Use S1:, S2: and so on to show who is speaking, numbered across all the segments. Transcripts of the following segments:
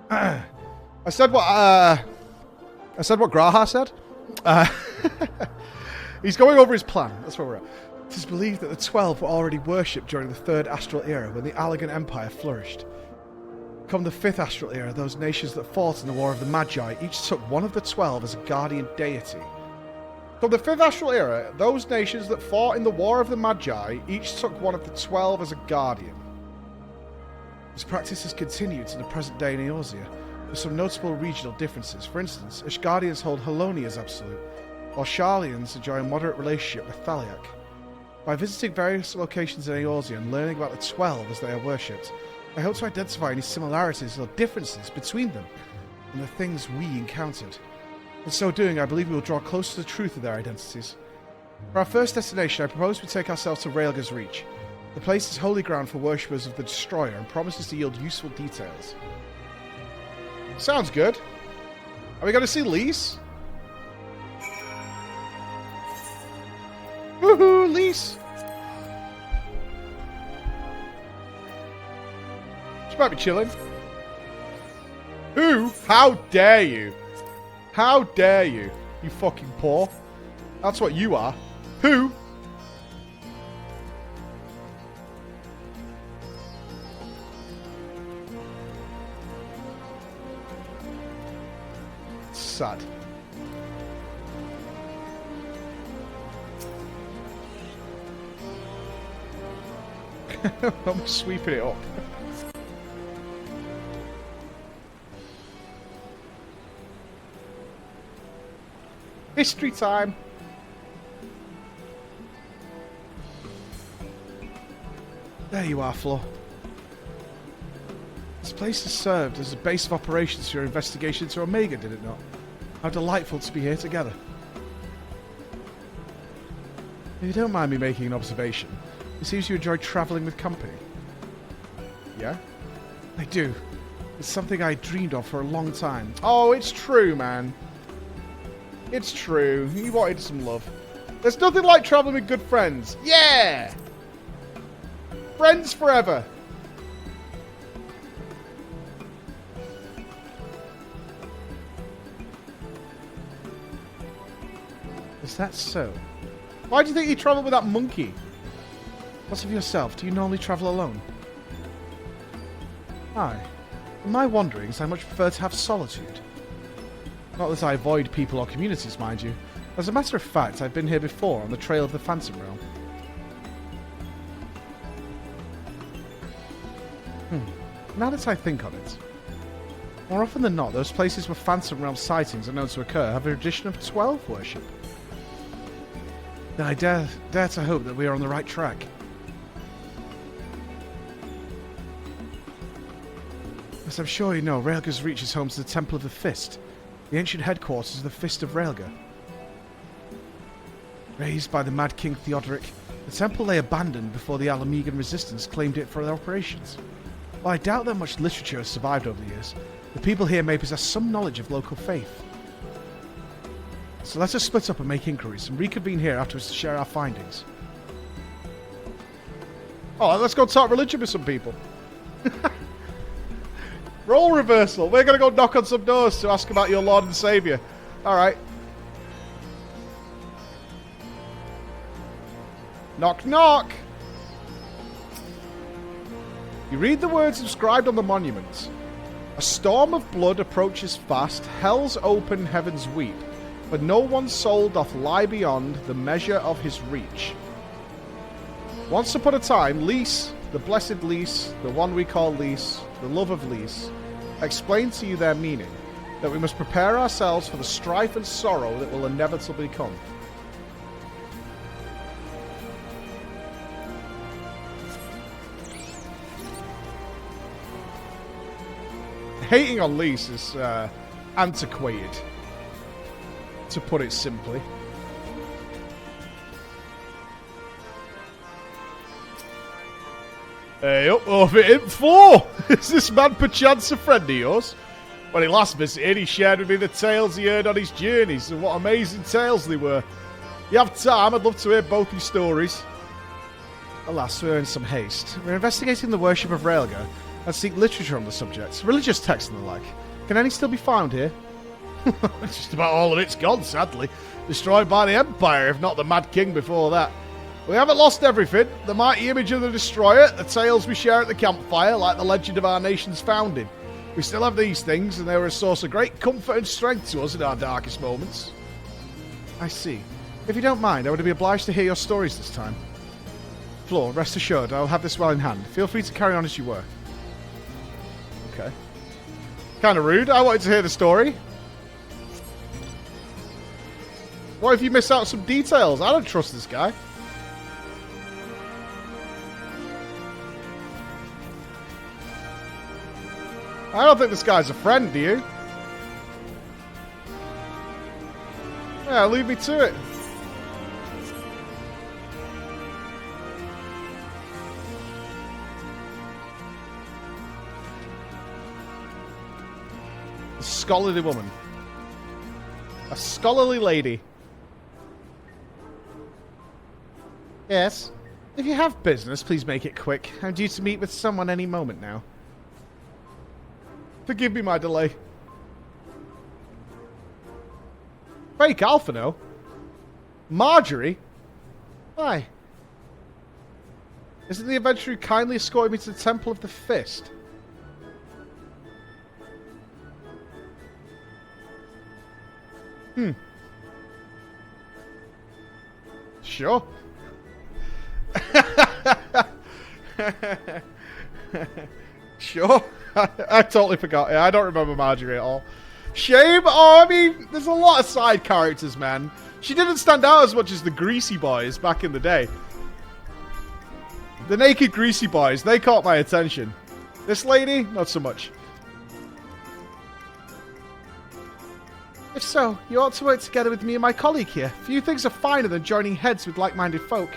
S1: I said what Graha said. He's going over his plan. That's where we're at. It is believed that the 12 were already worshipped during the 3rd Astral Era when the Allegan Empire flourished. Come the 5th Astral Era, those nations that fought in the War of the Magi each took one of the 12 as a guardian deity. Come the 5th Astral Era, those nations that fought in the War of the Magi each took one of the 12 as a guardian. This practice has continued to the present day in Eorzea, with some notable regional differences. For instance, Ishgardians hold Haloni as absolute, while Sharlians enjoy a moderate relationship with Thaliak. By visiting various locations in Eorzea and learning about the 12 as they are worshipped, I hope to identify any similarities or differences between them and the things we encountered. In so doing, I believe we will draw closer to the truth of their identities. For our first destination, I propose we take ourselves to Raelga's Reach. The place is holy ground for worshippers of the Destroyer and promises to yield useful details. Sounds good. Are we going to see Lise? Woohoo, Lise! She might be chilling. Who? How dare you? How dare you? You fucking poor. That's what you are. Who? Sad. I'm sweeping it up. History time. There you are, Flo. This place has served as a base of operations for your investigation into Omega, did it not? How delightful to be here together. If you don't mind me making an observation, it seems you enjoy travelling with company. Yeah? I do. It's something I dreamed of for a long time. Oh, it's true, man. It's true. You wanted some love. There's nothing like travelling with good friends. Yeah! Friends forever. Is that so? Why do you think you travel with that monkey? What of yourself? Do you normally travel alone? Aye. In my wanderings, I much prefer to have solitude. Not that I avoid people or communities, mind you. As a matter of fact, I've been here before on the trail of the Phantom Realm. Now that I think on it, more often than not, those places where Phantom Realm sightings are known to occur have a tradition of 12 worship. Then I dare to hope that we are on the right track. As I'm sure you know, Raelga's Reach is home to the Temple of the Fist, the ancient headquarters of the Fist of Raelga. Raised by the Mad King Theodoric, the temple lay abandoned before the Alamegan resistance claimed it for their operations. While I doubt that much literature has survived over the years, the people here may possess some knowledge of local faith. So let us split up and make inquiries, and reconvene here afterwards to share our findings. Oh, let's go talk religion with some people. Role reversal. We're going to go knock on some doors to ask about your Lord and Saviour. Alright. Knock, knock! You read the words inscribed on the monuments. A storm of blood approaches fast, hell's open, heavens weep, but no one's soul doth lie beyond the measure of his reach. Once upon a time, Lise, the blessed Lise, the one we call Lise, the love of Lise, explained to you their meaning, that we must prepare ourselves for the strife and sorrow that will inevitably come. Hating on Lise is antiquated, to put it simply. Hey, up over at mp4! Is this man perchance a friend of yours? When he last visited, he shared with me the tales he heard on his journeys, and what amazing tales they were. You have time, I'd love to hear both your stories. Alas, we're in some haste. We're investigating the worship of Raelga, and seek literature on the subject, religious texts and the like. Can any still be found here? Just about all of it's gone, sadly. Destroyed by the Empire, if not the Mad King before that. We haven't lost everything. The mighty image of the Destroyer, the tales we share at the campfire, like the legend of our nation's founding. We still have these things, and they were a source of great comfort and strength to us in our darkest moments. I see. If you don't mind, I would be obliged to hear your stories this time. Floor, rest assured, I will have this well in hand. Feel free to carry on as you were. Okay. Kind of rude. I wanted to hear the story. What if you miss out some details? I don't trust this guy. I don't think this guy's a friend, do you? Yeah, leave me to it. A scholarly woman. A scholarly lady. Yes. If you have business, please make it quick. I'm due to meet with someone any moment now. Forgive me my delay. Fake Alphino? Marjorie? Why? Is it the adventurer who kindly escorted me to the Temple of the Fist? Sure. Sure. I totally forgot. I don't remember Marjorie at all. Shame? Oh, I mean, there's a lot of side characters, man. She didn't stand out as much as the Greasy Boys back in the day. The naked Greasy Boys, they caught my attention. This lady, not so much. If so, you ought to work together with me and my colleague here. Few things are finer than joining heads with like-minded folk.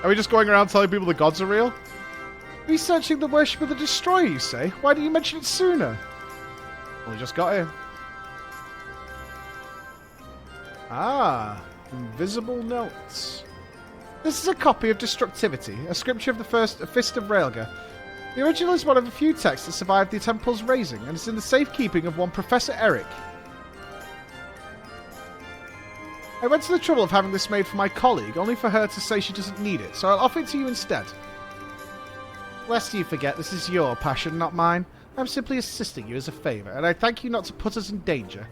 S1: Are we just going around telling people the gods are real? Researching the worship of the Destroyer, you say? Why didn't you mention it sooner? Well, we just got here. Ah, invisible notes. This is a copy of Destructivity, a scripture of the first Fist of Raelga. The original is one of a few texts that survived the temple's razing, and is in the safekeeping of one Professor Eric. I went to the trouble of having this made for my colleague, only for her to say she doesn't need it, so I'll offer it to you instead. Lest you forget, this is your passion, not mine. I'm simply assisting you as a favour, and I thank you not to put us in danger.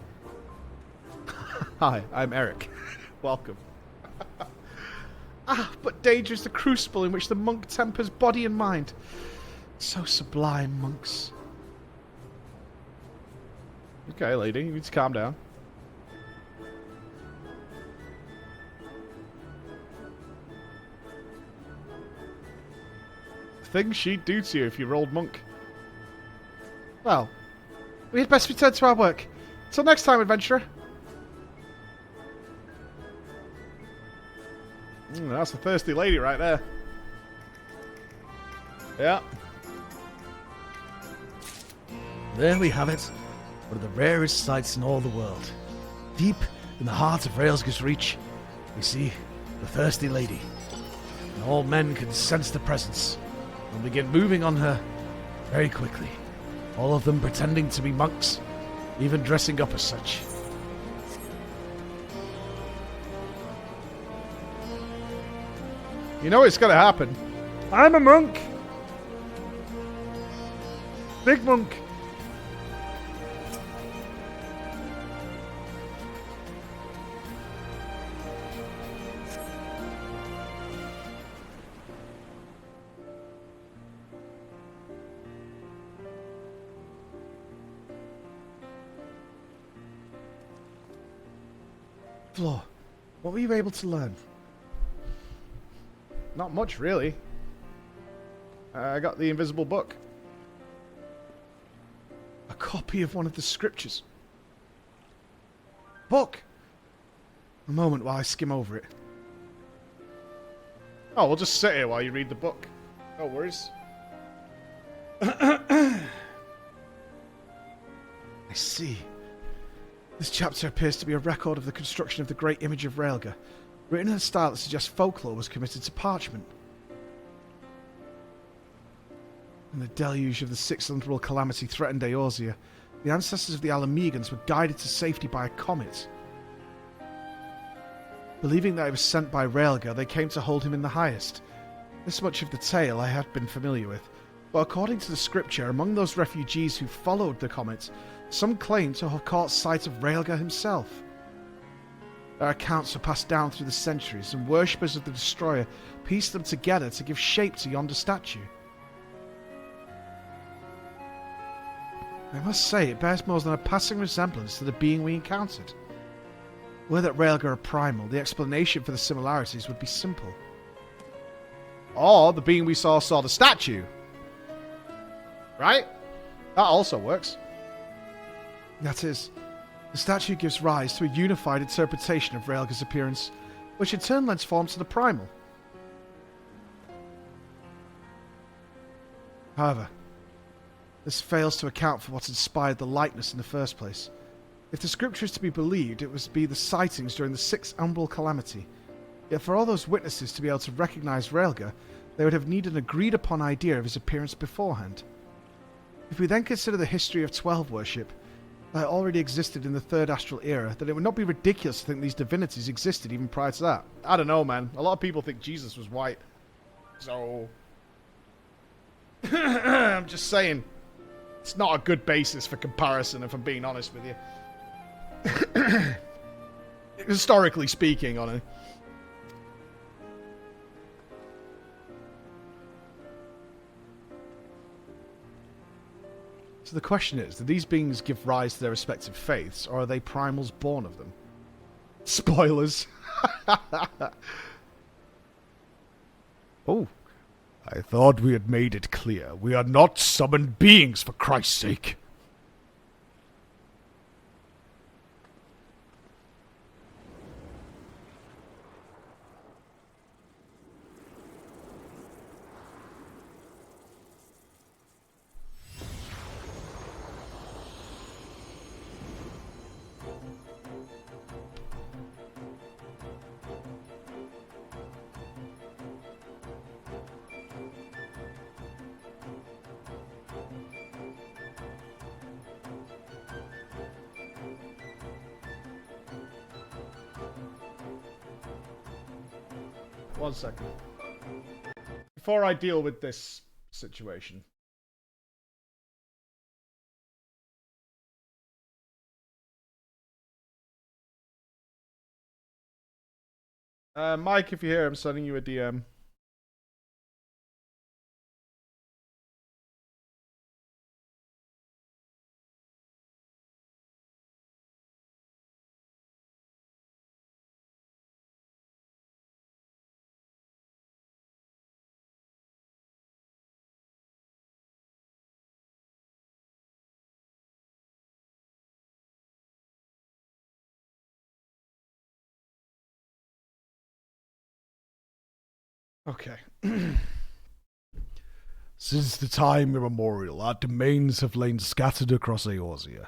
S1: Hi, I'm Eric. Welcome. Ah, but danger is the crucible in which the monk tempers body and mind. So sublime, monks. Okay, lady, you need to calm down. Things she'd do to you if you rolled monk. Well, we had best return to our work. Till next time, adventurer. That's a thirsty lady right there. Yeah.
S2: There we have it. One of the rarest sights in all the world. Deep in the heart of Raelga's Reach, we see the thirsty lady. And all men can sense the presence and begin moving on her very quickly. All of them pretending to be monks, even dressing up as such.
S1: You know it's gonna happen. I'm a monk. Big monk. Flo, what were you able to learn? Not much, really. I got the invisible book. A copy of one of the scriptures. Book! A moment while I skim over it. Oh, we'll just sit here while you read the book. No worries. I see. The This chapter appears to be a record of the construction of the great image of Raelga, written in a style that suggests folklore was committed to parchment. When the deluge of the Sixth Umbral Calamity threatened Eorzea, the ancestors of the Alamegans were guided to safety by a comet. Believing that it was sent by Raelga, they came to hold him in the highest. This much of the tale I had been familiar with, but according to the scripture, among those refugees who followed the comet, some claim to have caught sight of Raelga himself. Their accounts were passed down through the centuries, and worshippers of the Destroyer pieced them together to give shape to yonder statue. I must say, it bears more than a passing resemblance to the being we encountered. Were that Raelga a primal, the explanation for the similarities would be simple. Or the being we saw the statue. Right? That also works. That is, the statue gives rise to a unified interpretation of Raelga's appearance, which in turn lends form to the primal. However, this fails to account for what inspired the likeness in the first place. If the scripture is to be believed, it was to be the sightings during the Sixth Umbral Calamity. Yet for all those witnesses to be able to recognize Raelga, they would have needed an agreed-upon idea of his appearance beforehand. If we then consider the history of 12 worship that already existed in the Third Astral Era, then it would not be ridiculous to think these divinities existed even prior to that. I don't know, man. A lot of people think Jesus was white. So... I'm just saying. It's not a good basis for comparison, if I'm being honest with you. Historically speaking, on it. So the question is, do these beings give rise to their respective faiths, or are they primals born of them? Spoilers.
S2: Oh, I thought we had made it clear. We are not summoned beings, for Christ's sake.
S1: One second. Before I deal with this situation. Mike, if you're here, I'm sending you a DM. Okay.
S2: Since the time immemorial, our domains have lain scattered across Eorzea.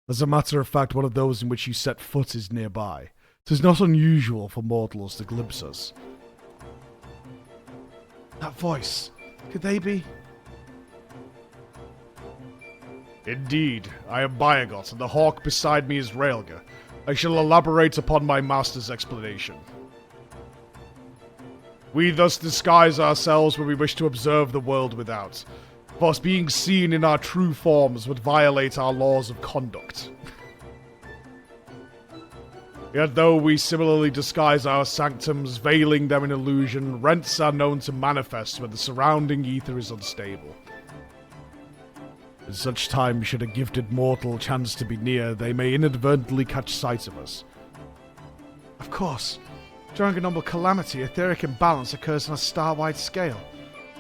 S2: As a matter of fact, one of those in which you set foot is nearby. 'Tis not unusual for mortals to glimpse us.
S1: That voice. Could they be?
S2: Indeed, I am Byagot, and the hawk beside me is Raelga. I shall elaborate upon my master's explanation. We thus disguise ourselves when we wish to observe the world without. For being seen in our true forms would violate our laws of conduct. Yet though we similarly disguise our sanctums, veiling them in illusion, rents are known to manifest when the surrounding ether is unstable. At such time, should a gifted mortal chance to be near, they may inadvertently catch sight of us.
S1: Of course. During a normal calamity, etheric imbalance occurs on a star-wide scale.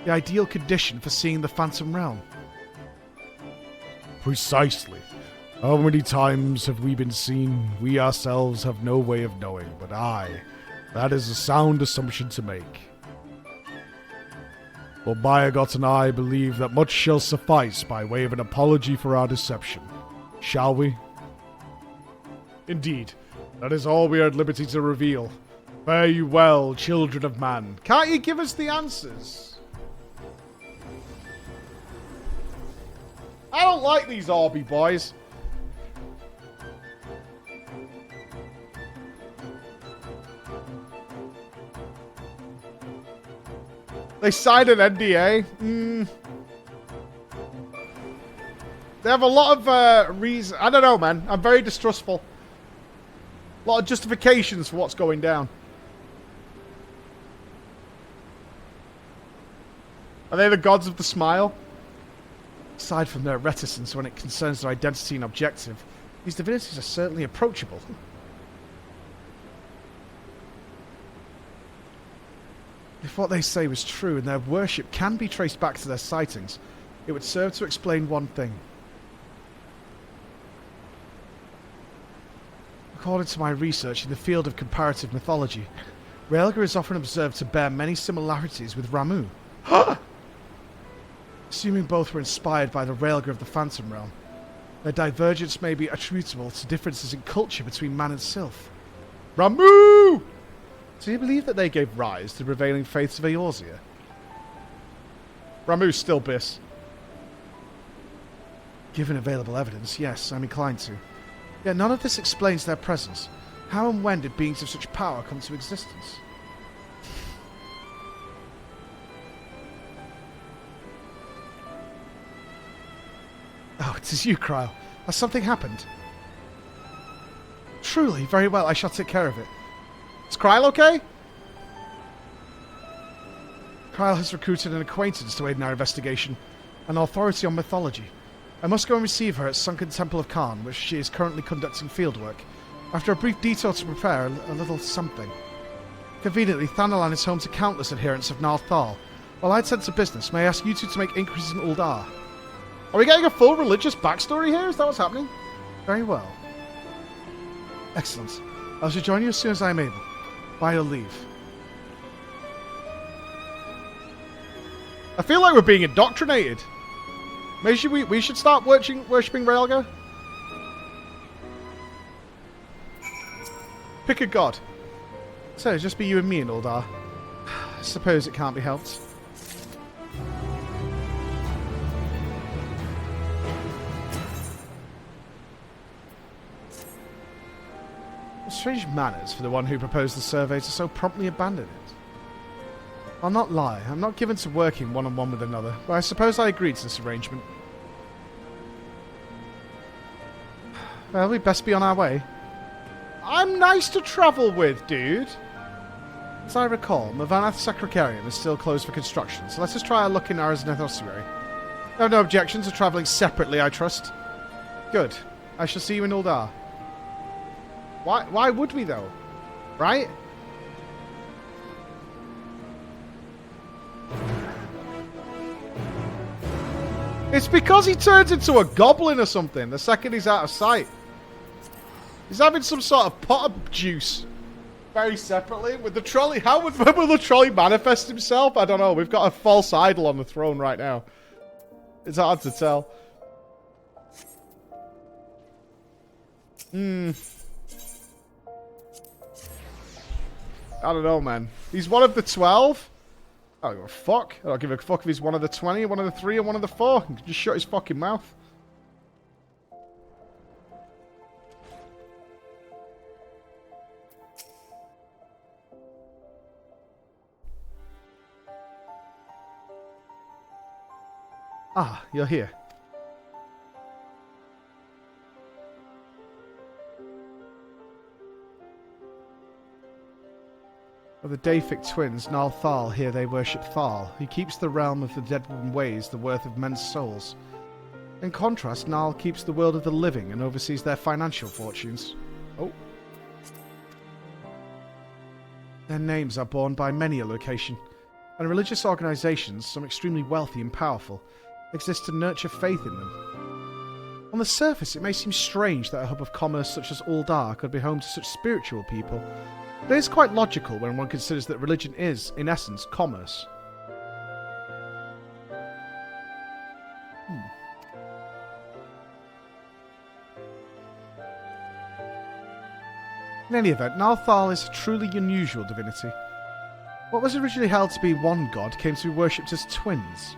S1: The ideal condition for seeing the Phantom Realm.
S2: Precisely. How many times have we been seen? We ourselves have no way of knowing, but that is a sound assumption to make. For Byagot and I believe that much shall suffice by way of an apology for our deception. Shall we?
S1: Indeed, that is all we are at liberty to reveal. Fare you well, children of man. Can't you give us the answers? I don't like these Orby boys. They signed an NDA. They have a lot of reason. I don't know, man. I'm very distrustful. A lot of justifications for what's going down. Are they the gods of the smile? Aside from their reticence when it concerns their identity and objective, these divinities are certainly approachable. If what they say was true and their worship can be traced back to their sightings, it would serve to explain one thing. According to my research in the field of comparative mythology, Raelga is often observed to bear many similarities with Ramu. Assuming both were inspired by the Raelga of the Phantom Realm, their divergence may be attributable to differences in culture between man and sylph. Ramu! Do you believe that they gave rise to the prevailing faiths of Eorzea? Ramu's still Biss. Given available evidence, yes, I'm inclined to. Yet none of this explains their presence. How and when did beings of such power come to existence? Oh, it is you, Kryle. Has something happened? Truly, very well, I shall take care of it. Is Kryle okay? Kryle has recruited an acquaintance to aid in our investigation, an authority on mythology. I must go and receive her at Sunken Temple of Khan, which she is currently conducting fieldwork. After a brief detour to prepare a little something. Conveniently, Thanalan is home to countless adherents of Narthal. While I'd sent to business, may I ask you two to make inquiries in Uldar? Are we getting a full religious backstory here? Is that what's happening? Very well. Excellent. I shall join you as soon as I am able. By your leave. I feel like we're being indoctrinated. Maybe we should start worshipping Raelga? Pick a god. So, just be you and me in Uldar. I suppose it can't be helped. Strange manners for the one who proposed the survey to so promptly abandon it. I'll not lie, I'm not given to working one-on-one with another, but I suppose I agreed to this arrangement. Well, we'd best be on our way. I'm nice to travel with, dude. As I recall, Mavanath Sacrocarium is still closed for construction, so let's just try our luck in Arsneth Ossuary. No objections to travelling separately, I trust. Good. I shall see you in Uldar. Why would we, though? Right? It's because he turns into a goblin or something the second he's out of sight. He's having some sort of pot of juice. Very separately. With the trolley. How would when will the trolley manifest himself? I don't know. We've got a false idol on the throne right now. It's hard to tell. I don't know, man. He's one of the 12? I don't give a fuck. I don't give a fuck if he's one of the 20, one of the 3, or one of the 4. He can just shut his fucking mouth. Ah, you're here. Of the Dayfic twins, Narthal, here they worship Thal, who keeps the realm of the dead and weighs the worth of men's souls. In contrast, Nal keeps the world of the living and oversees their financial fortunes. Oh. Their names are borne by many a location, and religious organisations, some extremely wealthy and powerful, exist to nurture faith in them. On the surface, it may seem strange that a hub of commerce such as Uldar could be home to such spiritual people, but it is quite logical when one considers that religion is, in essence, commerce. any event, Nalthal is a truly unusual divinity. What was originally held to be one god came to be worshipped as twins.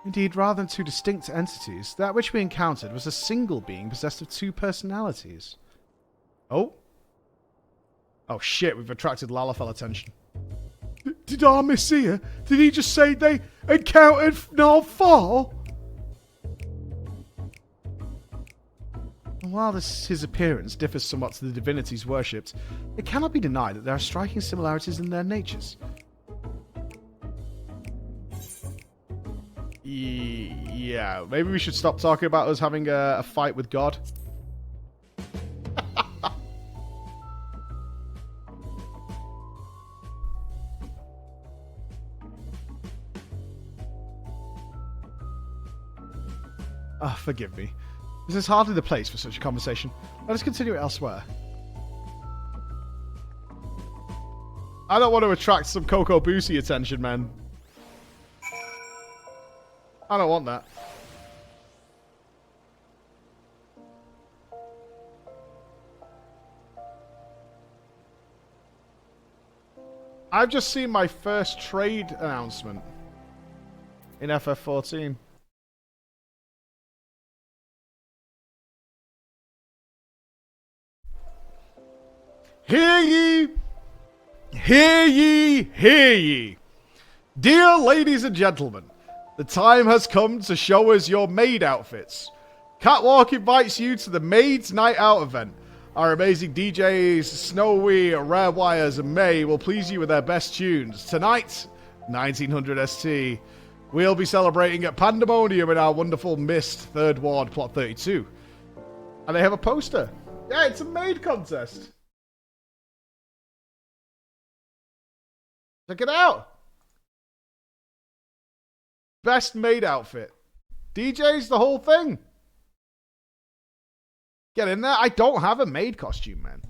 S1: Indeed, rather than two distinct entities, that which we encountered was a single being possessed of two personalities. Oh? Oh shit, we've attracted Lalafell attention. Did I mishear? Did he just say they encountered Nalthal? While his appearance differs somewhat to the divinities worshipped, it cannot be denied that there are striking similarities in their natures. Yeah, maybe we should stop talking about us having a fight with God. Ah, forgive me. This is hardly the place for such a conversation. Let us continue it elsewhere. I don't want to attract some Coco Boosie attention, man. I don't want that. I've just seen my first trade announcement in FF14. Hear ye! Hear ye! Hear ye! Dear ladies and gentlemen, the time has come to show us your maid outfits. Catwalk invites you to the Maids Night Out event. Our amazing DJs, Snowy, Rare Wires, and May will please you with their best tunes. Tonight, 1900 ST. We'll be celebrating at Pandemonium in our wonderful Mist 3rd Ward, Plot 32. And they have a poster. Yeah, it's a maid contest. Check it out. Best maid outfit. DJs, the whole thing. Get in there. I don't have a maid costume, man.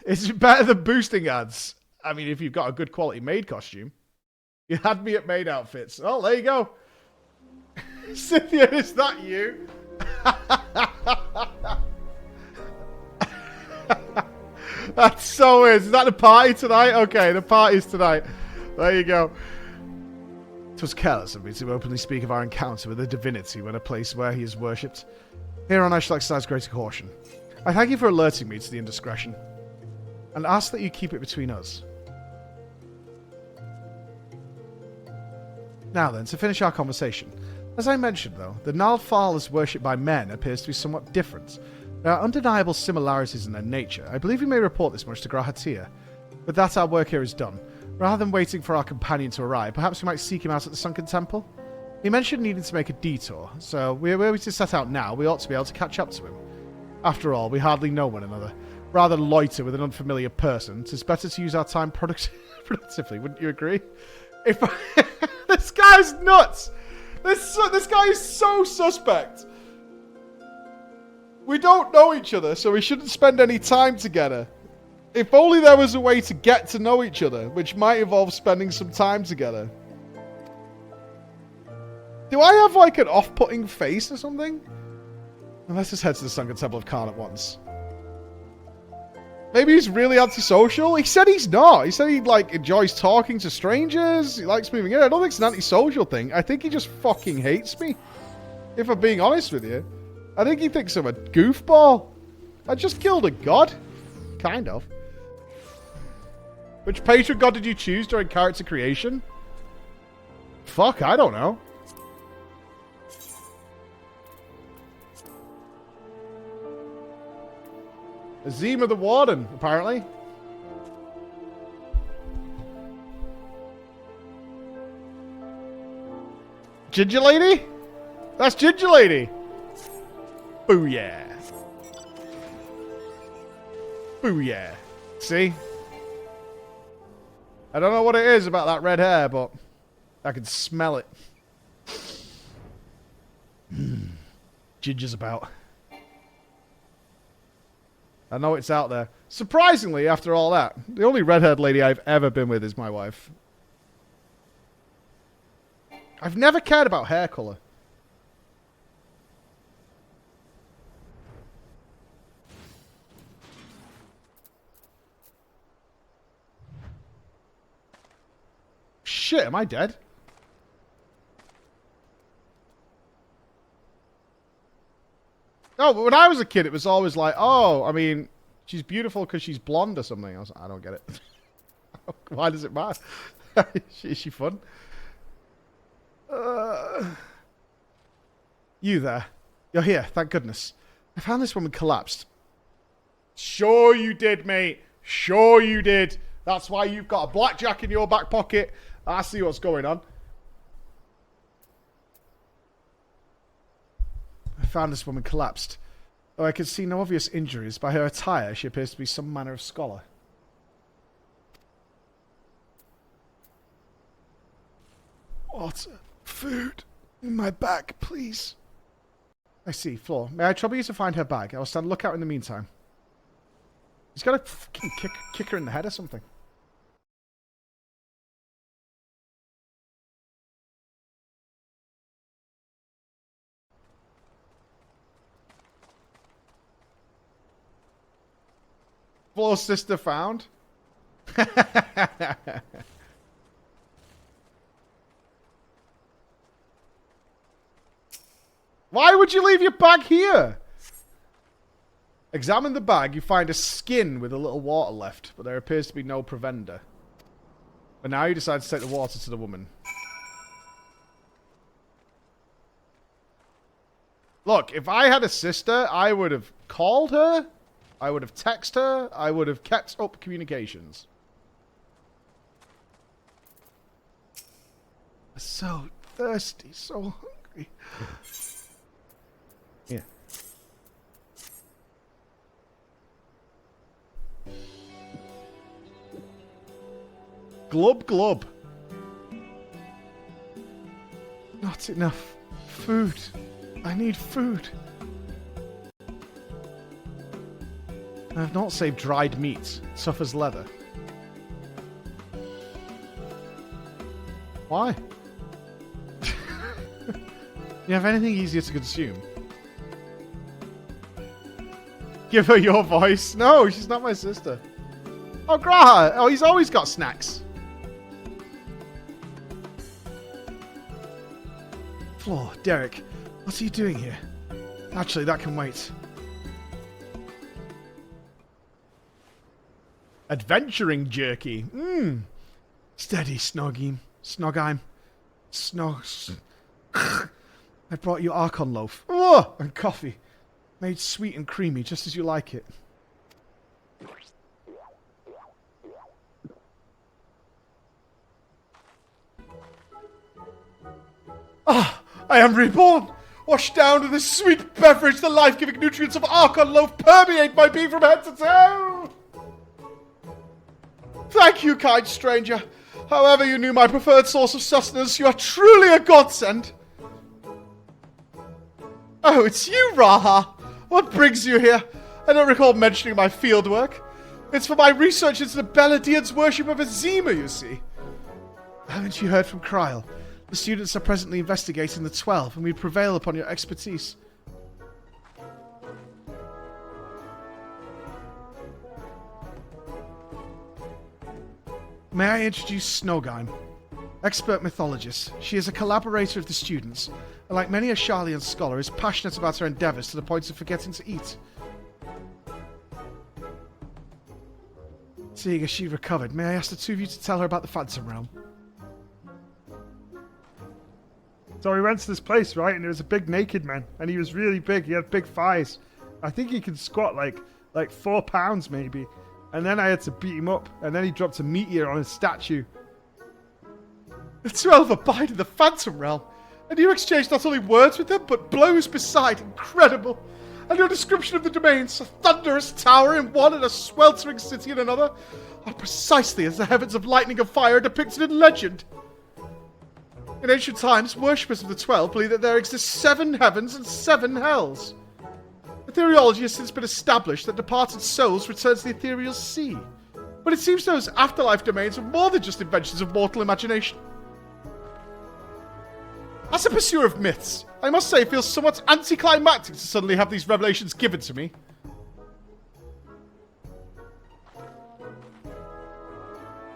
S1: It's better than boosting ads. I mean, if you've got a good quality maid costume. You had me at maid outfits. Oh, there you go. Cynthia, is that you? That's so weird. Is that the party tonight? Okay, the party's tonight. There you go. It was careless of me to openly speak of our encounter with a divinity when a place where he is worshipped. Hereon I shall exercise greater caution. I thank you for alerting me to the indiscretion, and ask that you keep it between us. Now then, to finish our conversation. As I mentioned, though, the Nalthal as worshipped by men appears to be somewhat different. There are undeniable similarities in their nature. I believe we may report this much to Grahatia. With that, our work here is done. Rather than waiting for our companion to arrive, perhaps we might seek him out at the Sunken Temple? He mentioned needing to make a detour, so were we to set out now, we ought to be able to catch up to him. After all, we hardly know one another. Rather than loiter with an unfamiliar person, 'tis better to use our time productively, wouldn't you agree? If this guy's nuts! This guy is so suspect! We don't know each other, so we shouldn't spend any time together. If only there was a way to get to know each other, which might involve spending some time together. Do I have, like, an off-putting face or something? Let's just head to the Sunken Temple of Khan at once. Maybe he's really antisocial? He said he's not. He said he, like, enjoys talking to strangers. He likes moving in. I don't think it's an antisocial thing. I think he just fucking hates me. If I'm being honest with you. I think he thinks I'm a goofball. I just killed a god. Kind of. Which patron god did you choose during character creation? Fuck, I don't know. Azima the Warden, apparently. Ginger Lady? That's Ginger Lady. Booyah. Booyah. See? I don't know what it is about that red hair, but I can smell it. Ginger's about. I know it's out there. Surprisingly, after all that, the only redhead lady I've ever been with is my wife. I've never cared about hair colour. shit, am I dead? No, but when I was a kid, it was always like, oh, I mean, she's beautiful because she's blonde or something. I was like, I don't get it. Why does it matter? Is she fun? You there. You're here, thank goodness. I found this woman collapsed. Sure you did, mate. Sure you did. That's why you've got a blackjack in your back pocket. I see what's going on. I found this woman collapsed. Though I could see no obvious injuries, by her attire she appears to be some manner of scholar. Water. Food. In my bag, please. I see. Floor. May I trouble you to find her bag? I will stand lookout in the meantime. He's got to fucking kick her in the head or something. Floor sister found. Why would you leave your bag here? Examine the bag. You find a skin with a little water left, but there appears to be no provender. But now you decide to take the water to the woman. Look, if I had a sister, I would have called her. I would have texted her. I would have kept up communications. I'm so thirsty, so hungry. Yeah. Glub glub. Not enough food. I need food. I have not saved dried meat. It suffers leather. Why? You have anything easier to consume? Give her your voice. No, she's not my sister. Oh, Graha. Oh, he's always got snacks. Floor, Derek, what are you doing here? Actually, that can wait. Adventuring jerky. Mmm. Steady, Snogheim. Snogheim. I brought you Archon loaf. Oh, and coffee. Made sweet and creamy, just as you like it. Ah, I am reborn! Washed down with this sweet beverage, the life-giving nutrients of Archon loaf permeate my being from head to toe! Thank you, kind stranger. However you knew my preferred source of sustenance, you are truly a godsend. Oh, it's you, Raha. What brings you here? I don't recall mentioning my fieldwork. It's for my research into the Beladians' worship of Azima, you see. Haven't you heard from Kryl? The students are presently investigating the 12, and we prevail upon your expertise. May I introduce Snogheim, expert mythologist. She is a collaborator of the students, and like many a Sharlayan scholar, is passionate about her endeavours to the point of forgetting to eat. Seeing as she recovered, may I ask the two of you to tell her about the Phantom Realm?
S3: So we went to this place, right, and there was a big naked man, and he was really big. He had big thighs. I think he could squat like 4 pounds maybe. And then I had to beat him up, and then he dropped a meteor on his statue. The 12 abide in the Phantom Realm, and you exchanged not only words with them, but blows beside. Incredible. And your description of the domains, a thunderous tower in one and a sweltering city in another, are precisely as the heavens of lightning and fire depicted in legend. In ancient times, worshippers of the 12 believe that there exist 7 heavens and 7 hells. Ethereology has since been established that departed souls return to the ethereal sea. But it seems those afterlife domains are more than just inventions of mortal imagination. As a pursuer of myths, I must say it feels somewhat anticlimactic to suddenly have these revelations given to me.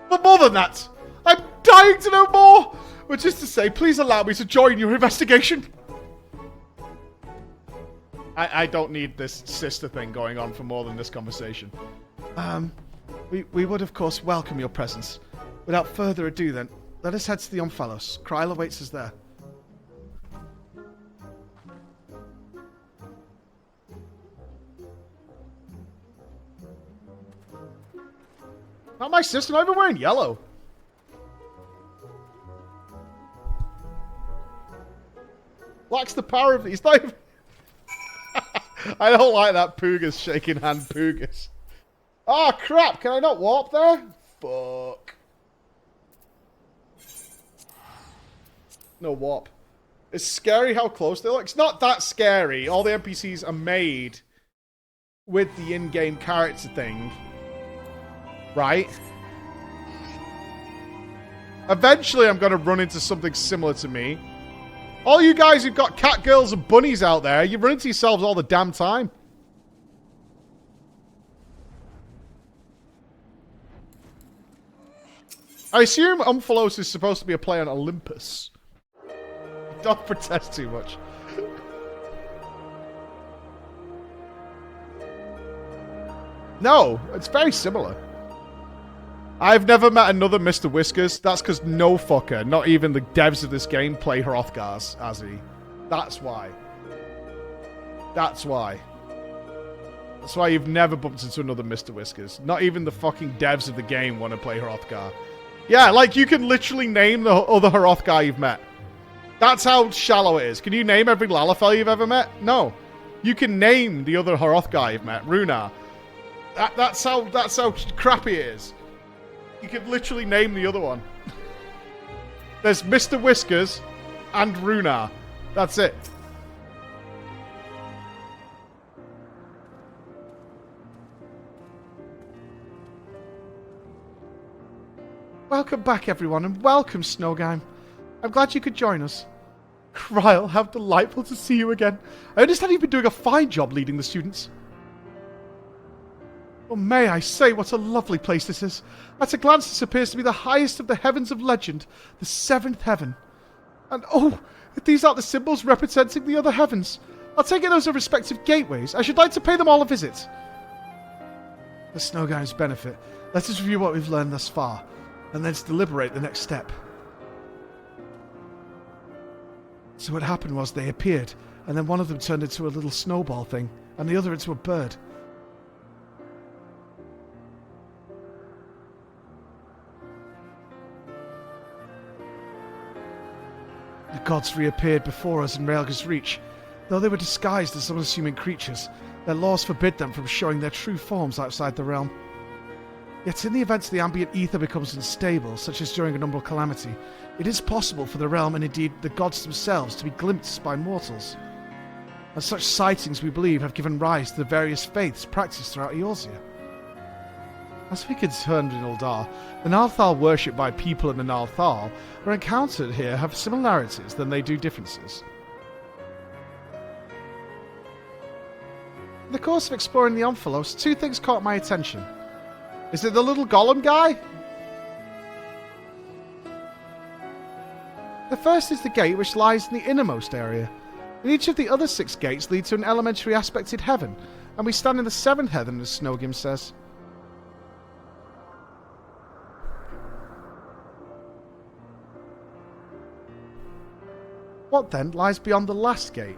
S3: But more than that, I'm dying
S1: dying to know more! Which is to say, please allow me to join your investigation. I don't need this sister thing going on for more than this conversation. We would, of course, welcome your presence. Without further ado, then, let us head to the Omphalos. Kryl awaits us there. Not my sister, not even wearing yellow. Lacks the power of these. Not even... I don't like that Poogas shaking hand Poogas. Oh crap, can I not warp there? Fuck. No warp. It's scary how close they look. It's not that scary. All the NPCs are made with the in-game character thing. Right? Eventually I'm going to run into something similar to me. All you guys who've got cat girls and bunnies out there, you run into yourselves all the damn time. I assume Omphalos is supposed to be a play on Olympus. Don't protest too much. No, it's very similar. I've never met another Mr. Whiskers. That's because no fucker, not even the devs of this game, play Hrothgar's as he. That's why. That's why. That's why you've never bumped into another Mr. Whiskers. Not even the fucking devs of the game want to play Hrothgar. Yeah, like you can literally name the other Hrothgar you've met. That's how shallow it is. Can you name every Lalafell you've ever met? No. You can name the other Hrothgar you've met. Runar. That's how crappy it is. You can literally name the other one. There's Mr. Whiskers and Runar. That's it. Welcome back, everyone, and welcome, Snowgime. I'm glad you could join us. Kryl, how delightful to see you again. I understand you've been doing a fine job leading the students. Oh, may I say what a lovely place this is. At a glance, this appears to be the highest of the heavens of legend, the seventh heaven. And oh, if these aren't the symbols representing the other heavens, I'll take it those are respective gateways. I should like to pay them all a visit. For Snowgime's benefit, let us review what we've learned thus far, and then deliberate the next step. So what happened was they appeared, and then one of them turned into a little snowball thing, and the other into a bird. The gods reappeared before us in Raelga's reach. Though they were disguised as unassuming creatures, their laws forbid them from showing their true forms outside the realm. Yet in the event the ambient ether becomes unstable, such as during an umbral calamity, it is possible for the realm and indeed the gods themselves to be glimpsed by mortals. And such sightings, we believe, have given rise to the various faiths practiced throughout Eorzea. As we concerned in Uldar, the Nalthal worshipped by people in the Nalthal are encountered here have similarities than they do differences. In the course of exploring the Omphalos, two things caught my attention. Is it the little golem guy? The first is the gate which lies in the innermost area. And each of the other 6 gates lead to an elementary aspected heaven, and we stand in the 7th heaven, as Snowgim says. What then lies beyond the last gate?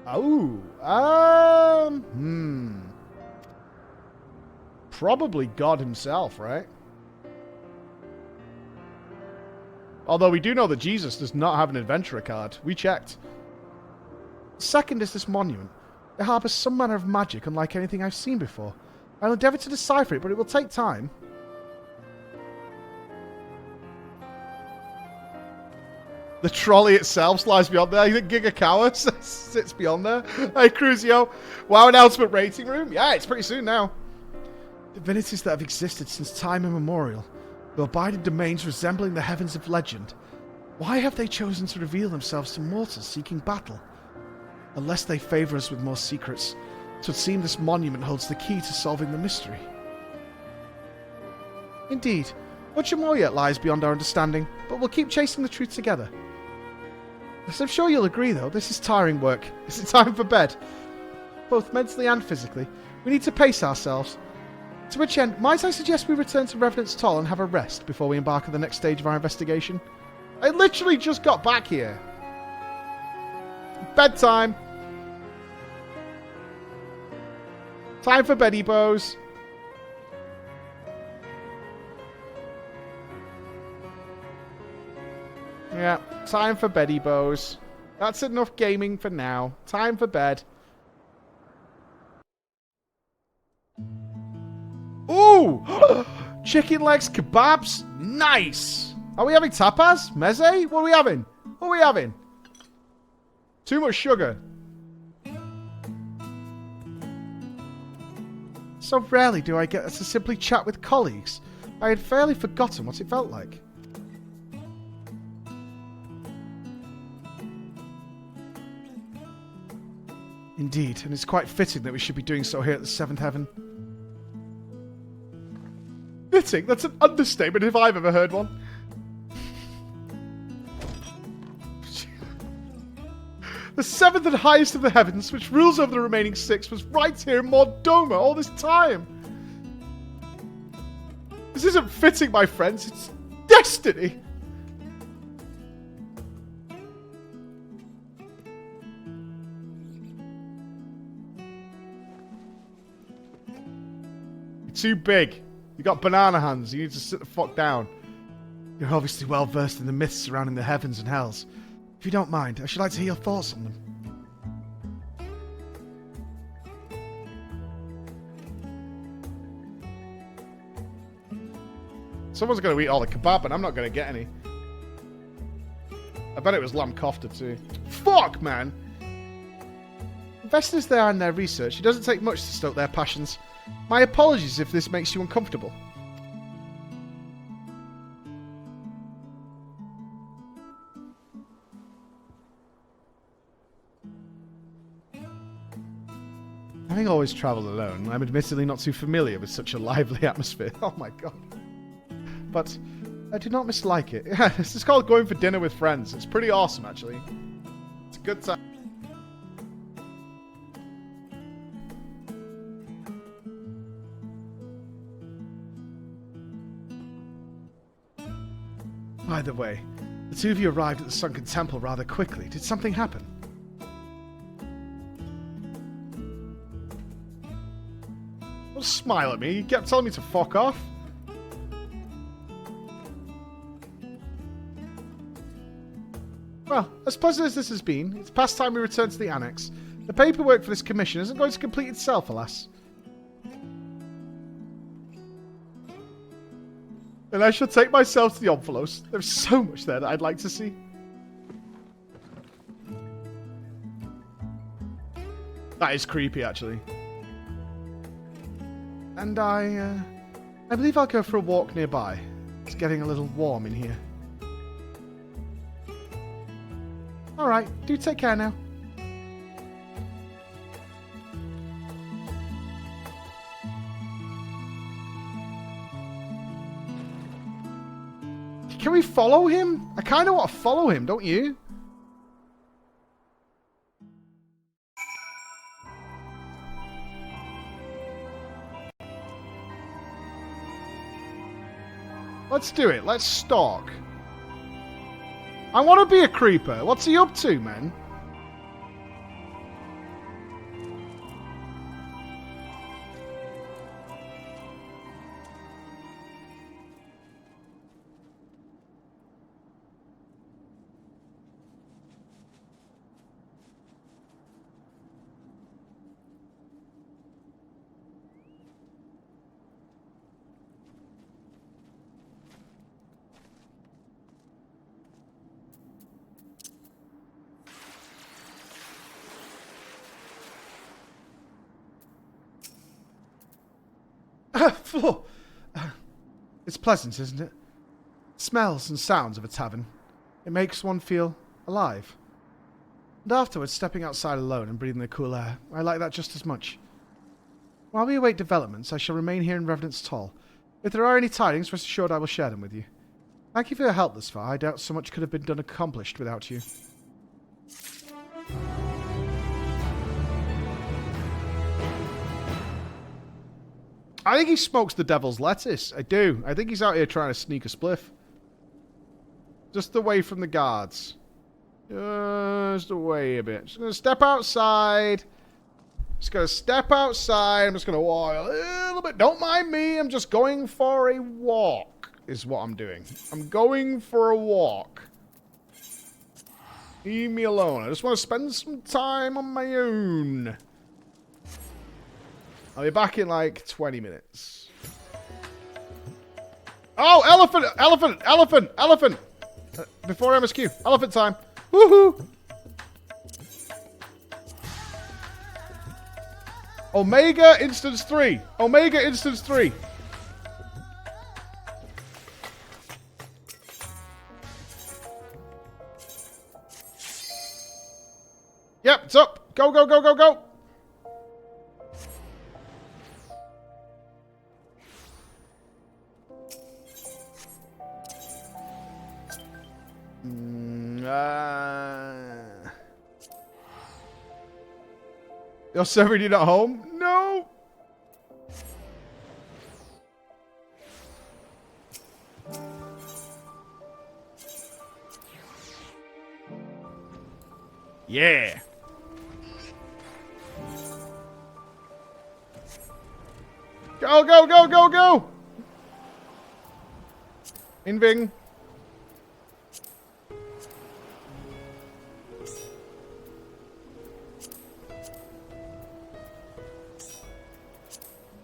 S1: Oh, probably God himself, right? Although we do know that Jesus does not have an adventurer card. We checked. Second is this monument. It harbours some manner of magic unlike anything I've seen before. I'll endeavour to decipher it, but it will take time. The trolley itself lies beyond there. You think Gigakawa sits beyond there? Hey, Cruzio. WoW announcement rating room? Yeah, it's pretty soon now. Divinities that have existed since time immemorial, who abide in domains resembling the heavens of legend. Why have they chosen to reveal themselves to mortals seeking battle? Unless they favour us with more secrets, it would seem this monument holds the key to solving the mystery. Indeed, Much more yet lies beyond our understanding, but we'll keep chasing the truth together. As I'm sure you'll agree, though, this is tiring work. Is it time for bed? Both mentally and physically. We need to pace ourselves. To which end, might I suggest we return to Revenant's Toll and have a rest before we embark on the next stage of our investigation? I literally just got back here. Bedtime. Time for beddy bows. Yeah, time for beddy bows. That's enough gaming for now. Time for bed. Ooh! Chicken legs kebabs? Nice! Are we having tapas? Meze? What are we having? What are we having? Too much sugar. So rarely do I get to simply chat with colleagues. I had fairly forgotten what it felt like. Indeed, and it's quite fitting that we should be doing so here at the Seventh Heaven. Fitting? That's an understatement if I've ever heard one. The seventh and highest of the heavens, which rules over the remaining six, was right here in Mordoma all this time. This isn't fitting, my friends. It's destiny. You're too big. You got banana hands. You need to sit the fuck down. You're obviously well versed in the myths surrounding the heavens and hells. If you don't mind, I should like to hear your thoughts on them. Someone's going to eat all the kebab and I'm not going to get any. I bet it was lamb kofta too. Fuck, man! Investors there and their research. It doesn't take much to stoke their passions. My apologies if this makes you uncomfortable. Having always travelled alone, I'm admittedly not too familiar with such a lively atmosphere. Oh my god. But I do not mislike it. This is called going for dinner with friends. It's pretty awesome, actually. It's a good time. By the way, the two of you arrived at the Sunken Temple rather quickly. Did something happen? Don't smile at me. You kept telling me to fuck off. Well, as pleasant as this has been, it's past time we return to the Annex. The paperwork for this commission isn't going to complete itself, alas. And I shall take myself to the envelopes. There's so much there that I'd like to see. That is creepy, actually. And I believe I'll go for a walk nearby. It's getting a little warm in here. Alright, do take care now. Can we follow him? I kind of want to follow him, don't you? Let's do it. Let's stalk. I want to be a creeper. What's he up to, man? Floor. It's pleasant, isn't it? Smells and sounds of a tavern. It makes one feel alive. And afterwards, stepping outside alone and breathing the cool air, I like that just as much. While we await developments, I shall remain here in Revenant's Toll. If there are any tidings, rest assured I will share them with you. Thank you for your help thus far. I doubt so much could have been accomplished without you. I think he smokes the devil's lettuce. I do. I think he's out here trying to sneak a spliff. Just away from the guards. Just away a bit. Just going to step outside. Just going to step outside. I'm just going to walk a little bit. Don't mind me. I'm just going for a walk is what I'm doing. I'm going for a walk. Leave me alone. I just want to spend some time on my own. I'll be back in like 20 minutes. Oh, elephant! Elephant! Elephant! Elephant! Before MSQ. Elephant time. Woohoo! Omega Instance 3. Omega Instance 3. Yep, it's up. Go, go, go, go, go. You're serving it at home? No. Yeah. Go, go, go, go, go. Inving.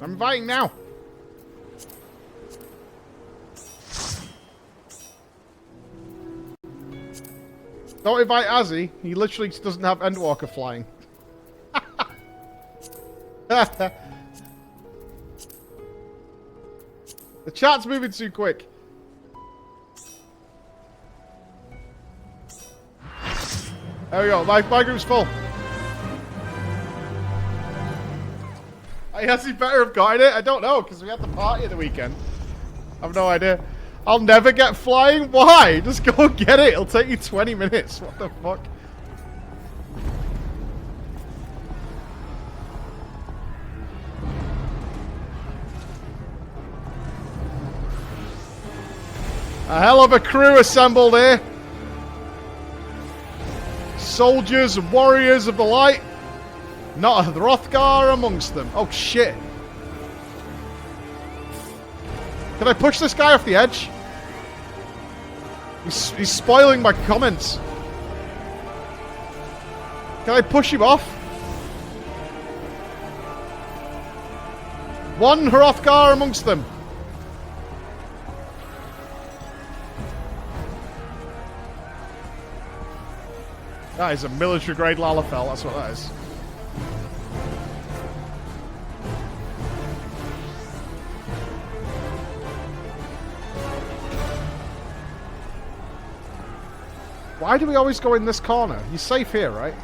S1: I'm inviting now. Don't invite Azzy. He literally doesn't have Endwalker flying. The chat's moving too quick. There we go. My group's full. I guess he better have gotten it. I don't know, because we had the party at the weekend. I have no idea. I'll never get flying? Why? Just go and get it. It'll take you 20 minutes. What the fuck? A hell of a crew assembled here. Soldiers and warriors of the light. Not a Hrothgar amongst them. Oh, shit. Can I push this guy off the edge? He's spoiling my comments. Can I push him off? One Hrothgar amongst them. That is a military-grade Lalafell, that's what that is. Why do we always go in this corner? You're safe here, right?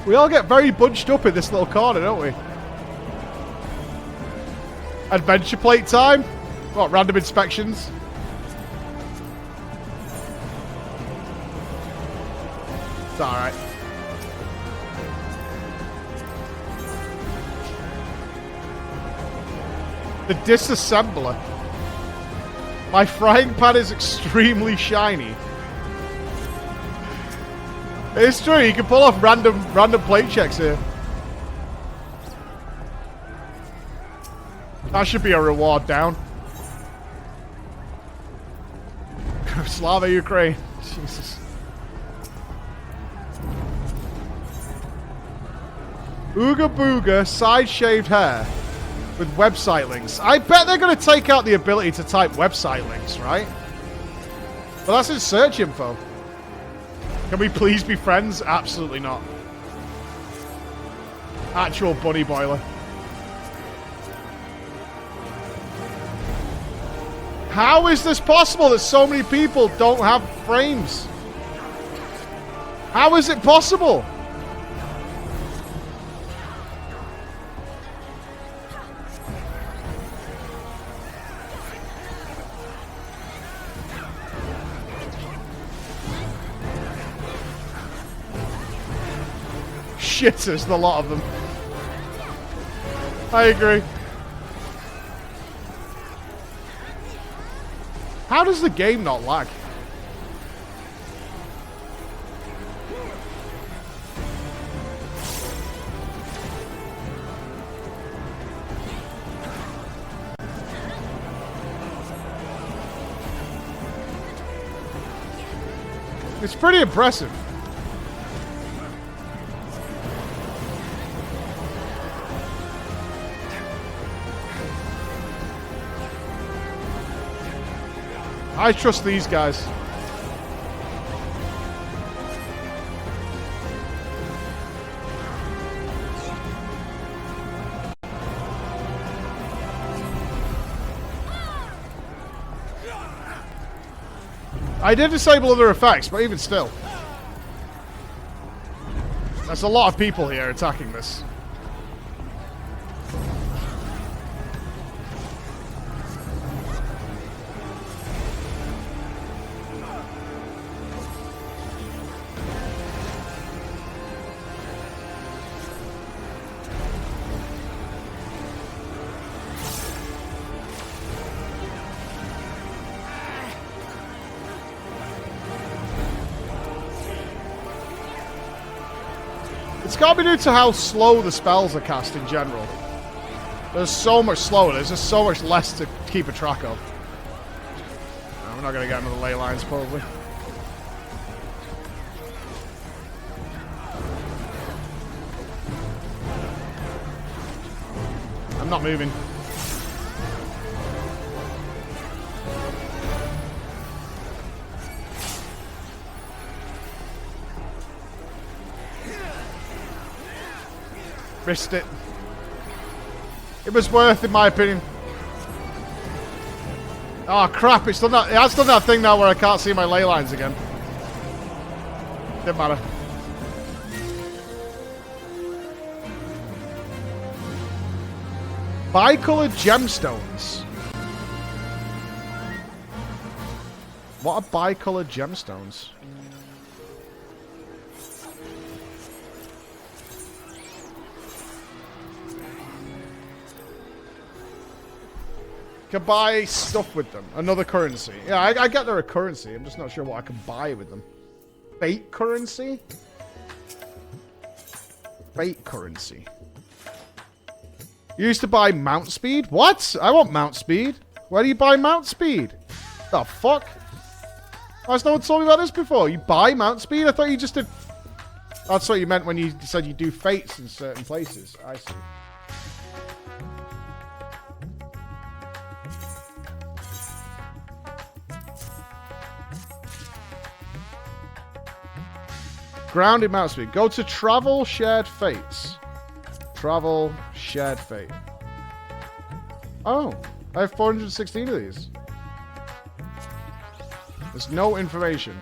S1: We all get very bunched up in this little corner, don't we? Adventure plate time? What, random inspections? It's alright. The disassembler. My frying pan is extremely shiny. It's true, you can pull off random plate checks here. That should be a reward down. Slava Ukraine. Jesus. Ooga booga, side shaved hair with website links. I bet they're going to take out the ability to type website links, right? But that's in search info. Can we please be friends? Absolutely not. Actual bunny boiler. How is this possible that so many people don't have frames? How is it possible? Shit, there's a lot of them. I agree. How does the game not lag? It's pretty impressive. I trust these guys. I did disable other effects, but even still. There's a lot of people here attacking this. It's got to be due to how slow the spells are cast in general. There's so much slower. There's just so much less to keep a track of. No, we're not going to get another ley lines, probably. I'm not moving. Missed it. It was worth, in my opinion. Oh crap! It's done that. It has done that thing now where I can't see my ley lines again. Didn't matter. Bicolored gemstones. What are bicolored gemstones? Can buy stuff with them. Another currency. Yeah, I get they're a currency. I'm just not sure what I can buy with them. Fate currency? Fate currency. You used to buy mount speed? What? I want mount speed. Where do you buy mount speed? The fuck? Why has no one told me about this before? You buy mount speed? I thought you just did... That's what you meant when you said you do fates in certain places. I see. Grounded mount speed. Go to travel shared fates. Travel shared fate. Oh, I have 416 of these. There's no information.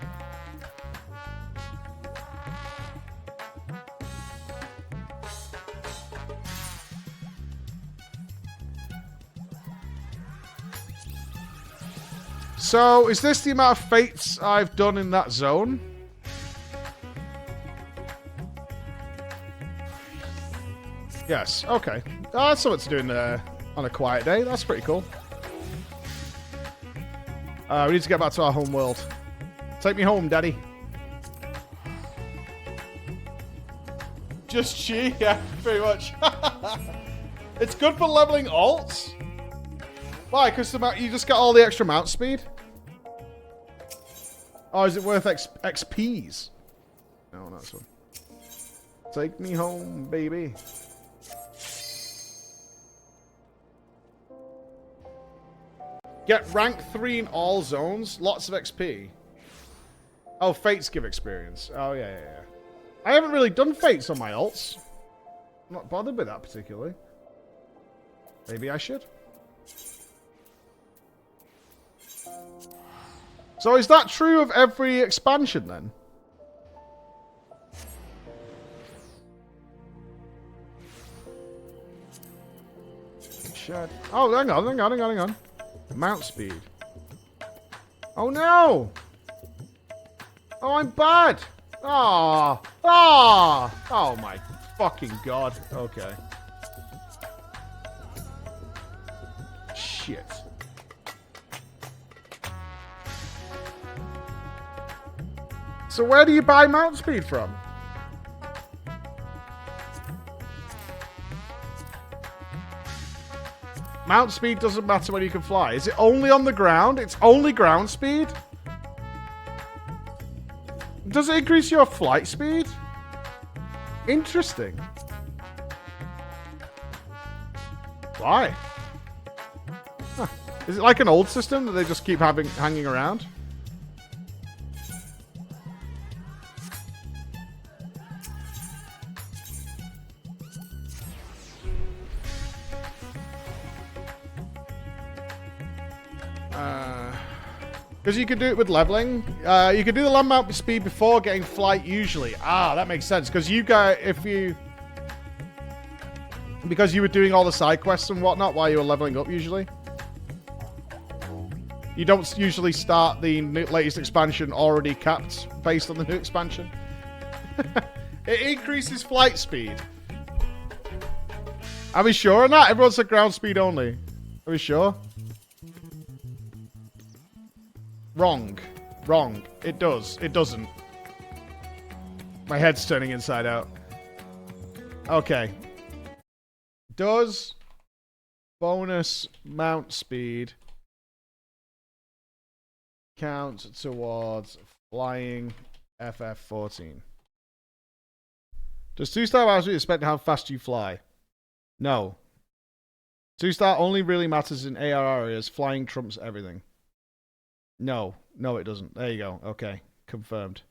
S1: So, is this the amount of fates I've done in that zone? Yes, okay. Oh, that's something to do on a quiet day. That's pretty cool. We need to get back to our home world. Take me home, Daddy. Just chi? Yeah, pretty much. It's good for leveling alts. Why? Because you just get all the extra mount speed? Oh, is it worth XPs? No, that's one. Take me home, baby. Get rank 3 in all zones. Lots of XP. Oh, fates give experience. Oh, yeah. I haven't really done fates on my alts. I'm not bothered with that particularly. Maybe I should. So is that true of every expansion then? shit. Oh, hang on. Mount speed. Oh, no! Oh, I'm bad! Oh, my fucking god. Okay. Shit. So where do you buy mount speed from? Mount speed doesn't matter when you can fly. Is it only on the ground? It's only ground speed? Does it increase your flight speed? Interesting. Why? Huh. Is it like an old system that they just keep hanging around? Because you could do it with leveling. You could do the land mount speed before getting flight usually. Ah, that makes sense. Because because you were doing all the side quests and whatnot while you were leveling up usually. You don't usually start the latest expansion already capped based on the new expansion. It increases flight speed. Are we sure on that? Everyone said ground speed only. Are we sure? Wrong. Wrong. It does. It doesn't. My head's turning inside out. Okay. Does bonus mount speed count towards flying FF14? Does 2-star mount speed expect how fast you fly? No. 2-star only really matters in AR areas. Flying trumps everything. No. No, it doesn't. There you go. Okay. Confirmed.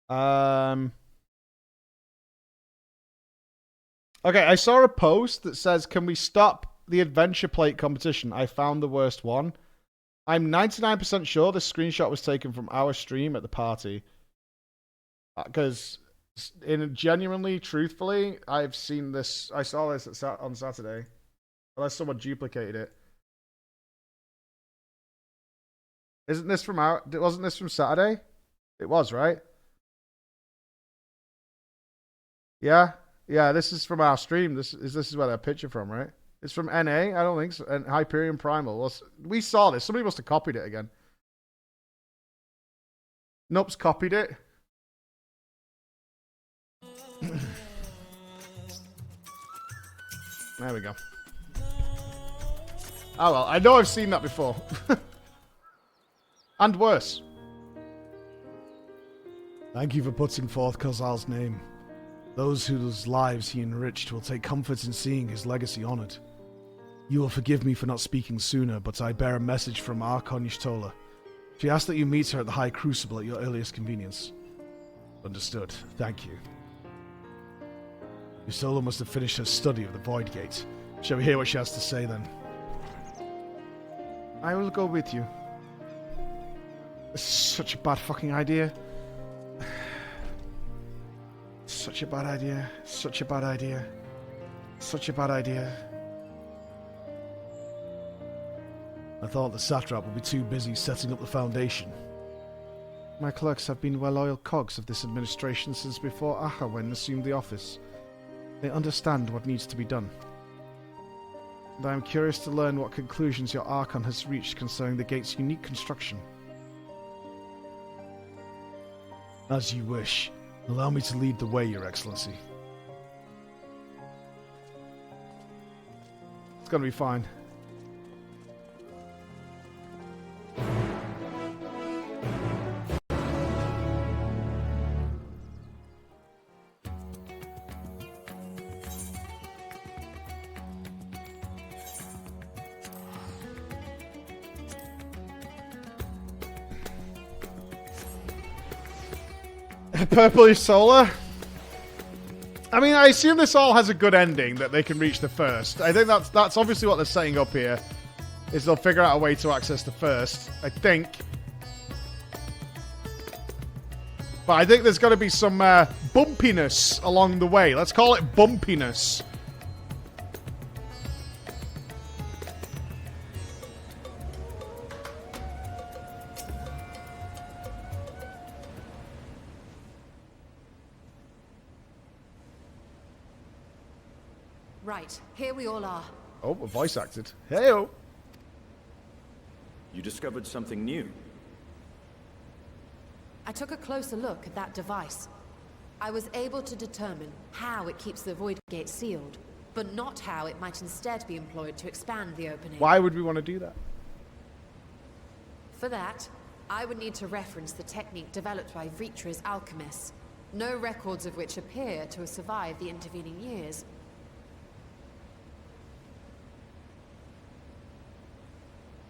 S1: Okay, I saw a post that says, can we stop the adventure plate competition? I found the worst one. I'm 99% sure this screenshot was taken from our stream at the party. Because... genuinely, truthfully, I've seen this. I saw this on Saturday. Unless someone duplicated it. Isn't this from wasn't this from Saturday? It was, right? Yeah? Yeah, this is from our stream. This is where that picture from, right? It's from NA? I don't think so. And Hyperion Primal. Well, we saw this. Somebody must have copied it again. Nope's copied it. There we go. Oh well, I know I've seen that before. And worse.
S2: Thank you for putting forth Kozal's name. Those whose lives he enriched will take comfort in seeing his legacy honored. You will forgive me for not speaking sooner, but I bear a message from Archon Y'shtola. She asked that you meet her at the High Crucible at your earliest convenience. Understood. Thank you. Y'shtola must have finished her study of the Void Gate. Shall we hear what she has to say then?
S1: I will go with you. This is such a bad fucking idea. Such a bad idea. Such a bad idea. Such a bad idea.
S2: I thought the satrap would be too busy setting up the foundation.
S1: My clerks have been well-oiled cogs of this administration since before Ahawen assumed the office. They understand what needs to be done. And I am curious to learn what conclusions your Archon has reached concerning the gate's unique construction.
S2: As you wish. Allow me to lead the way, Your Excellency.
S1: It's gonna be fine. Purplish Solar? I mean, I assume this all has a good ending, that they can reach the first. I think that's obviously what they're setting up here, is they'll figure out a way to access the first. I think. But I think there's got to be some bumpiness along the way. Let's call it bumpiness.
S4: Right, here we all are.
S1: Oh, a voice acted. Hey-o.
S5: You discovered something new.
S4: I took a closer look at that device. I was able to determine how it keeps the void gate sealed, but not how it might instead be employed to expand the opening.
S1: Why would we want to do that?
S4: For that, I would need to reference the technique developed by Vritra's alchemists, no records of which appear to have survived the intervening years.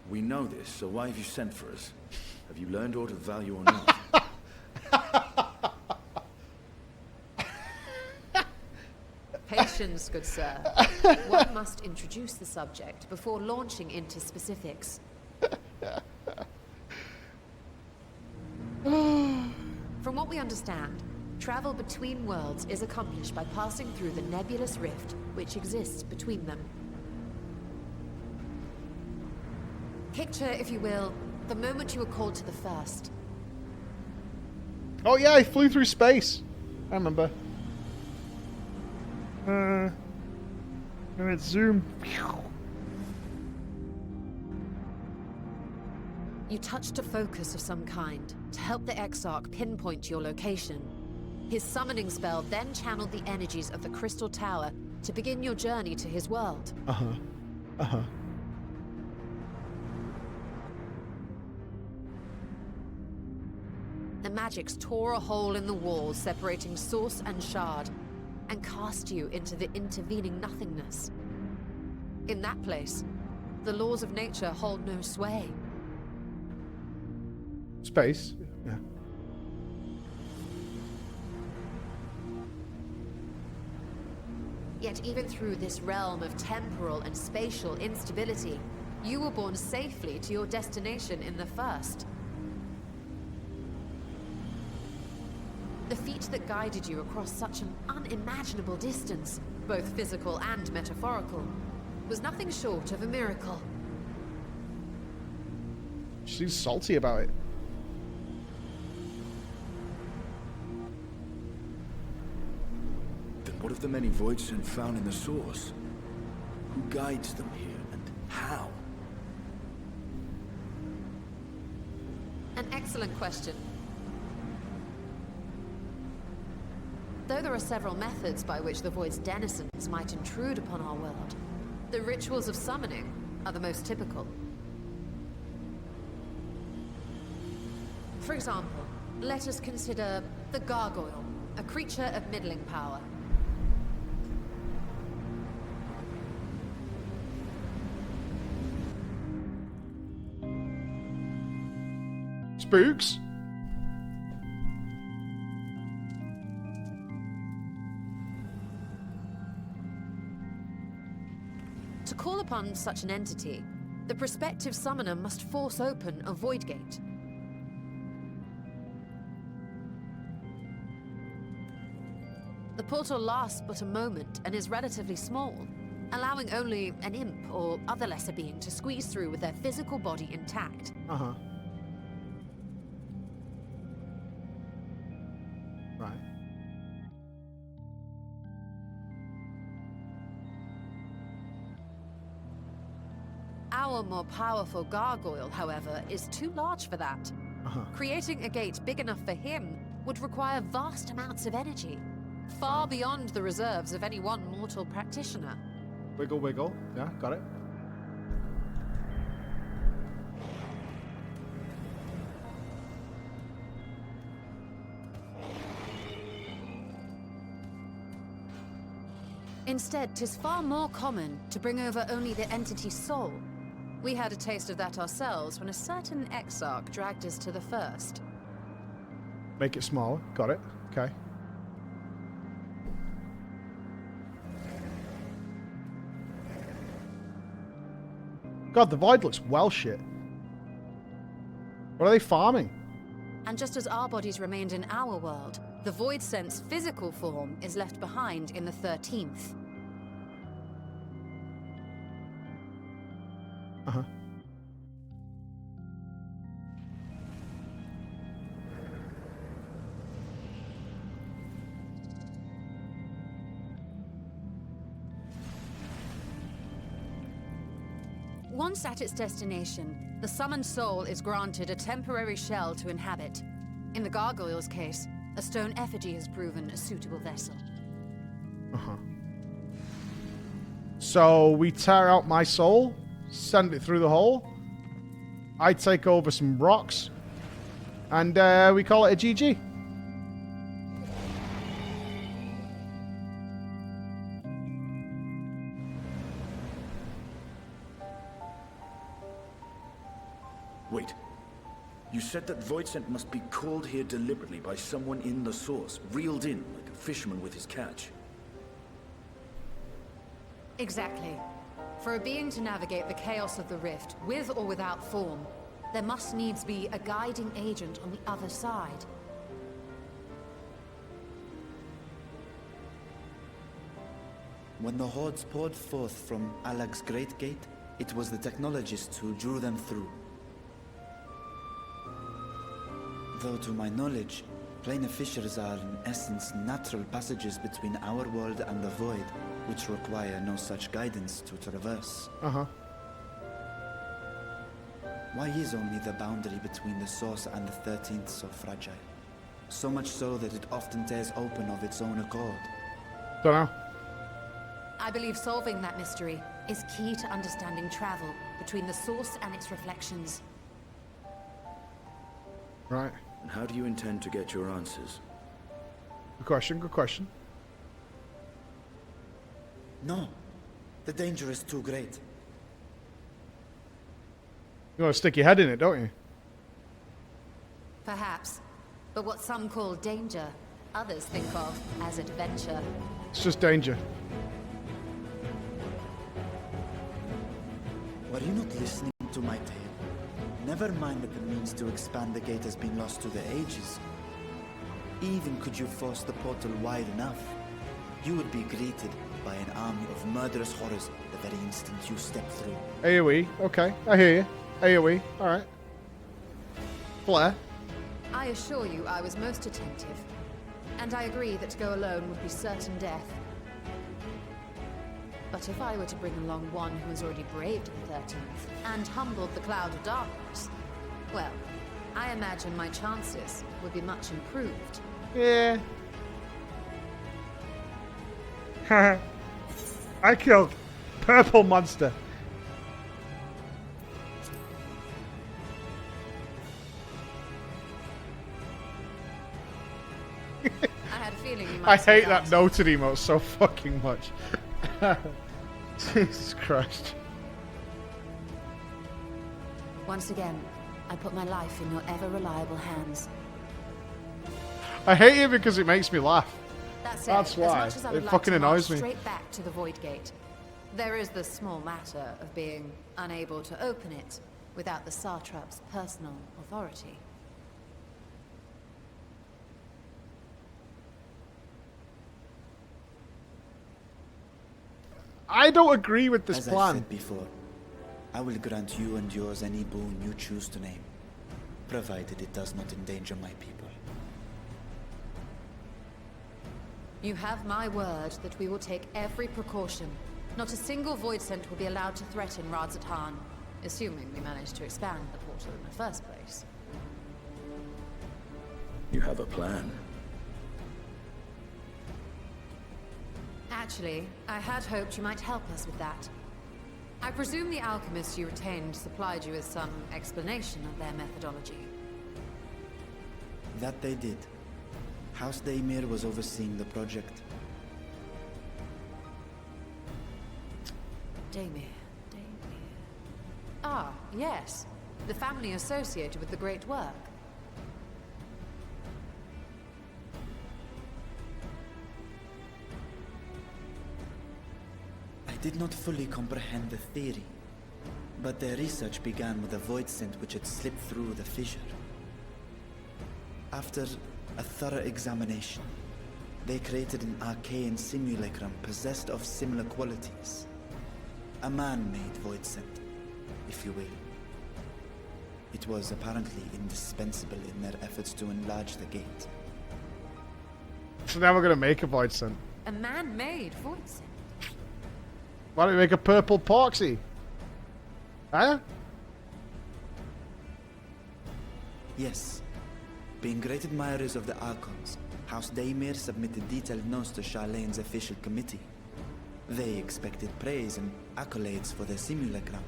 S5: We know this, so why have you sent for us? Have you learned aught of value or not?
S4: Patience, good sir. One must introduce the subject before launching into specifics. From what we understand, travel between worlds is accomplished by passing through the nebulous rift which exists between them. Picture, if you will, the moment you were called to the first.
S1: Oh yeah, I flew through space. I remember.
S3: Let's zoom.
S4: You touched a focus of some kind to help the Exarch pinpoint your location. His summoning spell then channeled the energies of the Crystal Tower to begin your journey to his world. The magics tore a hole in the wall separating source and shard, and cast you into the intervening nothingness. In that place, the laws of nature hold no sway.
S1: Space. Yeah.
S4: Yet even through this realm of temporal and spatial instability, you were borne safely to your destination in the first. The feat that guided you across such an unimaginable distance, both physical and metaphorical, was nothing short of a miracle.
S1: She's salty about it.
S5: Then what of the many voids found in the source? Who guides them here, and how?
S4: An excellent question. Though there are several methods by which the Void's denizens might intrude upon our world, the rituals of summoning are the most typical. For example, let us consider the Gargoyle, a creature of middling power.
S1: Spooks?
S4: To call upon such an entity, the prospective summoner must force open a void gate. The portal lasts but a moment and is relatively small, allowing only an imp or other lesser being to squeeze through with their physical body intact.
S1: Right.
S4: Our more powerful gargoyle, however, is too large for that. Creating a gate big enough for him would require vast amounts of energy, far beyond the reserves of any one mortal practitioner.
S1: Wiggle, wiggle. Yeah, got it.
S4: Instead, 'tis far more common to bring over only the entity's soul. We had a taste of that ourselves when a certain Exarch dragged us to the first.
S1: Make it smaller. Got it. Okay. God, the void looks well shit. What are they farming?
S4: And just as our bodies remained in our world, the Void Sense physical form is left behind in the 13th.
S1: Uh-huh.
S4: Once at its destination, the summoned soul is granted a temporary shell to inhabit. In the gargoyle's case, a stone effigy has proven a suitable vessel.
S1: Uh-huh. So we tear out my soul, send it through the hole. I take over some rocks, and we call it a GG.
S5: Wait. You said that Voidsent must be called here deliberately by someone in the source, reeled in like a fisherman with his catch.
S4: Exactly. For a being to navigate the chaos of the rift, with or without form, there must needs be a guiding agent on the other side.
S6: When the hordes poured forth from Alag's Great Gate, it was the technologists who drew them through. Though to my knowledge, planar fissures are in essence natural passages between our world and the void, which require no such guidance to traverse.
S1: Uh-huh.
S6: Why is only the boundary between the source and the 13th so fragile? So much so that it often tears open of its own accord.
S1: Don't know.
S4: I believe solving that mystery is key to understanding travel between the source and its reflections.
S1: Right.
S5: And how do you intend to get your answers?
S1: Good question, good question.
S6: No, the danger is too great.
S1: You want to stick your head in it, don't you?
S4: Perhaps. But what some call danger, others think of as adventure.
S1: It's just danger.
S6: Were you not listening to my tale? Never mind that the means to expand the gate has been lost to the ages. Even could you force the portal wide enough, you would be greeted by an army of murderous horrors the very instant you step through.
S1: AoE, okay, I hear you. AoE, alright. Flare.
S4: I assure you I was most attentive. And I agree that to go alone would be certain death. But if I were to bring along one who has already braved the 13th and humbled the cloud of darkness, well, I imagine my chances would be much improved.
S1: Yeah.
S3: I killed Purple Monster.
S4: I had a feeling you might
S1: I
S4: say
S1: hate that noted emote so fucking much. Jesus Christ.
S4: Once again, I put my life in your ever-reliable hands.
S1: I hate it because it makes me laugh.
S4: That said,
S1: That's why.
S4: as much as I
S1: It
S4: would like
S1: fucking
S4: to march
S1: annoys me.
S4: straight back to the Void Gate, there is the small matter of being unable to open it without the Satrap's personal authority.
S1: I don't agree with this
S6: As I
S1: plan.
S6: said before, I will grant you and yours any boon you choose to name, provided it does not endanger my people.
S4: You have my word that we will take every precaution. Not a single void scent will be allowed to threaten Radzatan, assuming we manage to expand the portal in the first place.
S5: You have a plan.
S4: Actually, I had hoped you might help us with that. I presume the alchemists you retained supplied you with some explanation of their methodology.
S6: That they did. House Daimir was overseeing the project.
S4: Daimir. Ah, yes. The family associated with the great work.
S6: I did not fully comprehend the theory, but their research began with a void scent which had slipped through the fissure. After a thorough examination, they created an arcane simulacrum possessed of similar qualities. A man-made void center, if you will. It was apparently indispensable in their efforts to enlarge the gate.
S1: So now we're going to make a void scent.
S4: A man-made void scent.
S1: Why don't we make a purple poxy? Huh?
S6: Yes. Being great admirers of the Archons, House Daymir submitted detailed notes to Charlene's official committee. They expected praise and accolades for their simulacrum,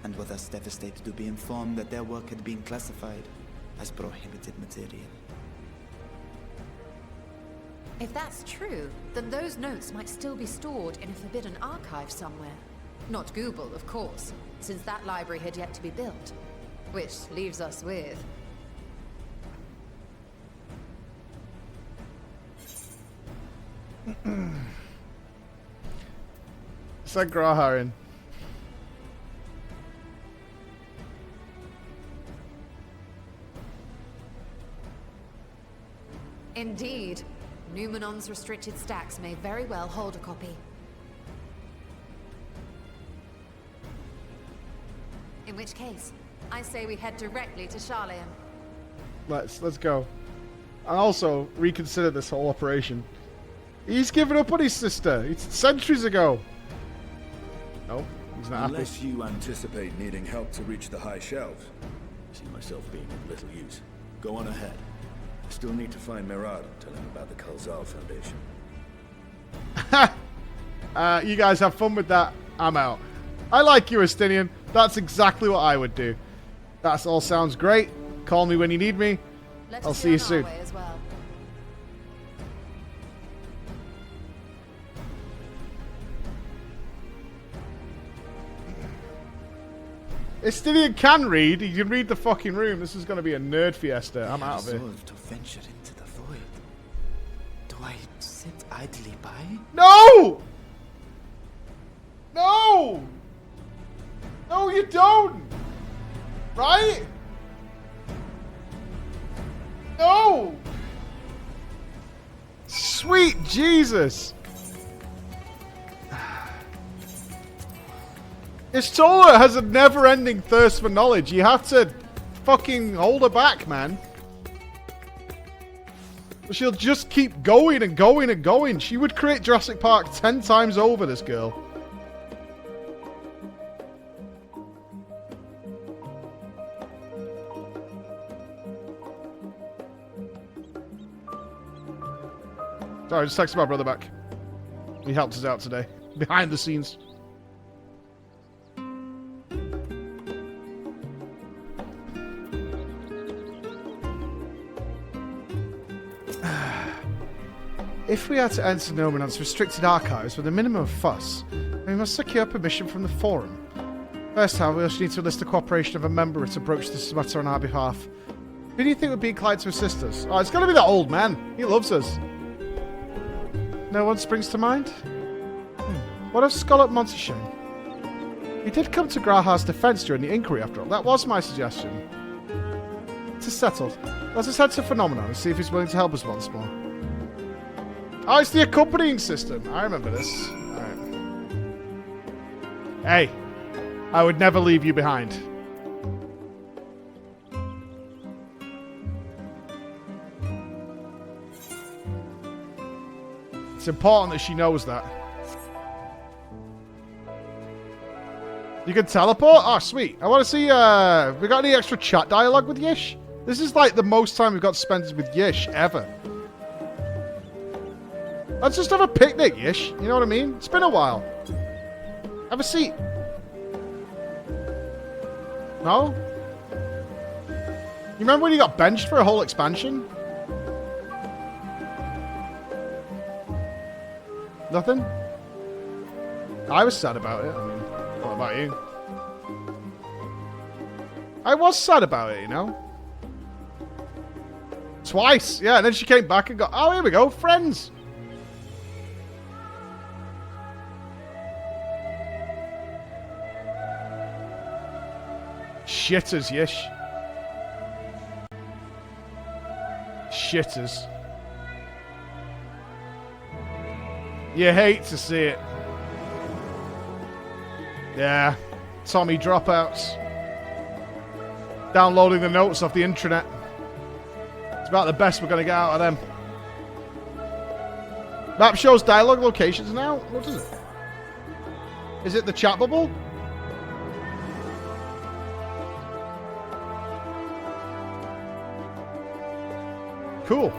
S6: and were thus devastated to be informed that their work had been classified as prohibited material.
S4: If that's true, then those notes might still be stored in a forbidden archive somewhere. Not Google, of course, since that library had yet to be built. Which leaves us with...
S1: Send Graha in.
S4: Indeed. Numenon's restricted stacks may very well hold a copy. In which case, I say we head directly to Charlene.
S1: Let's go. And also, reconsider this whole operation. He's given up on his sister. It's centuries ago. No, he's not happy.
S5: Unless you anticipate needing help to reach the high shelves. I see myself being of little use. Go on ahead. I still need to find Mirad and tell him about the Khalzal Foundation.
S1: You guys have fun with that. I'm out. I like you, Estinian. That's exactly what I would do. That all sounds great. Call me when you need me.
S4: Let
S1: I'll
S4: us
S1: see
S4: be
S1: you
S4: on our
S1: soon.
S4: way as well.
S1: Estinian can read. He can read the fucking room. This is going to be a nerd fiesta. I'm out of here.
S6: Resolved to venture into the void. Do I sit idly by?
S1: No! No! No, you don't! Right? No! Sweet Jesus! Istola has a never-ending thirst for knowledge. You have to fucking hold her back, man. She'll just keep going and going and going. She would create Jurassic Park 10 times over, this girl. Sorry, I just texted my brother back. He helped us out today. Behind the scenes. If we are to enter Nomenon's restricted archives with a minimum of fuss, then we must secure permission from the Forum. First, however, we also need to enlist the cooperation of a member to approach this matter on our behalf. Who do you think would be inclined to assist us? Oh, it's got to be that old man. He loves us. No one springs to mind? What of Scarlet Monteshane? He did come to Graha's defense during the inquiry, after all. That was my suggestion. It is settled. Let us head to Phenomenon and see if he's willing to help us once more. Oh, it's the accompanying system. I remember this. Alright. Hey, I would never leave you behind. It's important that she knows that. You can teleport? Oh, sweet. I want to see, we got any extra chat dialogue with Yish? This is like the most time we've got spent with Yish ever. Let's just have a picnic, Yish. You know what I mean? It's been a while. Have a seat. No? You remember when you got benched for a whole expansion? Nothing? I was sad about it. I mean, what about you? I was sad about it, you know? Twice. Yeah, and then she came back and got... Oh, here we go. Friends. Shitters, Yish. shitters. You hate to see it. Yeah, Tommy dropouts. Downloading the notes off the intranet. It's about the best we're going to get out of them. Map shows dialogue locations now? What is it? Is it the chat bubble? Cool.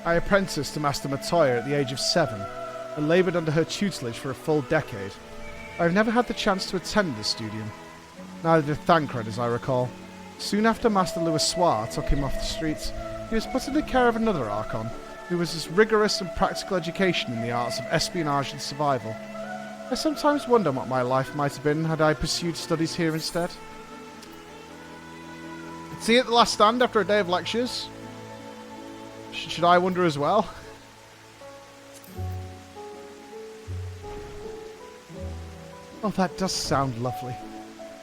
S1: I apprenticed to Master Matoya at the age of 7 and laboured under her tutelage for a full decade. I have never had the chance to attend this studium. Neither did Thancred, as I recall. Soon after Master Louisoix took him off the streets, he was put into care of another Archon, who was as rigorous and practical education in the arts of espionage and survival. I sometimes wonder what my life might have been had I pursued studies here instead. See you at the last stand after a day of lectures? Should I wonder as well? Oh, that does sound lovely.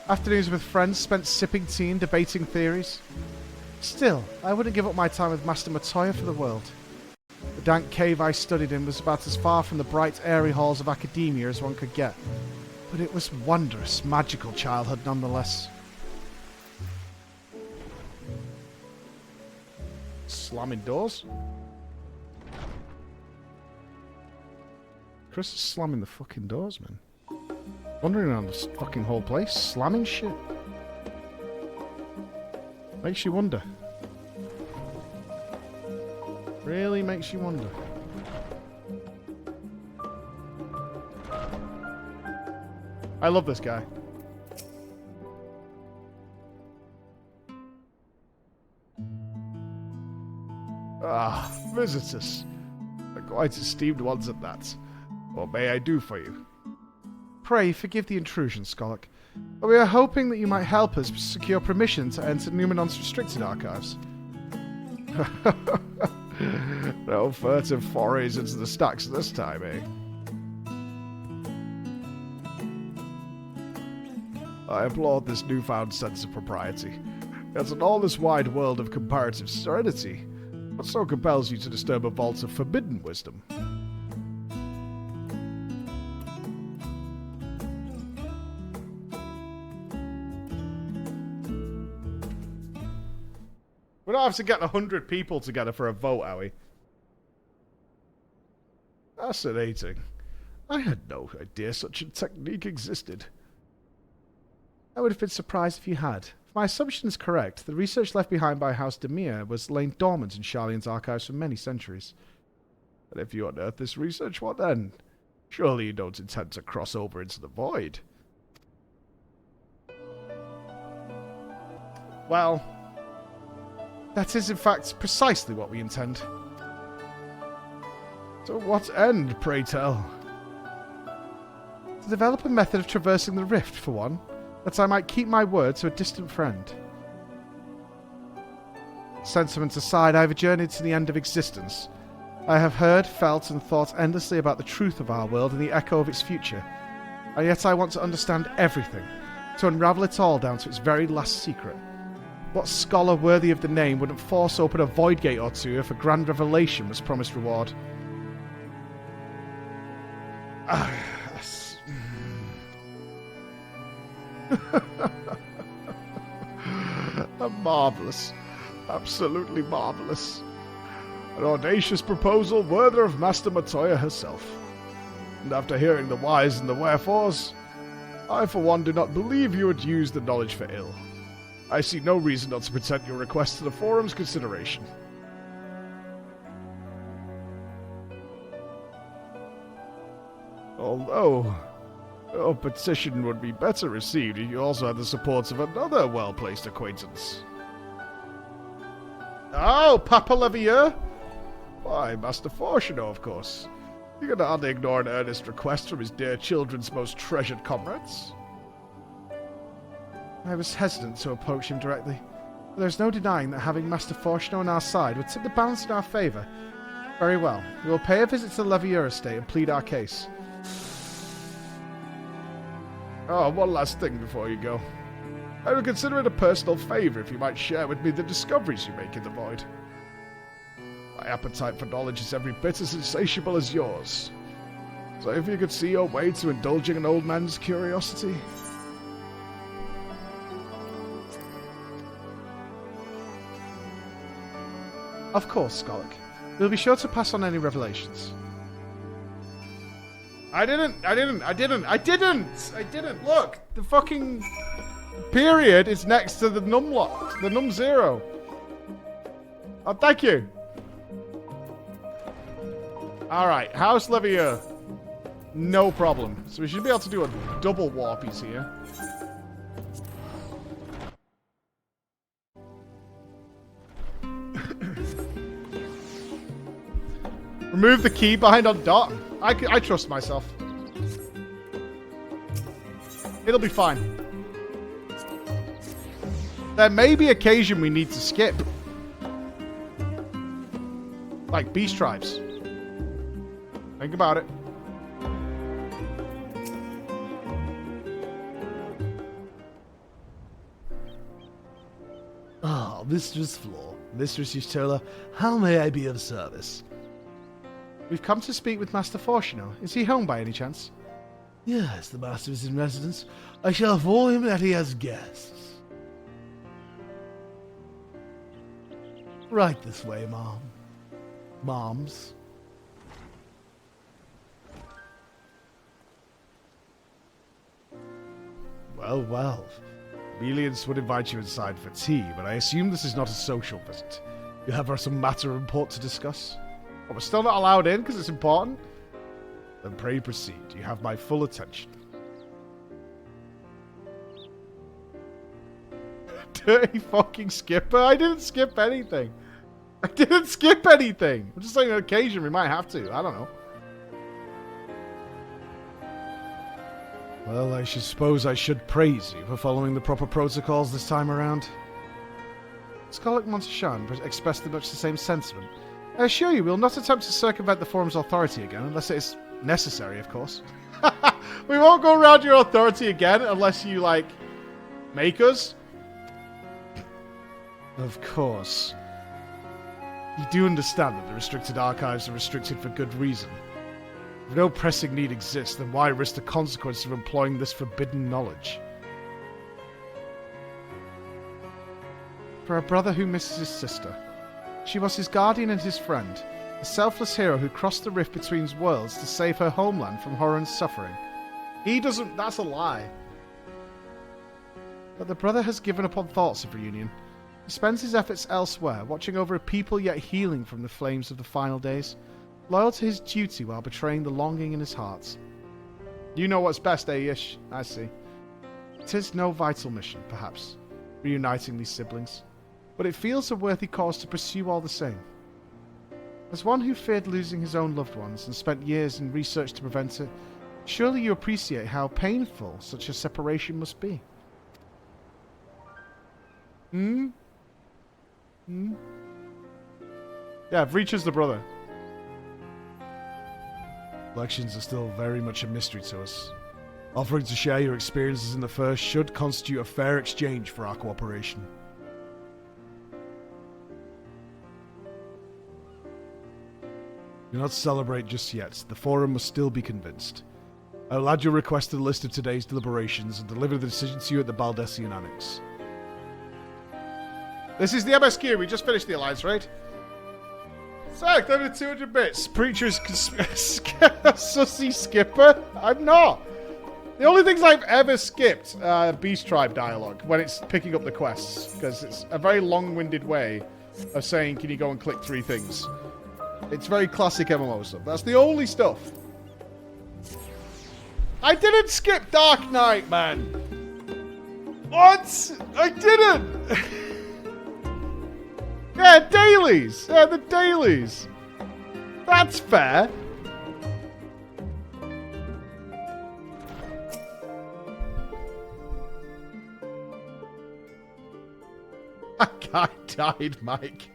S1: Afternoons with friends spent sipping tea and debating theories. Still, I wouldn't give up my time with Master Matoya for the world. The dank cave I studied in was about as far from the bright, airy halls of academia as one could get. But it was wondrous, magical childhood nonetheless. Slamming doors? Chris is slamming the fucking doors, man. Wandering around this fucking whole place, slamming shit. Makes you wonder. Really makes you wonder. I love this guy. Ah, visitors. Quite esteemed ones at that. What may I do for you? Pray forgive the intrusion, Skolok. But we are hoping that you might help us secure permission to enter Numenon's restricted archives. No furtive forays into the stacks this time, eh? I applaud this newfound sense of propriety. Yet in all this wide world of comparative serenity, what so compels you to disturb a vault of forbidden wisdom? We don't have to get 100 people together for a vote, are we? Fascinating. I had no idea such a technique existed. I would have been surprised if you had. If my assumption is correct, the research left behind by House Demir was lain dormant in Sharlayan's archives for many centuries. And if you unearth this research, what then? Surely you don't intend to cross over into the void. Well, that is in fact precisely what we intend. To what end, pray tell? To develop a method of traversing the rift, for one, that I might keep my word to a distant friend. Sentiment aside, I have journeyed to the end of existence. I have heard, felt, and thought endlessly about the truth of our world and the echo of its future. And yet I want to understand everything, to unravel it all down to its very last secret. What scholar worthy of the name wouldn't force open a void gate or two if a grand revelation was promised reward? Marvellous. Absolutely marvellous. An audacious proposal worthy of Master Matoya herself. And after hearing the whys and the wherefores, I for one do not believe you would use the knowledge for ill. I see no reason not to present your request to the forum's consideration. Although, your petition would be better received if you also had the support of another well-placed acquaintance. Oh, Papa Levier? Why, Master Fortuno, of course. You can hardly ignore an earnest request from his dear children's most treasured comrades. I was hesitant to approach him directly. There's no denying that having Master Forshno on our side would tip the balance in our favour. Very well. We will pay a visit to the Levier estate and plead our case. Oh, one last thing before you go. I would consider it a personal favour if you might share with me the discoveries you make in the void. My appetite for knowledge is every bit as insatiable as yours. So if you could see your way to indulging an old man's curiosity... Of course, Skolak. We'll be sure to pass on any revelations. I didn't! Look! The fucking period is next to the numlock. The num 0. Oh, thank you. Alright, House Levier. No problem. So we should be able to do a double warpies here. Remove the key behind on dot. I trust myself. It'll be fine. There may be occasion we need to skip. Like beast tribes. Think about it.
S2: Ah, Mistress Floor. Mistress Yustola, how may I be of service?
S1: We've come to speak with Master Forshino. Is he home by any chance?
S2: Yes, the master is in residence. I shall inform him that he has guests. Right this way, Mom. Moms.
S1: Well, well. Melians would invite you inside for tea, but I assume this is not a social visit. You have some matter of import to discuss? Oh, we're still not allowed in because it's important? Then pray proceed. You have my full attention. Dirty fucking skipper. I didn't skip anything. I'm just saying on occasion we might have to. I don't know. Well, I suppose I should praise you for following the proper protocols this time around. Skolak Monteshan expressed much the same sentiment. I assure you, we will not attempt to circumvent the Forum's authority again, unless it is necessary, of course. We won't go around your authority again, unless you, like, make us. Of course. You do understand that the restricted archives are restricted for good reason. If no pressing need exists, then why risk the consequence of employing this forbidden knowledge? For a brother who misses his sister. She was his guardian and his friend, a selfless hero who crossed the rift between worlds to save her homeland from horror and suffering. He doesn't... That's a lie. But the brother has given up on thoughts of reunion. He spends his efforts elsewhere, watching over a people yet healing from the flames of the final days, loyal to his duty while betraying the longing in his heart. You know what's best, eh, Ish? I see. It is no vital mission, perhaps, reuniting these siblings, but it feels a worthy cause to pursue all the same. As one who feared losing his own loved ones and spent years in research to prevent it, surely you appreciate how painful such a separation must be. Yeah, Breach is the brother. Elections are still very much a mystery to us. Offering to share your experiences in the first should constitute a fair exchange for our cooperation. Do not celebrate just yet. The Forum must still be convinced. I will add your request to the list of today's deliberations and deliver the decision to you at the Baldessian Annex. This is the MSQ. We just finished the Alliance, right? Zach, over 200 bits. Preacher's sussy skipper? I'm not. The only things I've ever skipped are Beast Tribe dialogue when it's picking up the quests, because it's a very long-winded way of saying, can you go and click 3 things? It's very classic MMO stuff. That's the only stuff. I didn't skip Dark Knight, man. What? I didn't. Yeah, dailies. Yeah, the dailies. That's fair. That guy died, Mike.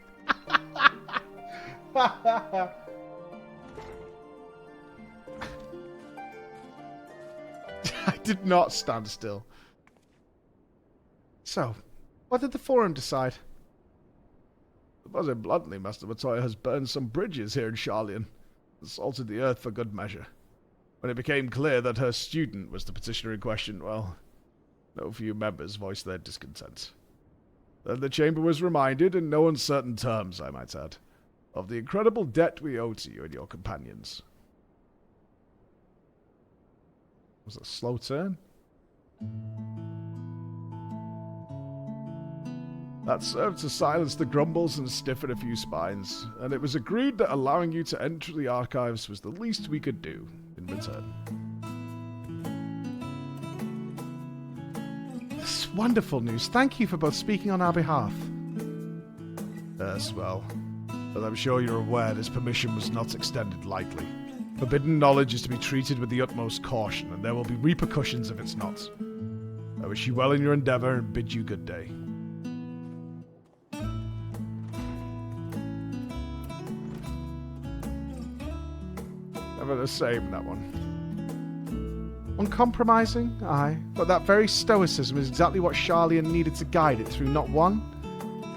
S1: I did not stand still. So, what did the forum decide? To put it bluntly, Master Matoya has burned some bridges here in Charlian, and salted the earth for good measure. When it became clear that her student was the petitioner in question, well, no few members voiced their discontent. Then the chamber was reminded, in no uncertain terms, I might add, of the incredible debt we owe to you and your companions. Was it a slow turn? That served to silence the grumbles and stiffen a few spines, and it was agreed that allowing you to enter the archives was the least we could do in return. This is wonderful news. Thank you for both speaking on our behalf. Yes, well, but I'm sure you're aware this permission was not extended lightly. Forbidden knowledge is to be treated with the utmost caution, and there will be repercussions if it's not. I wish you well in your endeavor and bid you good day. Never the same, that one. Uncompromising, aye, but that very stoicism is exactly what Charlian needed to guide it through not one,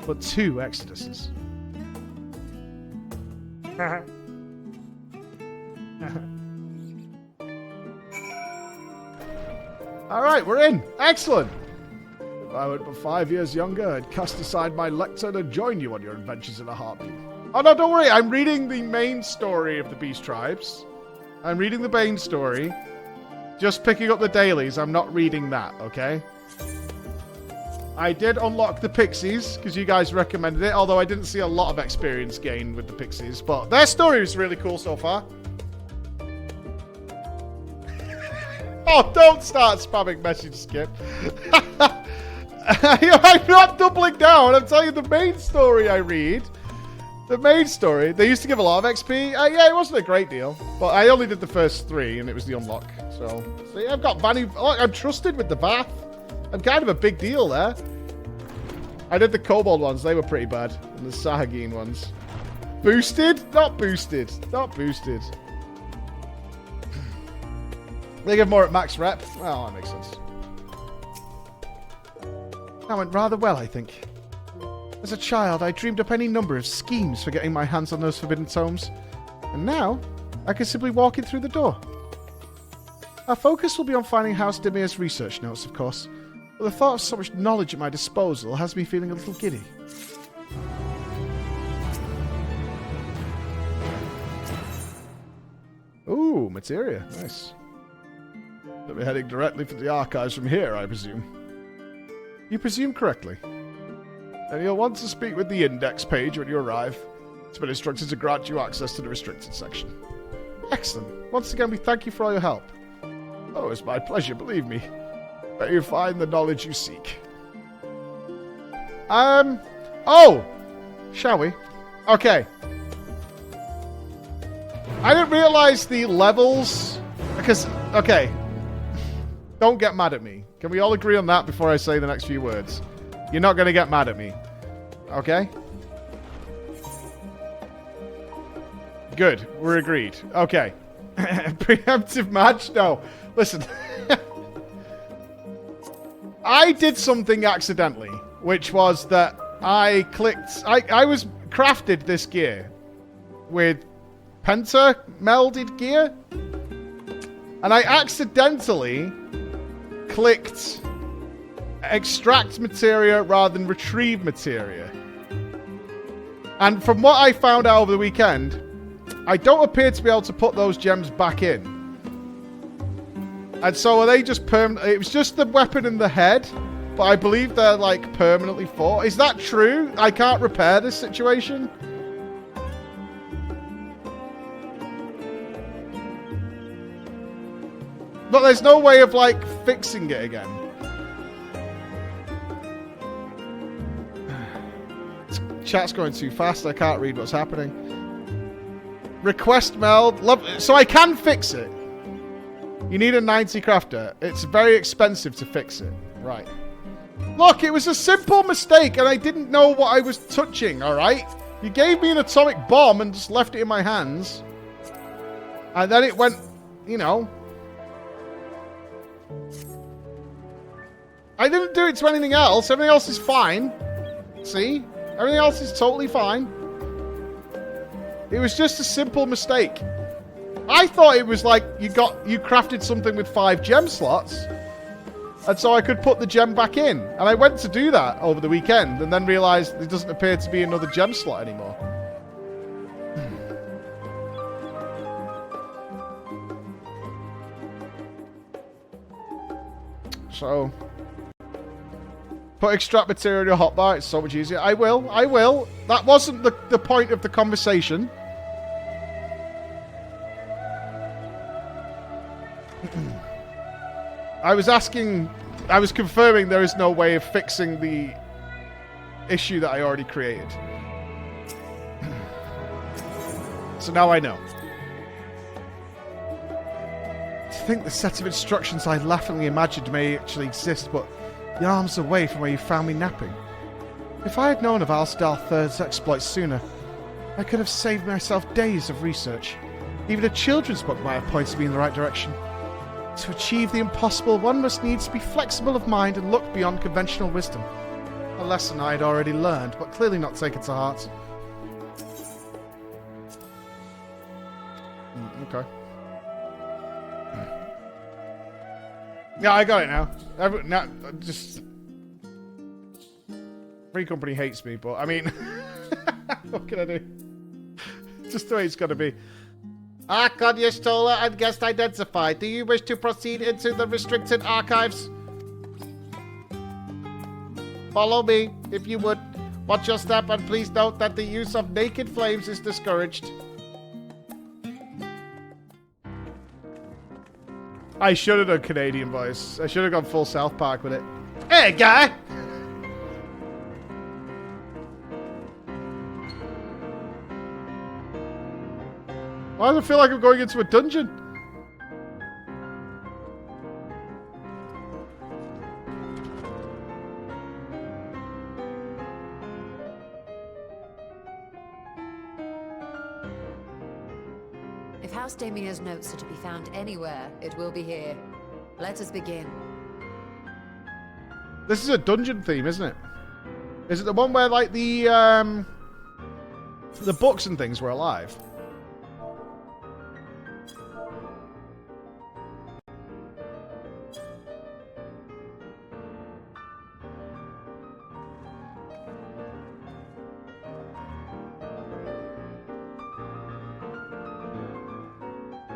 S1: but two exoduses. Alright, we're in! Excellent! If I were but 5 years younger, I'd cast aside my lectern and join you on your adventures in a heartbeat. Oh no, don't worry, I'm reading the main story of the Beast Tribes. I'm reading the main story. Just picking up the dailies, I'm not reading that, okay? I did unlock the Pixies, because you guys recommended it, although I didn't see a lot of experience gained with the Pixies, but their story is really cool so far. Oh, don't start spamming message skip. I'm not doubling down, I'm telling you the main story I read. The main story, they used to give a lot of XP. Yeah, it wasn't a great deal, but I only did the first 3, and it was the unlock. So see, I've got Vanny. Oh, I'm trusted with the Bath. I'm kind of a big deal there. I did the Kobold ones; they were pretty bad, and the Sahagin ones. Boosted? Not boosted. Not boosted. They give more at max rep. Well, that makes sense. That went rather well, I think. As a child, I dreamed up any number of schemes for getting my hands on those forbidden tomes. And now, I can simply walk in through the door. Our focus will be on finding House Dimir's research notes, of course. But the thought of so much knowledge at my disposal has me feeling a little giddy. Ooh, materia. Nice. We'll be heading directly for the archives from here, I presume. You presume correctly. And you'll want to speak with the index page when you arrive. It's been instructed to grant you access to the restricted section. Excellent. Once again, we thank you for all your help. Oh, it's my pleasure, believe me. May you find the knowledge you seek. Oh! Shall we? Okay. I didn't realize the levels... Because, okay. Don't get mad at me. Can we all agree on that before I say the next few words? You're not going to get mad at me. Okay? Good. We're agreed. Okay. Preemptive match? No. Listen. I did something accidentally, which was that I clicked... I was crafted this gear with penta melded gear, and I accidentally clicked extract materia rather than retrieve materia. And from what I found out over the weekend, I don't appear to be able to put those gems back in. And so are they just permanent? It was just the weapon in the head, but I believe they're like permanently for. Is that true? I can't repair this situation? But there's no way of like fixing it again. Chat's going too fast. I can't read what's happening. Request meld. So I can fix it. You need a 90 crafter. It's very expensive to fix it. Right. Look, it was a simple mistake and I didn't know what I was touching, alright? You gave me an atomic bomb and just left it in my hands. And then it went, you know. I didn't do it to anything else. Everything else is fine. See? Everything else is totally fine. It was just a simple mistake. I thought it was like you crafted something with 5 gem slots. And so I could put the gem back in. And I went to do that over the weekend and then realized there doesn't appear to be another gem slot anymore. So, put extract material in your hotbar. It's so much easier. I will. I will. That wasn't the point of the conversation. I was confirming there is no way of fixing the issue that I already created. So now I know. I think the set of instructions I laughingly imagined may actually exist, but the arm's away from where you found me napping. If I had known of Alsdal III's exploits sooner, I could have saved myself days of research. Even a children's book might have pointed me in the right direction. To achieve the impossible, one must needs be flexible of mind and look beyond conventional wisdom. A lesson I had already learned, but clearly not taken to heart. Okay. Yeah, I got it now. Now, just Free Company hates me, but I mean, what can I do? Just the way it's got to be. Arcadia Stola and guest identified. Do you wish to proceed into the restricted archives? Follow me, if you would. Watch your step and please note that the use of naked flames is discouraged. I should have done Canadian voice. I should have gone full South Park with it. Hey, guy! Why does it feel like I'm going into a dungeon?
S4: If House Damia's notes are to be found anywhere, it will be here. Let us begin.
S1: This is a dungeon theme, isn't it? Is it the one where, like, the books and things were alive?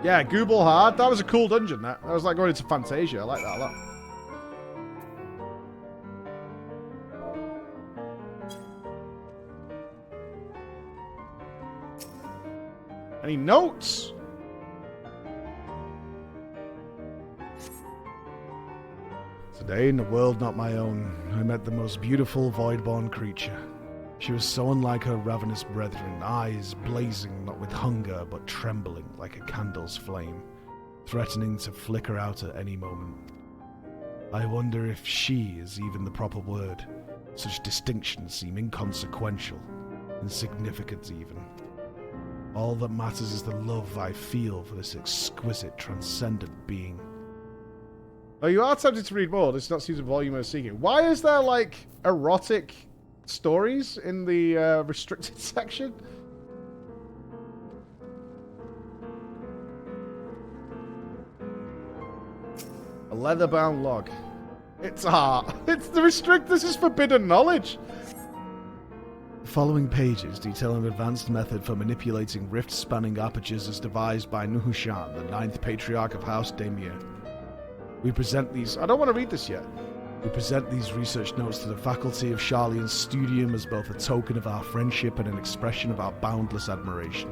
S1: Yeah, Google Hard. That was a cool dungeon, that. That was like going into Fantasia. I like that a lot. Any notes? Today, in a world not my own, I met the most beautiful void-born creature. She was so unlike her ravenous brethren, eyes blazing not with hunger, but trembling like a candle's flame, threatening to flicker out at any moment. I wonder if she is even the proper word. Such distinctions seem inconsequential, insignificant even. All that matters is the love I feel for this exquisite, transcendent being. Oh, you are tempted to read more. This does not seem the volume I was seeking. Why is there, like, erotic stories in the restricted section? A leather-bound log. It's art. It's the this is forbidden knowledge. The following pages detail an advanced method for manipulating rift-spanning apertures as devised by Nuhushan, the 9th Patriarch of House Damia. We present these... I don't want to read this yet. We present these research notes to the faculty of Charlian's studium as both a token of our friendship and an expression of our boundless admiration.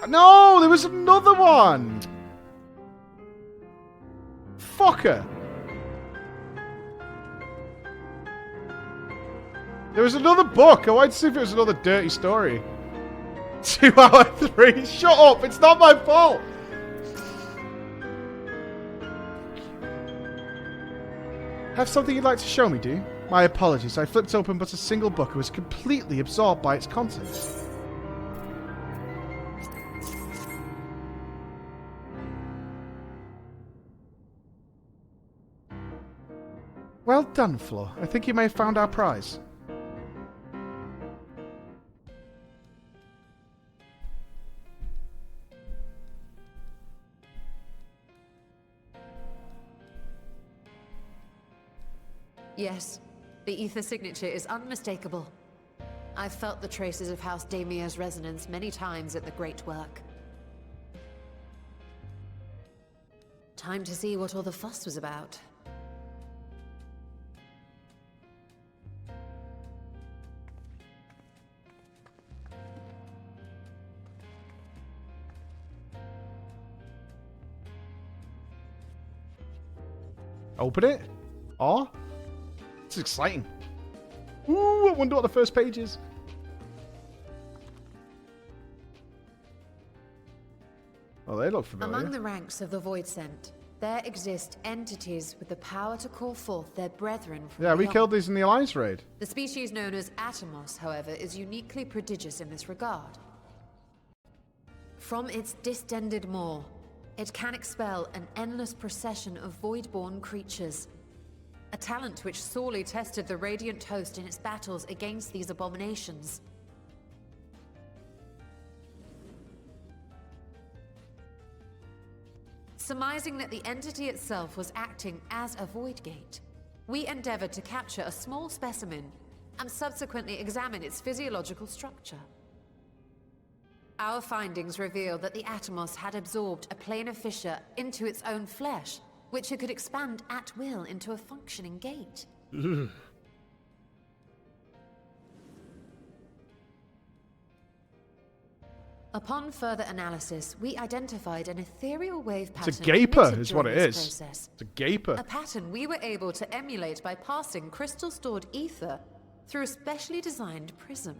S1: No, there was another one! Fucker! There was another book. I wanted to see if it was another dirty story. 2 hour 3. Shut up! It's not my fault! Have something you'd like to show me, do you? My apologies, I flipped open but a single book and was completely absorbed by its contents. Well done, Flo. I think you may have found our prize.
S4: Yes, the ether signature is unmistakable. I've felt the traces of House Damia's resonance many times at the Great Work. Time to see what all the fuss was about.
S1: Open it. Oh, it's exciting. Ooh, I wonder what the first page is. Oh, they look familiar.
S4: Among the ranks of the Voidsent, there exist entities with the power to call forth their brethren from
S1: Yeah, we
S4: beyond.
S1: killed these in the Alliance raid.
S4: The species known as Atomos, however, is uniquely prodigious in this regard. From its distended maw, it can expel an endless procession of void-born creatures. A talent which sorely tested the Radiant host in its battles against these abominations. Surmising that the entity itself was acting as a void gate, we endeavored to capture a small specimen and subsequently examine its physiological structure. Our findings revealed that the Atomos had absorbed a planar fissure into its own flesh, which it could expand at will into a functioning gate. Upon further analysis, we identified an ethereal wave pattern.
S1: It's a gaper,
S4: emitted
S1: is what
S4: during
S1: it
S4: this
S1: is.
S4: process.
S1: It's a gaper.
S4: A pattern we were able to emulate by passing crystal-stored ether through a specially designed prism.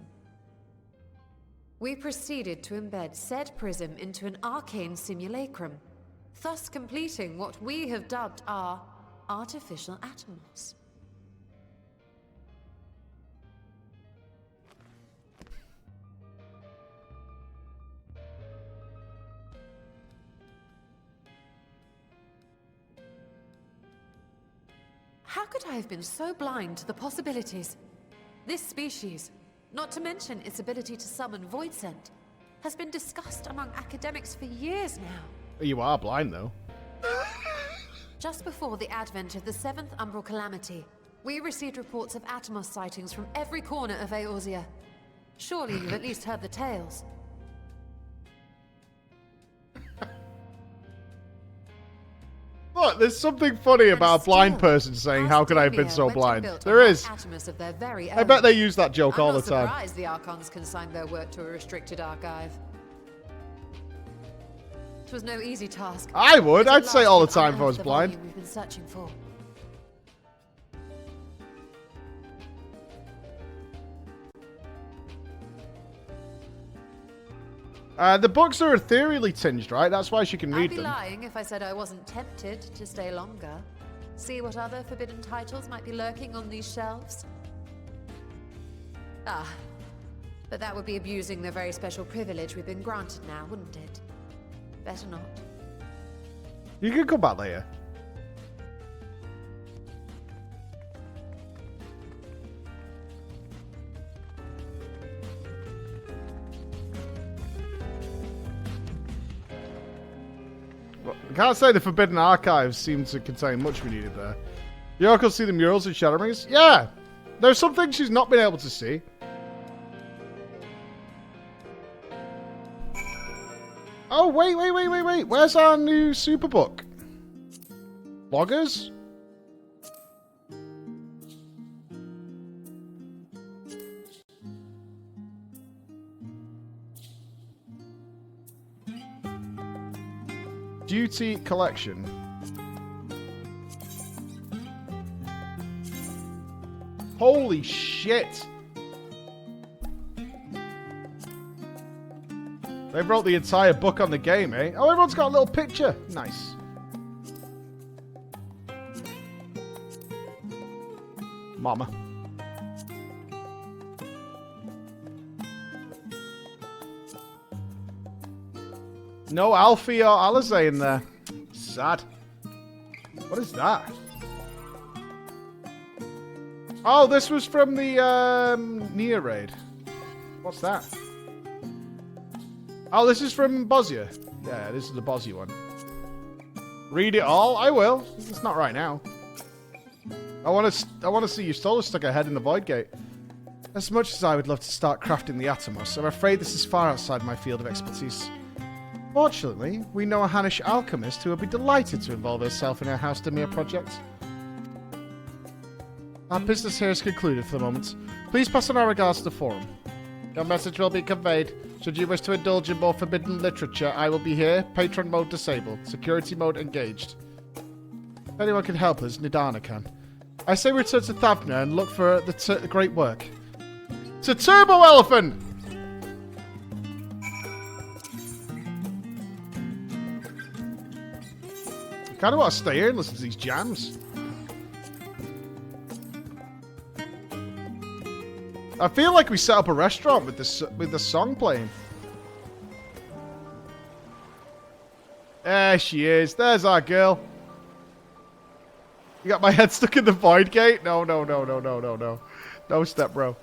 S4: We proceeded to embed said prism into an arcane simulacrum, thus completing what we have dubbed our artificial Atomos. How could I have been so blind to the possibilities? This species, not to mention its ability to summon Voidsent, has been discussed among academics for years now.
S1: You are blind, though.
S4: Just before the advent of the 7th Umbral Calamity, we received reports of Atomos sightings from every corner of Eorzea. Surely you've at least heard the tales.
S1: Look, there's something funny about a blind
S4: still,
S1: person saying,
S4: House
S1: "How could I have been
S4: Damia
S1: so
S4: went and
S1: blind?"
S4: built
S1: There
S4: an
S1: is.
S4: Atomos of their very
S1: I
S4: own.
S1: bet they use that joke
S4: I'm
S1: all
S4: not
S1: the time.
S4: surprised the Archons consigned their work to a restricted archive. It was no easy task.
S1: I would.
S4: but at
S1: I'd say it all the
S4: last we've
S1: time if I was
S4: unearthed the
S1: blind.
S4: volume we've been searching for.
S1: The books are ethereally tinged, right? That's why she can
S4: I'd
S1: read
S4: be
S1: them.
S4: lying if I said I wasn't tempted to stay longer. See what other forbidden titles might be lurking on these shelves. Ah, but that would be abusing the very special privilege we've been granted now, wouldn't it? Better not.
S1: You can come back later. Well, I can't say the Forbidden Archives seem to contain much we needed there. You all could see the murals in Shadowrings? Yeah! There's some things she's not been able to see. Oh, wait. Where's our new superbook? Loggers? Duty Collection. Holy shit! They wrote the entire book on the game, eh? Oh, everyone's got a little picture. Nice. Mama. No Alfie or Alizé in there. Sad. What is that? Oh, this was from the Nia raid. What's that? Oh, this is from Bosnia. Yeah, this is the Bosnia one. Read it all? I will. It's not right now. I want to see your solar stuck ahead in the Void Gate. As much as I would love to start crafting the Atomos, I'm afraid this is far outside my field of expertise. Fortunately, we know a Hannish alchemist who will be delighted to involve herself in our House Demir project. Our business here is concluded for the moment. Please pass on our regards to the forum. Your message will be conveyed. Should you wish to indulge in more forbidden literature, I will be here. Patron mode disabled. Security mode engaged. If anyone can help us, Nidana can. I say return to Thavna and look for the great work. To Turbo Elephant! I kind of want to stay here and listen to these jams. I feel like we set up a restaurant with this song playing. There she is. There's our girl. You got my head stuck in the Void Gate? No, no, no, no, no, no, no. No step, bro.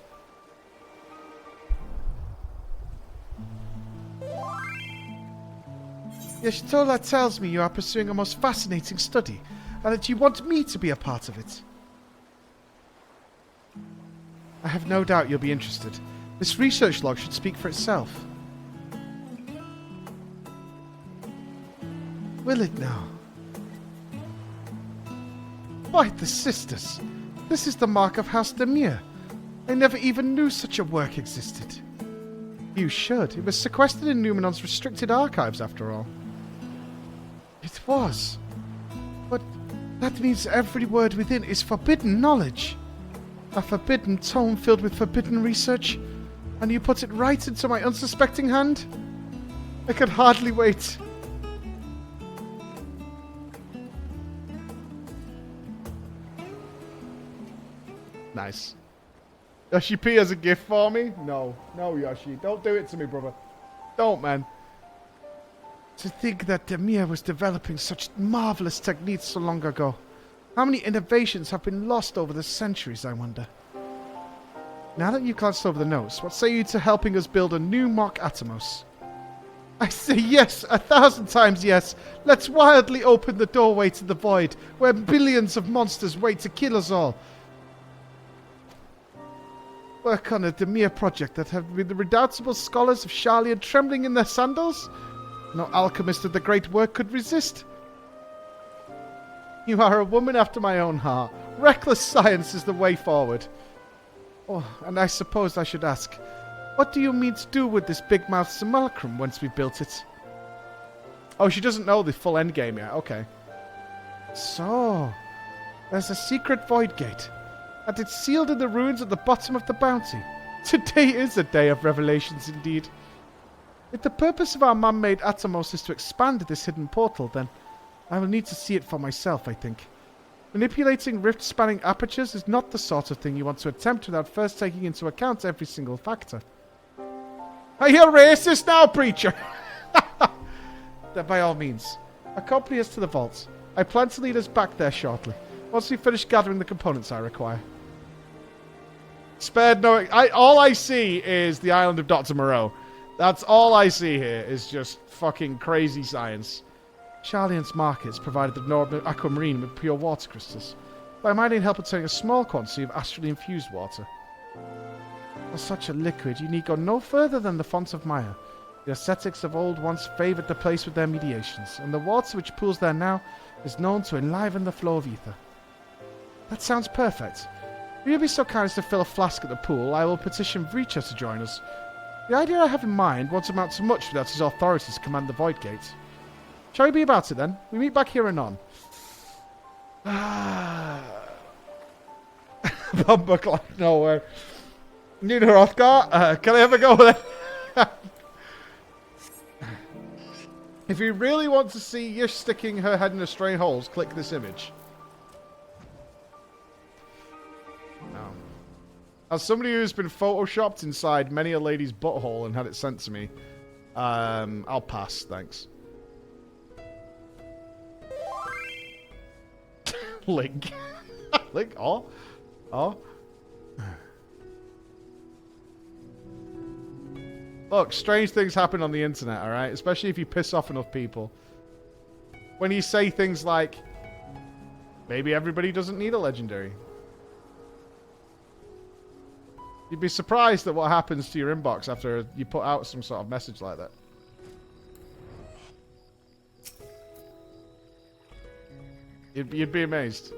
S1: Yashtola tells me you are pursuing a most fascinating study, and that you want me to be a part of it. I have no doubt you'll be interested. This research log should speak for itself. Will it now? By the sisters! This is the mark of House Demir. I never even knew such a work existed. You should. It was sequestered in Numenon's restricted archives, after all. It was. But that means every word within is forbidden knowledge. A forbidden tome filled with forbidden research, and you put it right into my unsuspecting hand? I could hardly wait. Nice. Yoshi P has a gift for me? No. No, Yoshi. Don't do it to me, brother. Don't, man. To think that Demir was developing such marvelous techniques so long ago. How many innovations have been lost over the centuries, I wonder? Now that you've glanced over the notes, what say you to helping us build a new mock Atomos? I say yes, 1,000 times yes. Let's wildly open the doorway to the void, where billions of monsters wait to kill us all. Work on a Demir project that have been the redoubtable scholars of Sharlayan trembling in their sandals? No alchemist of the great work could resist. You are a woman after my own heart. Reckless science is the way forward. Oh, and I suppose I should ask, what do you mean to do with this big-mouthed simulacrum once we've built it? Oh, she doesn't know the full endgame yet. Okay. So, there's a secret void gate, and it's sealed in the ruins at the bottom of the bounty. Today is a day of revelations indeed. If the purpose of our man-made Atomos is to expand this hidden portal, then I will need to see it for myself, I think. Manipulating rift-spanning apertures is not the sort of thing you want to attempt without first taking into account every single factor. Are you racist now, preacher? Then by all means, accompany us to the vault. I plan to lead us back there shortly, once we finish gathering the components I require. Spared no... all I see is the island of Dr. Moreau. That's all I see here, is just fucking crazy science. Sharlayan's markets provided the northern aquamarine with pure water crystals, but I might need help obtaining a small quantity of astrally infused water. For such a liquid, you need go no further than the Font of Maya. The ascetics of old once favoured the place with their mediations, and the water which pools there now is known to enliven the flow of ether. That sounds perfect. If you'll be so kind as to fill a flask at the pool, I will petition Vreacher to join us. The idea I have in mind won't amount to much without his authority to command the Void Gate. Shall we be about it then? We meet back here anon. Bumbuck like nowhere. Nina Rothgar, can I have a go with it? If you really want to see Yish sticking her head in a stray holes, click this image. As somebody who's been photoshopped inside many a lady's butthole and had it sent to me, I'll pass, thanks. Link. Link, oh. Look, strange things happen on the internet, alright? Especially if you piss off enough people. When you say things like, maybe everybody doesn't need a legendary. You'd be surprised at what happens to your inbox after you put out some sort of message like that. You'd be amazed.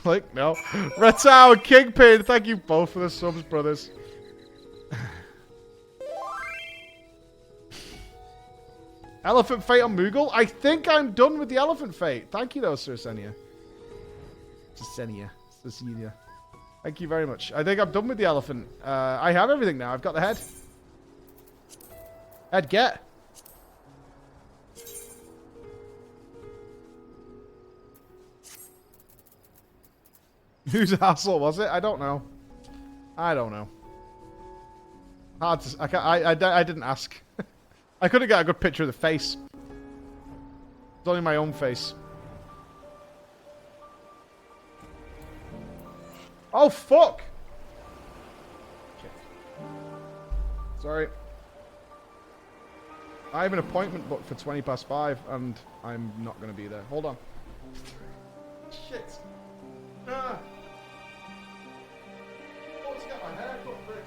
S1: Like, no. Retao and Kingpin, thank you both for the subs, brothers. Elephant Fate on Moogle? I think I'm done with the Elephant Fate. Thank you, though, Sir Senia. Cecilia. Thank you very much. I think I'm done with the elephant. I have everything now. I've got the head. Head, get. Whose asshole was it? I don't know. I don't know. Hard to... I didn't ask. I couldn't get a good picture of the face. It's only my own face. Oh, fuck! Shit. Sorry. I have an appointment booked for 5:20, and I'm not going to be there. Hold on. Shit. Ah. I want to get my hair cut, Chris.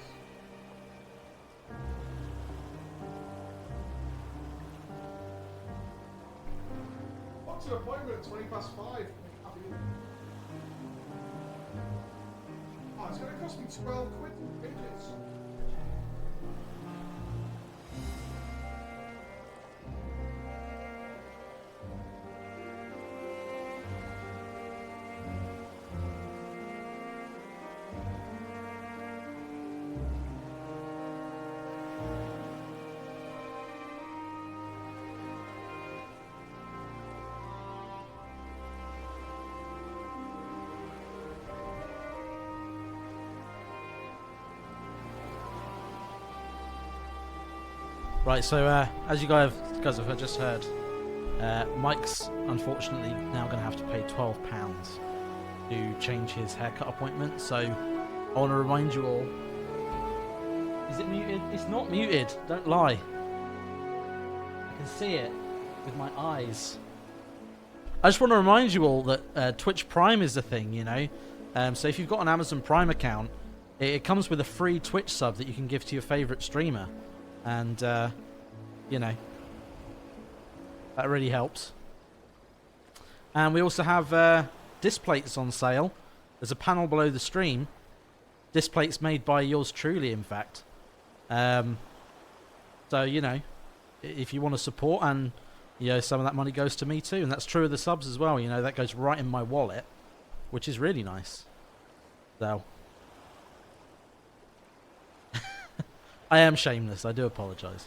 S1: What's an appointment at 5:20? Oh, it's going to cost me 12 quid in pages.
S2: Right, so as you guys have just heard, Mike's unfortunately now going to have to pay £12 to change his haircut appointment. So I want to remind you all. Is it muted? It's not muted. Don't lie. I can see it with my eyes. I just want to remind you all that Twitch Prime is a thing, you know. So if you've got an Amazon Prime account, it comes with a free Twitch sub that you can give to your favourite streamer. And, you know, that really helps. And we also have disc plates on sale. There's a panel below the stream. Disc plates made by yours truly, in fact. So, you know, if you want to support, and, you know, some of that money goes to me too. And that's true of the subs as well. You know, that goes right in my wallet, which is really nice. So... I am shameless, I do apologise.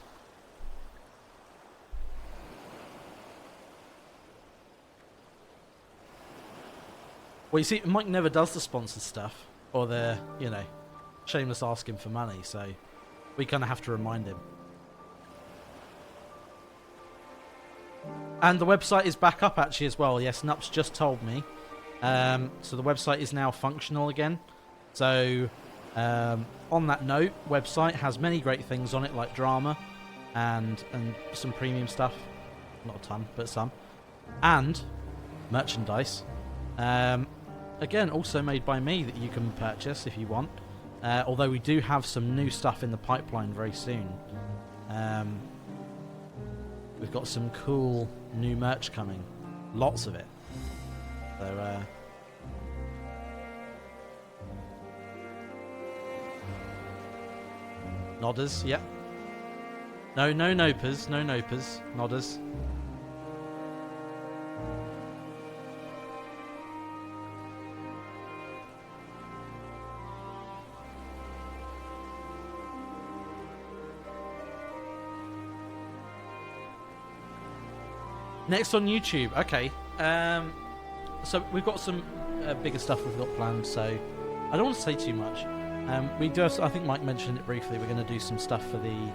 S2: Well, you see, Mike never does the sponsored stuff, or the, you know, shameless asking for money, so we kind of have to remind him. And the website is back up actually as well, yes, Nups just told me. So the website is now functional again. So... on that note, website has many great things on it, like drama and some premium stuff. Not a ton, but some. And merchandise. Again, also made by me that you can purchase if you want. Although we do have some new stuff in the pipeline very soon. We've got some cool new merch coming. Lots of it. So, nodders, yep. No nopers, no nopers, nodders. Next on YouTube, okay. So we've got some bigger stuff we've got planned, so
S7: I don't want to say too much. We do have, I think Mike mentioned it briefly. We're going to do some stuff for the.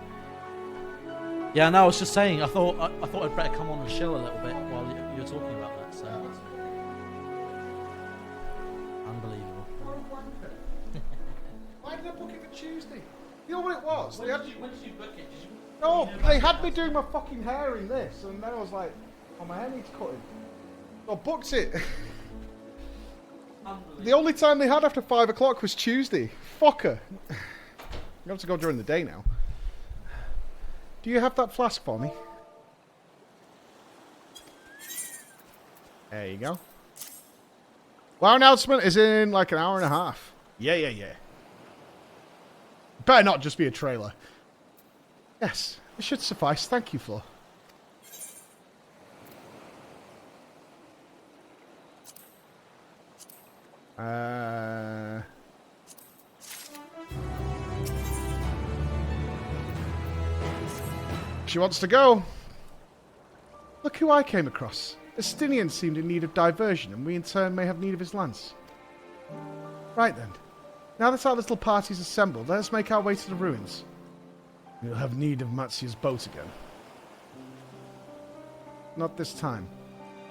S7: Yeah, no, I was just saying. I thought I'd better come on and chill a little bit while you were talking about that. So unbelievable.
S1: Why did I book it for Tuesday? You know what it was?
S7: When did you book it?
S1: No, they had me doing my fucking hair in this, and then I was like, oh, my hair needs cutting. So I booked it. The only time they had after 5 o'clock was Tuesday. Fucker. You have to go during the day now. Do you have that flask for me? There you go. Our announcement is in like an hour and a half. Yeah. Better not just be a trailer. Yes, it should suffice. Thank you, Flo. She wants to go. Look who I came across. Estinian seemed in need of diversion, and we in turn may have need of his lance. Right then. Now that our little party's assembled, let us make our way to the ruins. We'll have need of Matsu's boat again. Not this time.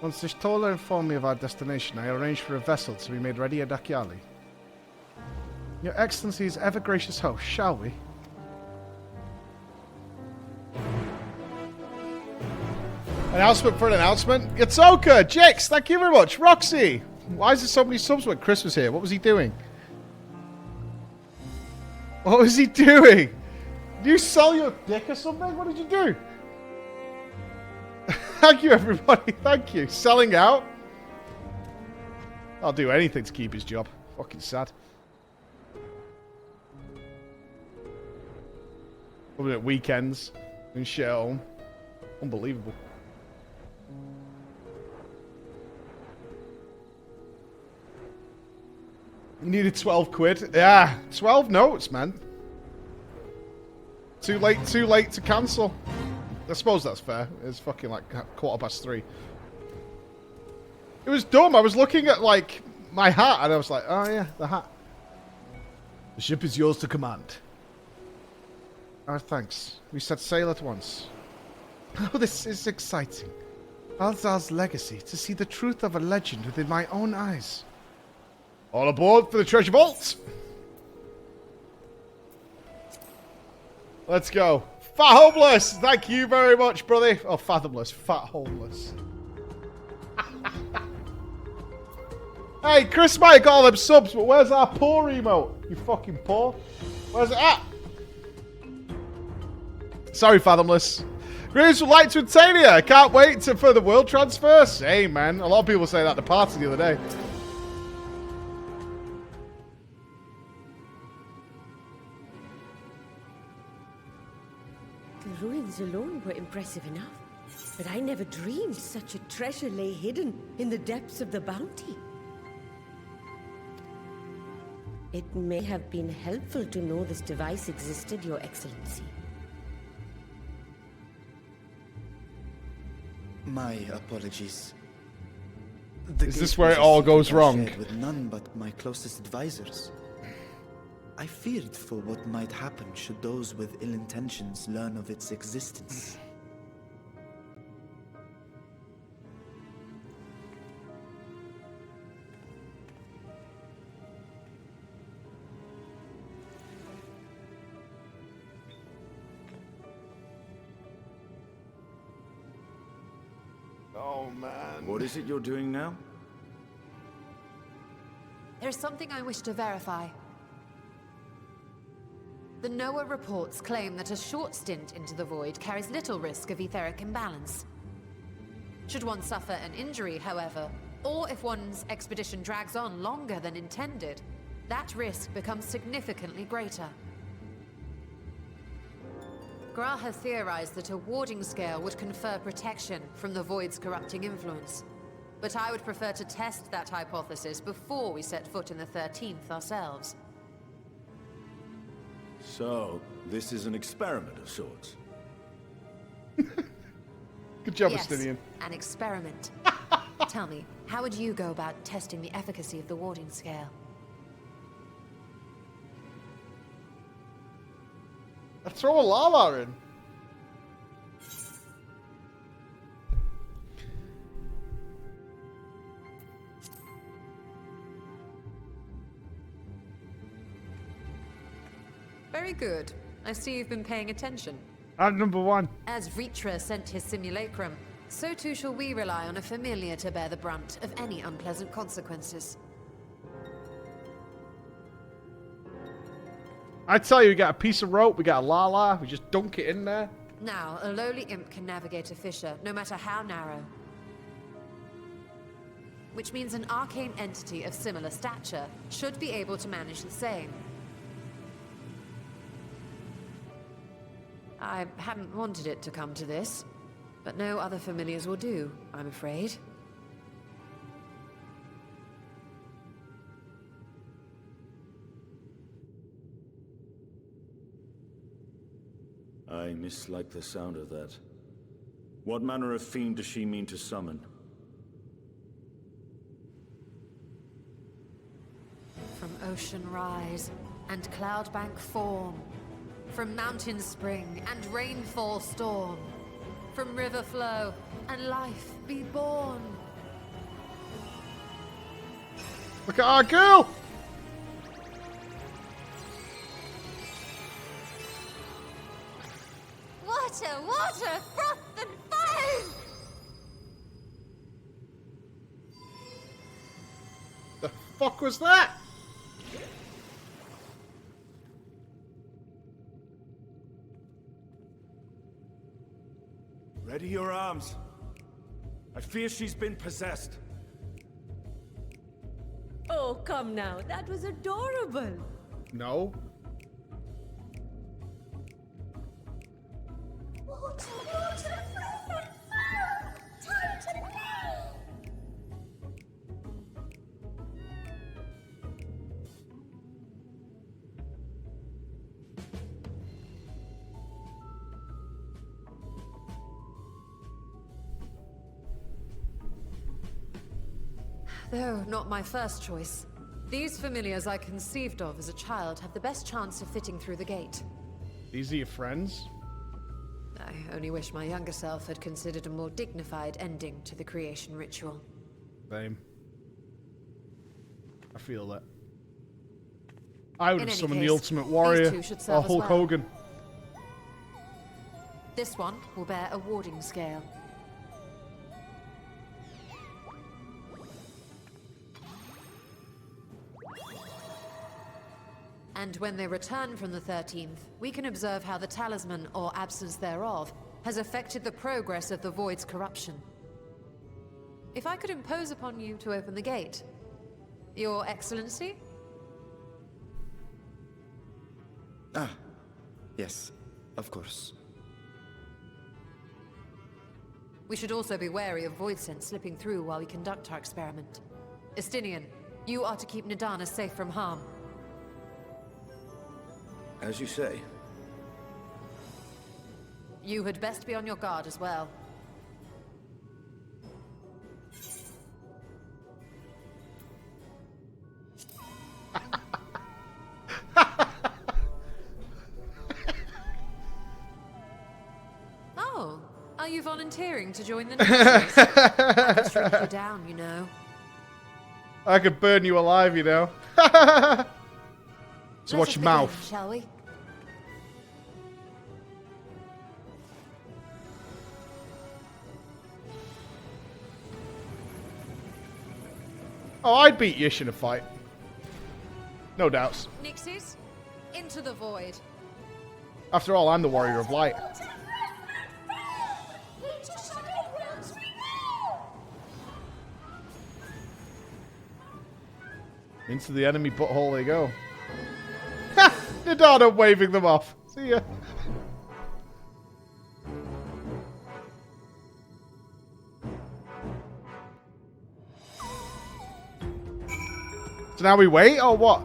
S1: Once the Stola informed me of our destination, I arranged for a vessel to be made ready at Akyali. Your Excellency's ever gracious host, shall we? Announcement for an announcement. Yatsoka, Jix, thank you very much. Roxy, why is there so many subs when Chris was here? What was he doing? What was he doing? Did you sell your dick or something? What did you do? Thank you, everybody. Thank you. Selling out? I'll do anything to keep his job. Fucking sad. Coming at weekends and shit at home. Unbelievable. You needed 12 quid. Yeah, 12 notes, man. Too late to cancel. I suppose that's fair. It's fucking like 3:15. It was dumb. I was looking at like my hat and I was like, oh yeah, the hat. The ship is yours to command. Oh, thanks. We set sail at once. Oh, this is exciting. Alzar's legacy, to see the truth of a legend within my own eyes. All aboard for the treasure vault! Let's go. Fat Homeless! Thank you very much, brother. Oh, Fathomless. Fat Homeless. Hey, Chris might have got all them subs, but where's our poor emote? You fucking poor. Where's it at? Sorry, Fathomless. Greetings from Light to Antania. I can't wait for the world transfer. Same, man. A lot of people say that at the party the other day.
S8: The ruins alone were impressive enough, but I never dreamed such a treasure lay hidden in the depths of the bounty. It may have been helpful to know this device existed, Your Excellency.
S6: My apologies.
S1: Is this where it all goes wrong?
S6: With none but my closest advisors. I feared for what might happen should those with ill intentions learn of its existence.
S1: Oh, man.
S5: What is it you're doing now?
S4: There's something I wish to verify. The NOAA reports claim that a short stint into the void carries little risk of etheric imbalance. Should one suffer an injury, however, or if one's expedition drags on longer than intended, that risk becomes significantly greater. Graha theorized that a warding scale would confer protection from the void's corrupting influence. But I would prefer to test that hypothesis before we set foot in the 13th ourselves.
S5: So, this is an experiment of sorts.
S1: Good job,
S4: Yes,
S1: Estinian.
S4: an experiment. Tell me, how would you go about testing the efficacy of the warding scale?
S1: I'd throw a Lala in.
S4: Very good. I see you've been paying attention.
S3: I'm number 1.
S4: As Vritra sent his simulacrum, so too shall we rely on a familiar to bear the brunt of any unpleasant consequences.
S1: I tell you, we got a piece of rope, we got a Lala, we just dunk it in there.
S4: Now, a lowly imp can navigate a fissure, no matter how narrow. Which means an arcane entity of similar stature should be able to manage the same. I hadn't wanted it to come to this, but no other familiars will do, I'm afraid.
S5: I mislike the sound of that. What manner of fiend does she mean to summon?
S4: From ocean rise and cloudbank form, from mountain spring and rainfall storm, from river flow and life be born.
S1: Look at our girl!
S4: Water, water, froth and foam!
S1: The fuck was that?
S5: Ready your arms. I fear she's been possessed.
S8: Oh, come now. That was adorable.
S1: No.
S9: Water, water, froth and foam! Time to play!
S4: Though not my first choice. These familiars I conceived of as a child have the best chance of fitting through the gate.
S1: These are your friends?
S4: I only wish my younger self had considered a more dignified ending to the creation ritual.
S1: Same. I feel that. I would
S4: In
S1: have
S4: any
S1: summoned the
S4: case,
S1: Ultimate
S4: these
S1: Warrior
S4: two should
S1: or
S4: serve us
S1: Hulk
S4: well.
S1: Hogan.
S4: This one will bear a warding scale. And when they return from the 13th, we can observe how the talisman, or absence thereof, has affected the progress of the Void's corruption. If I could impose upon you to open the gate. Your Excellency?
S6: Ah, yes, of course.
S4: We should also be wary of void scent slipping through while we conduct our experiment. Estinian, you are to keep Nadana safe from harm.
S5: As you say.
S4: You had best be on your guard as well. Oh, are you volunteering to join the Nazis? I could shrink you down, you know.
S1: I could burn you alive, you know. So
S4: Let
S1: watch
S4: us
S1: your
S4: begin,
S1: mouth.
S4: shall we?
S1: Oh, I'd beat Yish in a fight. No doubts.
S4: Nixies, into the void.
S1: After all, I'm the Warrior of Light.
S9: Water, froth and foam! Into Shadow Worlds we go!
S1: Into the enemy butthole they go. Ha! Nadana waving them off. See ya. So now we wait, or what?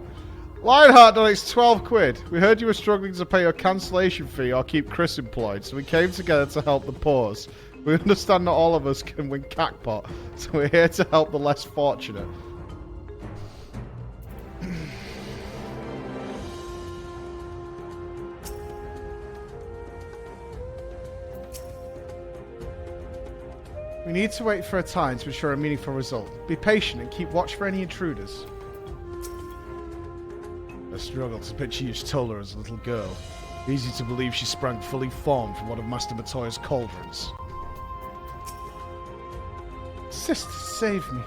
S1: Lionheart donates 12 quid. We heard you were struggling to pay your cancellation fee or keep Chris employed, so we came together to help the poor. We understand not all of us can win Cackpot, so we're here to help the less fortunate. We need to wait for a time to ensure a meaningful result. Be patient and keep watch for any intruders. I struggled to picture you told her as a little girl. Easy to believe she sprang fully formed from one of Master Matoya's cauldrons. Sister, save me.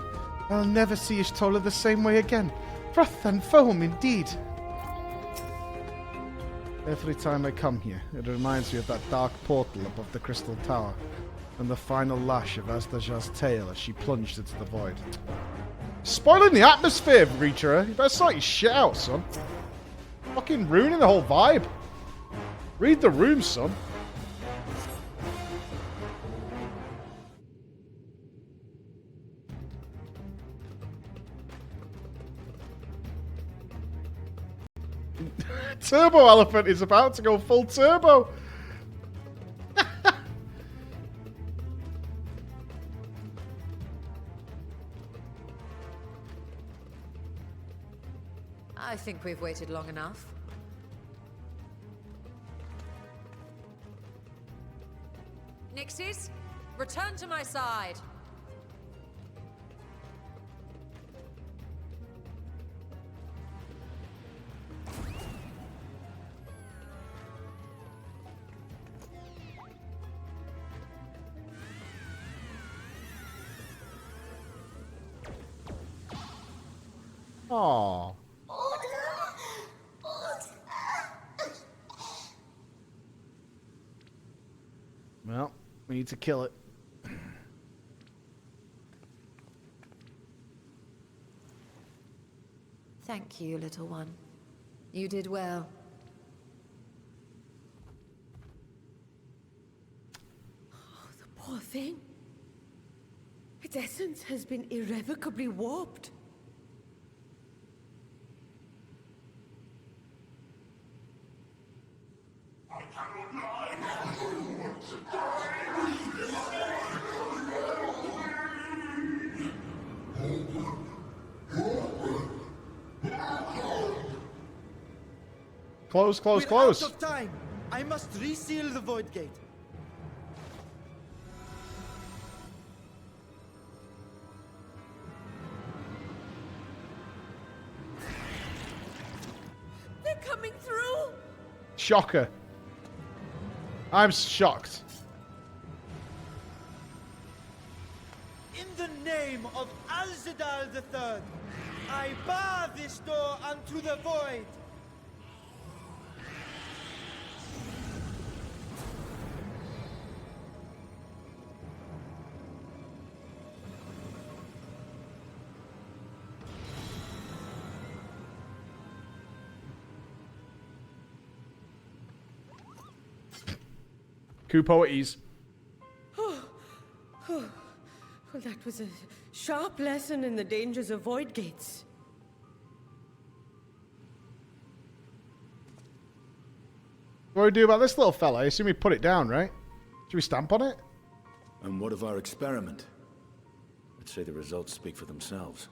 S1: I'll never see Ishtola the same way again. Froth and foam, indeed. Every time I come here, it reminds me of that dark portal above the Crystal Tower, and the final lash of Azdajar's tail as she plunged into the void. Spoiling the atmosphere, Reacher. You better sort your shit out, son. Fucking ruining the whole vibe. Read the room, son. Turbo Elephant is about to go full turbo.
S4: I think we've waited long enough. Nixies, return to my side.
S1: Aww. Well, we need to kill it.
S4: Thank you, little one. You did well.
S8: Oh, the poor thing. Its essence has been irrevocably warped.
S1: Close, close,
S6: We're
S1: close.
S6: out of time. I must reseal the void gate.
S8: They're coming through!
S1: Shocker. I'm shocked.
S6: In the name of Alzadal III, I bar this door unto the void.
S1: Kupo at ease.
S8: Well, that was a sharp lesson in the dangers of void gates.
S1: What do we do about this little fella? I assume we put it down, right? Should we stamp on it?
S5: And what of our experiment? I'd say the results speak for themselves.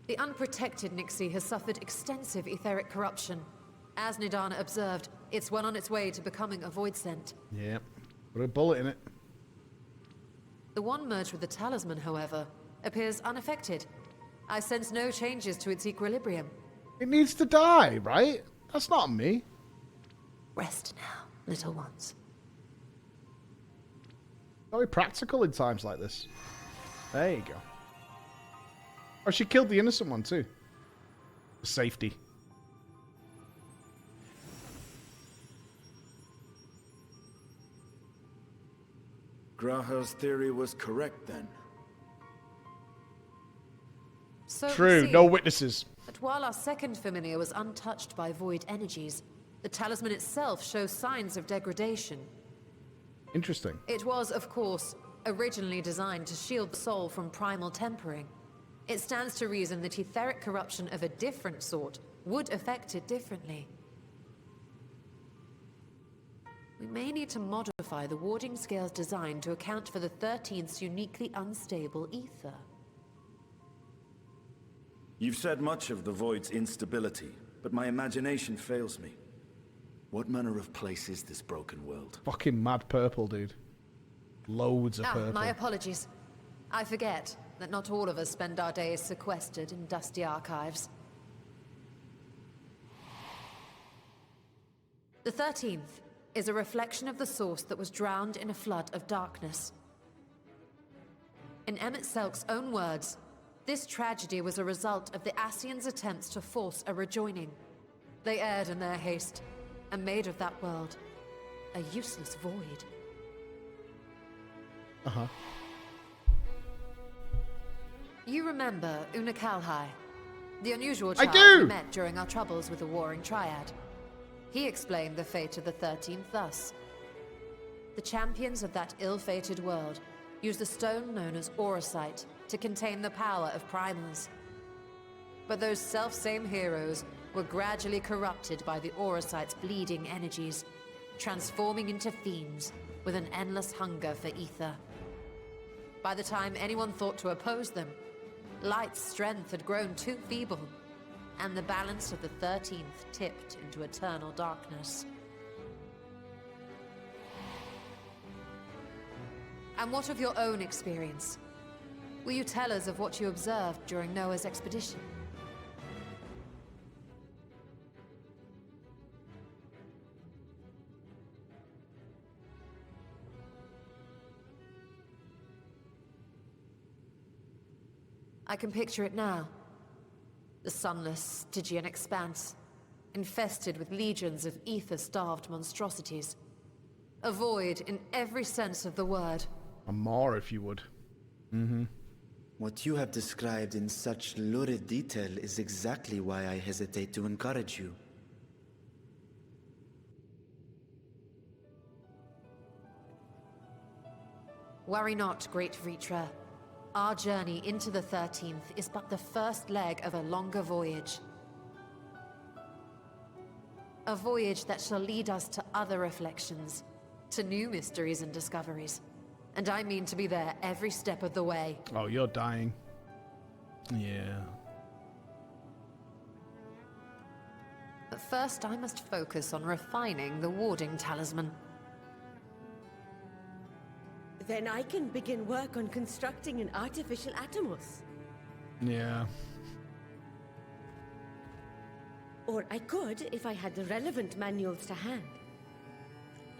S4: The unprotected Nixie has suffered extensive etheric corruption. As Nidana observed, it's well on its way to becoming a void scent.
S1: Yeah. Put a bullet in it.
S4: The one merged with the talisman, however, appears unaffected. I sense no changes to its equilibrium.
S1: It needs to die, right? That's not me.
S4: Rest now, little ones.
S1: Very practical in times like this. There you go. Oh, she killed the innocent one too. For safety.
S5: Graha's theory was correct then.
S4: So
S1: True,
S4: we see
S1: no witnesses.
S4: that while our second familiar was untouched by void energies, the talisman itself shows signs of degradation.
S1: Interesting.
S4: It was, of course, originally designed to shield the soul from primal tempering. It stands to reason that etheric corruption of a different sort would affect it differently. We may need to modify the warding scale's design to account for the 13th's uniquely unstable ether.
S5: You've said much of the Void's instability, but my imagination fails me. What manner of place is this broken world?
S1: Fucking mad purple, dude. Loads of purple.
S4: My apologies. I forget that not all of us spend our days sequestered in dusty archives. The 13th is a reflection of the source that was drowned in a flood of darkness. In Emmett Selk's own words, this tragedy was a result of the Ascians' attempts to force a rejoining. They erred in their haste, and made of that world a useless void.
S1: Uh-huh.
S4: You remember Una Kalhai, the unusual
S1: I
S4: child
S1: do!
S4: we met during our troubles with the Warring Triad. He explained the fate of the 13th thus. The champions of that ill-fated world used the stone known as Auracite to contain the power of primals. But those self-same heroes were gradually corrupted by the Auracite's bleeding energies, transforming into fiends with an endless hunger for ether. By the time anyone thought to oppose them, Light's strength had grown too feeble, and the balance of the 13th tipped into eternal darkness. And what of your own experience? Will you tell us of what you observed during Noah's expedition? I can picture it now. The sunless, Stygian expanse, infested with legions of ether-starved monstrosities. A void in every sense of the word.
S1: And more, if you would. Mm-hmm.
S6: What you have described in such lurid detail is exactly why I hesitate to encourage you.
S4: Worry not, great Vritra. Our journey into the 13th is but the first leg of a longer voyage. A voyage that shall lead us to other reflections, to new mysteries and discoveries. And I mean to be there every step of the way.
S1: Oh, you're dying. Yeah.
S4: But first I must focus on refining the warding talisman.
S8: Then I can begin work on constructing an artificial Atomos.
S1: Yeah.
S8: Or I could if I had the relevant manuals to hand.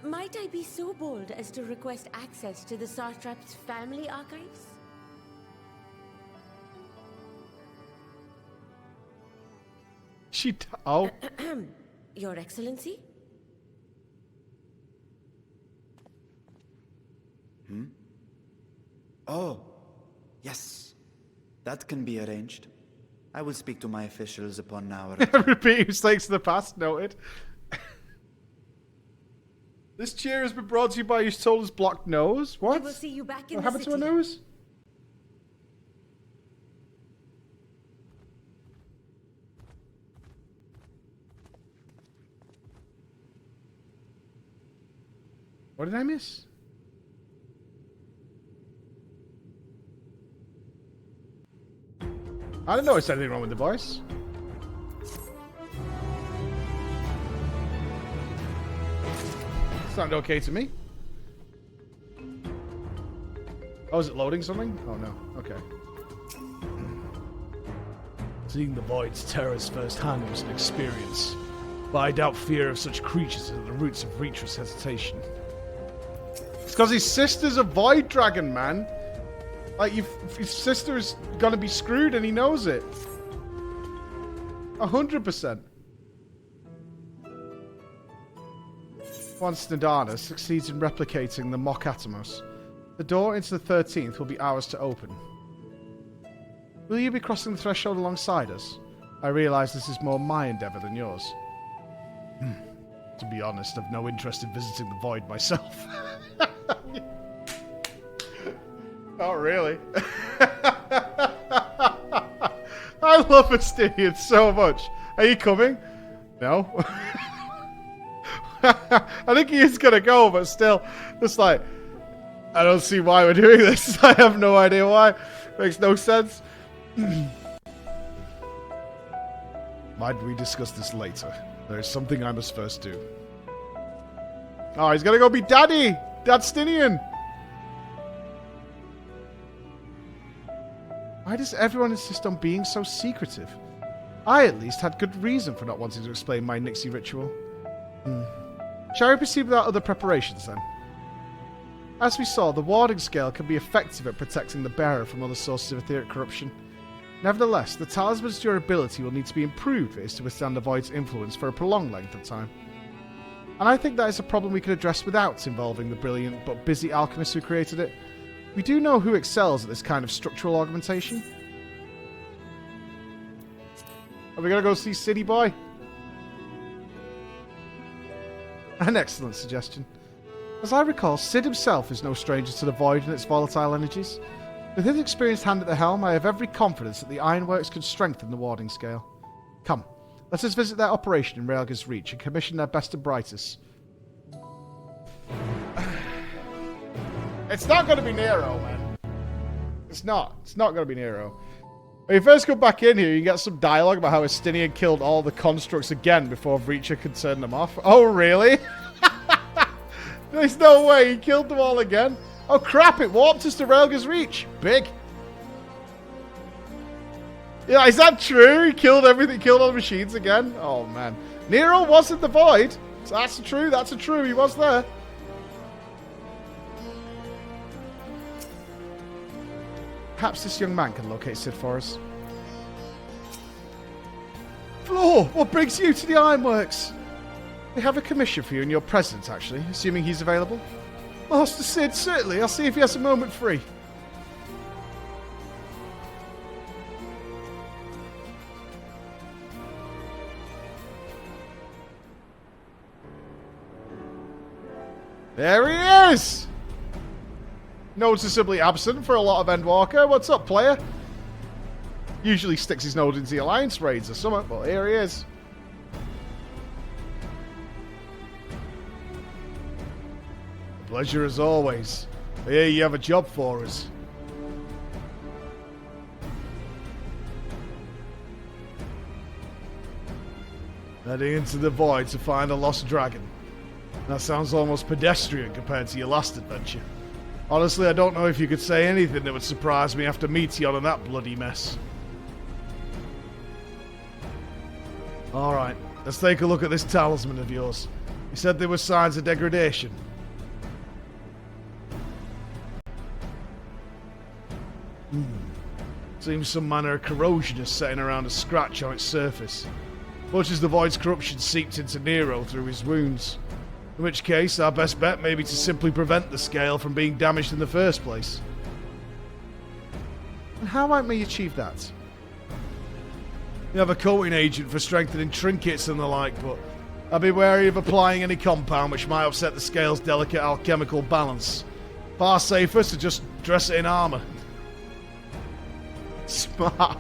S8: Might I be so bold as to request access to the Satrap's family archives?
S1: Oh.
S8: Your Excellency?
S6: Oh, yes. That can be arranged. I will speak to my officials upon our...
S1: Repeating mistakes of the past, noted. This cheer has been brought to you by your soul's blocked nose. What?
S8: I will see you back in
S1: What
S8: the
S1: happened
S8: city.
S1: to her nose? What did I miss? I didn't notice anything wrong with the voice. Sounded okay to me. Oh, is it loading something? Oh no. Okay.
S2: Seeing the void's terrors firsthand was an experience, but I doubt fear of such creatures are the roots of Reacher's hesitation.
S1: It's because his sister's a void dragon, man. Like, his sister's gonna be screwed and he knows it. 100%. Once Nadana succeeds in replicating the mock Atomos, the door into the 13th will be ours to open. Will you be crossing the threshold alongside us? I realise this is more my endeavour than yours.
S2: To be honest, I've no interest in visiting the void myself.
S1: Oh, really? I love Astinian so much. Are you coming? No. I think he is going to go, but still, just like, I don't see why we're doing this. I have no idea why. Makes no sense.
S2: Might we discuss this later? There is something I must first do.
S1: Oh, he's gonna go be Daddy! Dadstinian! Why does everyone insist on being so secretive? I, at least, had good reason for not wanting to explain my Nixie ritual. Shall we proceed without other preparations, then? As we saw, the warding scale can be effective at protecting the bearer from other sources of etheric corruption. Nevertheless, the talisman's durability will need to be improved if it is to withstand the void's influence for a prolonged length of time. And I think that is a problem we could address without involving the brilliant but busy alchemist who created it. We do know who excels at this kind of structural augmentation. Are we gonna go see City Boy? An excellent suggestion. As I recall, Sid himself is no stranger to the void and its volatile energies. With his experienced hand at the helm, I have every confidence that the Ironworks could strengthen the warding scale. Come, let us visit their operation in Raelga's Reach and commission their best and brightest. It's not going to be Nero, man. It's not. It's not going to be Nero. When you first go back in here, you get some dialogue about how Estinian killed all the constructs again before Reacher could turn them off. Oh, really? There's no way he killed them all again. Oh, crap, it warped us to Raelga's Reach. Big. Yeah, is that true? He killed everything, killed all the machines again? Oh, man. Nero was in the void. So that's true, he was there. Perhaps this young man can locate Sid for us. Flo, what brings you to the Ironworks? We have a commission for you in your presence, actually, assuming he's available. Master Sid, certainly. I'll see if he has a moment free. There he is! Noticeably absent for a lot of Endwalker. What's up, player? Usually sticks his nose into the Alliance raids or something, but here he is. A pleasure as always. I hear you have a job for us. Heading into the void to find a lost dragon. That sounds almost pedestrian compared to your last adventure. Honestly, I don't know if you could say anything that would surprise me after Meteon and that bloody mess. Alright, let's take a look at this talisman of yours. You said there were signs of degradation. Seems some manner of corrosion is setting around a scratch on its surface. Much as the void's corruption seeped into Nero through his wounds. In which case, our best bet may be to simply prevent the scale from being damaged in the first place. And how might we achieve that? You have a coating agent for strengthening trinkets and the like, but I'd be wary of applying any compound which might upset the scale's delicate alchemical balance. Far safer to just dress it in armour. Smart.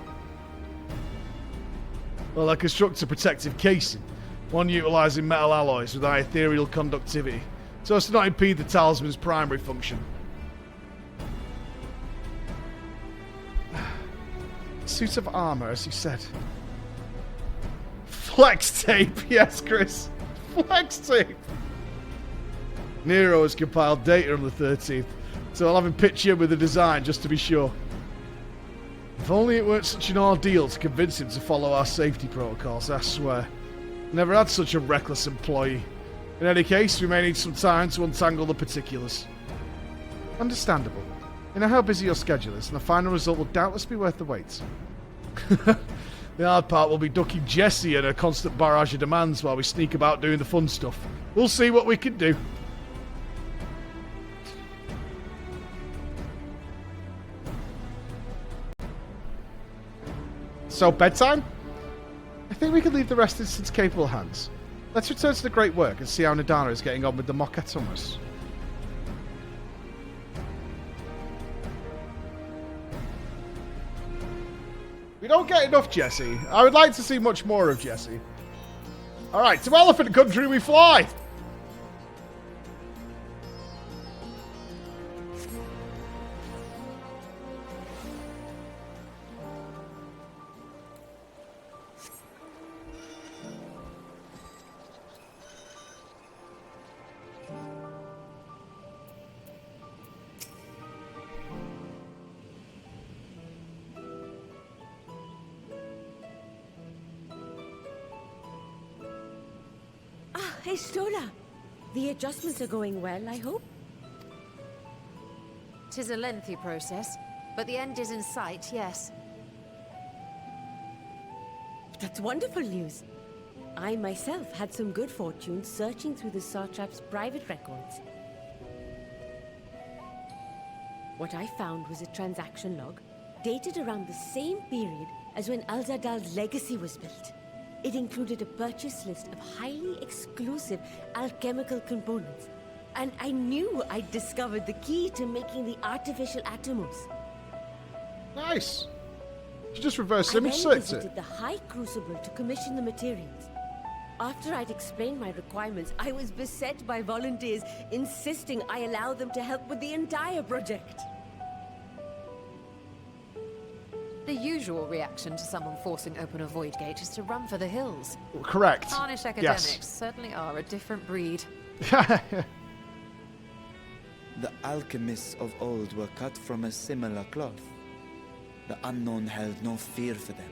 S1: Well, I construct a protective casing. One utilising metal alloys with high ethereal conductivity, so as to not impede the talisman's primary function. Suit of armour, as you said. Flex tape, yes, Chris. Flex tape. Nero has compiled data on the 13th, so I'll have him pitch in with the design just to be sure. If only it weren't such an ordeal to convince him to follow our safety protocols, I swear. Never had such a reckless employee. In any case, we may need some time to untangle the particulars. Understandable. You know how busy your schedule is, and the final result will doubtless be worth the wait. The hard part will be ducking Jessie and her constant barrage of demands while we sneak about doing the fun stuff. We'll see what we can do. So, bedtime? I think we can leave the rest in Sid's capable hands. Let's return to the great work and see how Nadana is getting on with the Mokatomas. We don't get enough Jessie. I would like to see much more of Jessie. Alright, to Elephant Country we fly!
S8: Estola. The adjustments are going well, I hope.
S4: 'Tis a lengthy process, but the end is in sight, yes.
S8: That's wonderful news. I myself had some good fortune searching through the Satrap's private records. What I found was a transaction log dated around the same period as when Al-Zadal's legacy was built. It included a purchase list of highly exclusive alchemical components, and I knew I'd discovered the key to making the artificial atomos.
S1: Nice. You just reverse
S8: I
S1: image
S8: then
S1: searched it.
S8: visited the High Crucible to commission the materials. After I'd explained my requirements, I was beset by volunteers insisting I allow them to help with the entire project.
S4: The usual reaction to someone forcing open a void gate is to run for the hills.
S1: Correct.
S4: Tarnish academics certainly are a different breed.
S6: The alchemists of old were cut from a similar cloth. The unknown held no fear for them.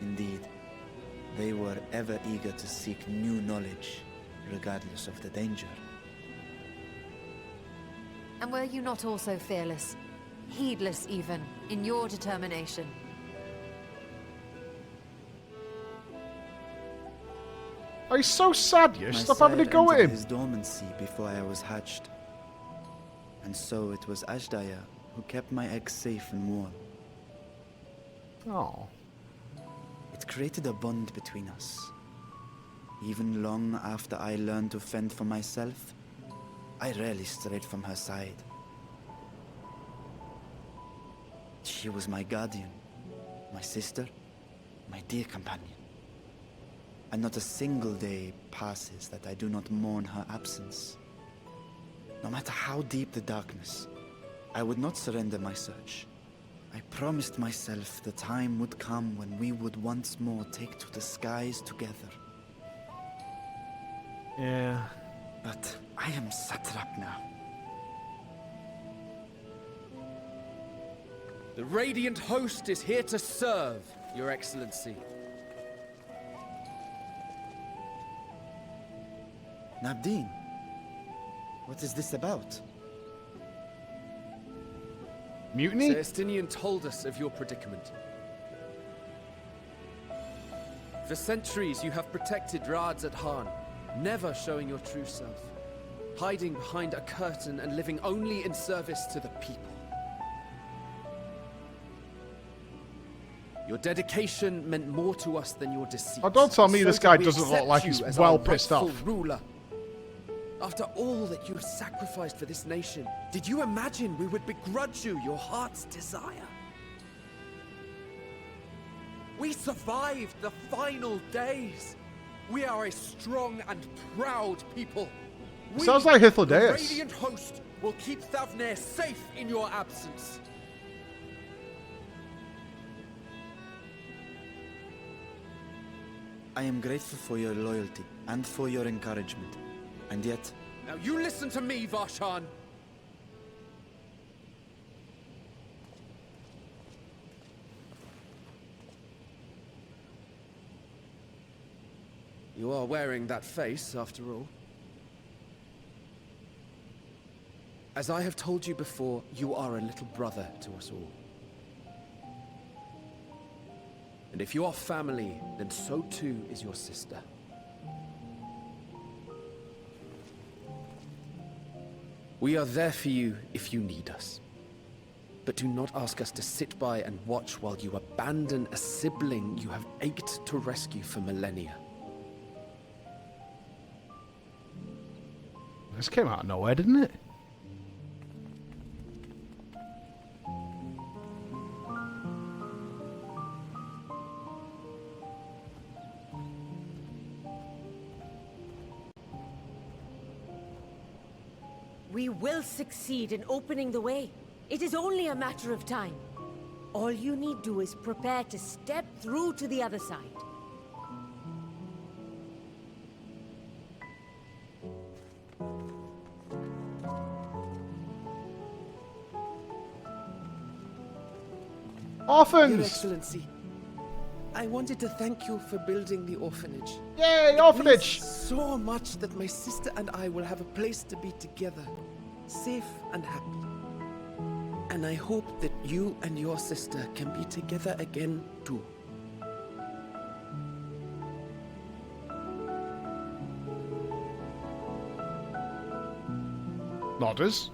S6: Indeed, they were ever eager to seek new knowledge, regardless of the danger.
S4: And were you not also fearless? Heedless even, in your determination?
S1: Oh, he's so sad, you.
S6: My
S1: Stop having to
S6: sire
S1: go at
S6: entered
S1: him.
S6: his dormancy before I was hatched. And so it was Ashdaya who kept my eggs safe and warm.
S1: Oh.
S6: It created a bond between us. Even long after I learned to fend for myself, I rarely strayed from her side. She was my guardian, my sister, my dear companion. And not a single day passes that I do not mourn her absence. No matter how deep the darkness, I would not surrender my search. I promised myself the time would come when we would once more take to the skies together.
S1: Yeah.
S6: But I am satrap now.
S10: The Radiant Host is here to serve, Your Excellency.
S6: Nabdeen, what is this about?
S1: Mutiny?
S10: Celestinian told us of your predicament. For centuries you have protected Rads at Han, never showing your true self, hiding behind a curtain and living only in service to the people. Your dedication meant more to us than your deceit.
S1: Oh, don't tell me
S10: So
S1: this
S10: did
S1: guy
S10: we
S1: doesn't look
S10: accept
S1: like
S10: you
S1: he's
S10: as
S1: well
S10: our
S1: pissed
S10: rightful
S1: off.
S10: ruler. After all that you have sacrificed for this nation, did you imagine we would begrudge you your heart's desire? We survived the final days. We are a strong and proud people. We,
S1: Sounds like
S10: the
S1: Hythlodaeus.
S10: Radiant Host, will keep Thavnair safe in your absence.
S6: I am grateful for your loyalty and for your encouragement. And yet,
S10: Now you listen to me, Varshan. You are wearing that face, after all. As I have told you before, you are a little brother to us all. And if you are family, then so too is your sister. We are there for you if you need us. But do not ask us to sit by and watch while you abandon a sibling you have ached to rescue for millennia.
S1: This came out of nowhere, didn't it?
S8: We will succeed in opening the way. It is only a matter of time. All you need do is prepare to step through to the other side.
S10: Your
S1: Orphans!
S10: Excellency, I wanted to thank you for building the orphanage.
S1: Yay,
S10: It
S1: orphanage!
S10: means so much that my sister and I will have a place to be together, safe and happy. And I hope that you and your sister can be together again too.
S1: Nodders.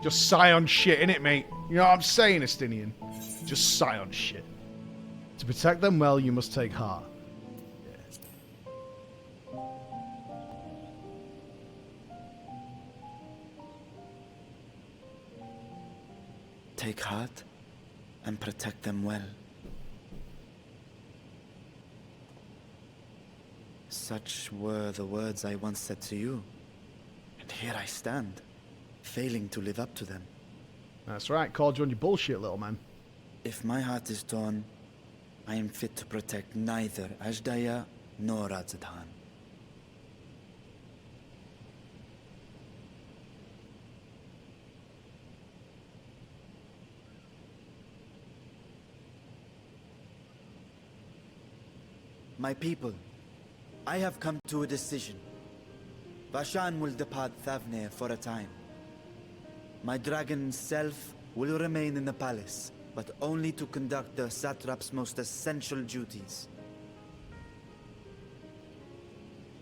S1: Just Scion shit, innit, mate? You know what I'm saying, Estinian? Just Scion shit. To protect them well, you must take heart.
S6: Take heart and protect them well. Such were the words I once said to you. And here I stand, failing to live up to them.
S1: That's right, called you on your bullshit, little man.
S6: If my heart is torn, I am fit to protect neither Ajdaya nor Radzadhan. My people, I have come to a decision. Vashan will depart Thavne for a time. My dragon self will remain in the palace, but only to conduct the satrap's most essential duties.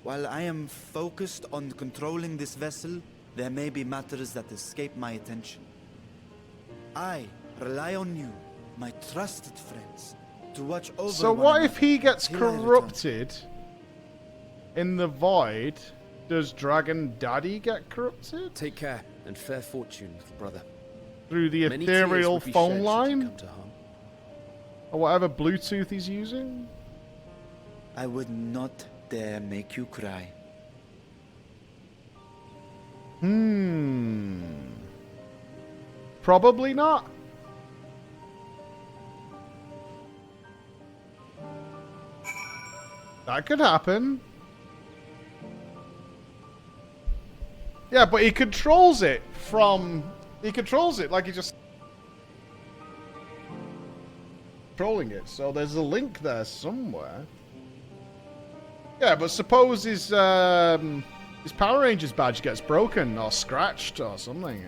S6: While I am focused on controlling this vessel, there may be matters that escape my attention. I rely on you, my trusted friends, to watch over
S1: So
S6: one
S1: what
S6: another
S1: if he gets
S6: till I return.
S1: corrupted in the void? Does Dragon Daddy get corrupted?
S10: Take care and fair fortune, little brother.
S1: Through the
S10: Many tears
S1: ethereal
S10: will be
S1: phone
S10: shed should you
S1: line?
S10: come to harm.
S1: Or whatever Bluetooth he's using?
S6: I would not dare make you cry.
S1: Probably not. That could happen. Yeah, but he controls it from... He controls it like he just... Controlling it, so there's a link there somewhere. Yeah, but suppose his Power Rangers badge gets broken or scratched or something.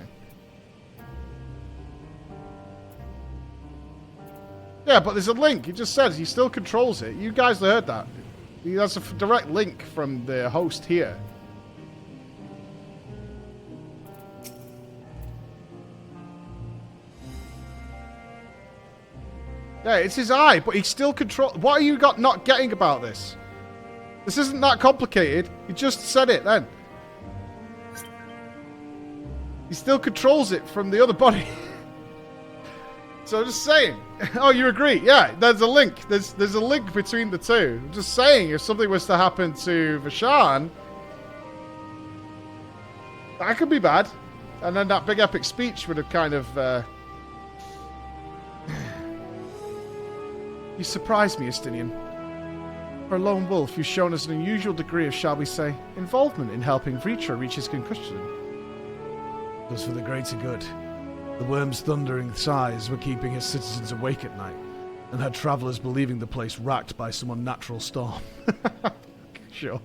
S1: Yeah, but there's a link. He just says he still controls it. You guys heard that. He has a direct link from the host here. Yeah, it's his eye, but he still controls... What are you not getting about this? This isn't that complicated. He just said it then. He still controls it from the other body. So I'm just saying. Oh, you agree? Yeah, there's a link. There's a link between the two. I'm just saying, if something was to happen to Vashan, that could be bad. And then that big epic speech would have kind of... You surprised me, Estinian. For a lone wolf, you've shown us an unusual degree of, shall we say, involvement in helping Vritra reach his concussion.
S2: It was for the greater good. The worm's thundering sighs were keeping his citizens awake at night, and had travellers believing the place racked by some unnatural storm.
S1: Sure.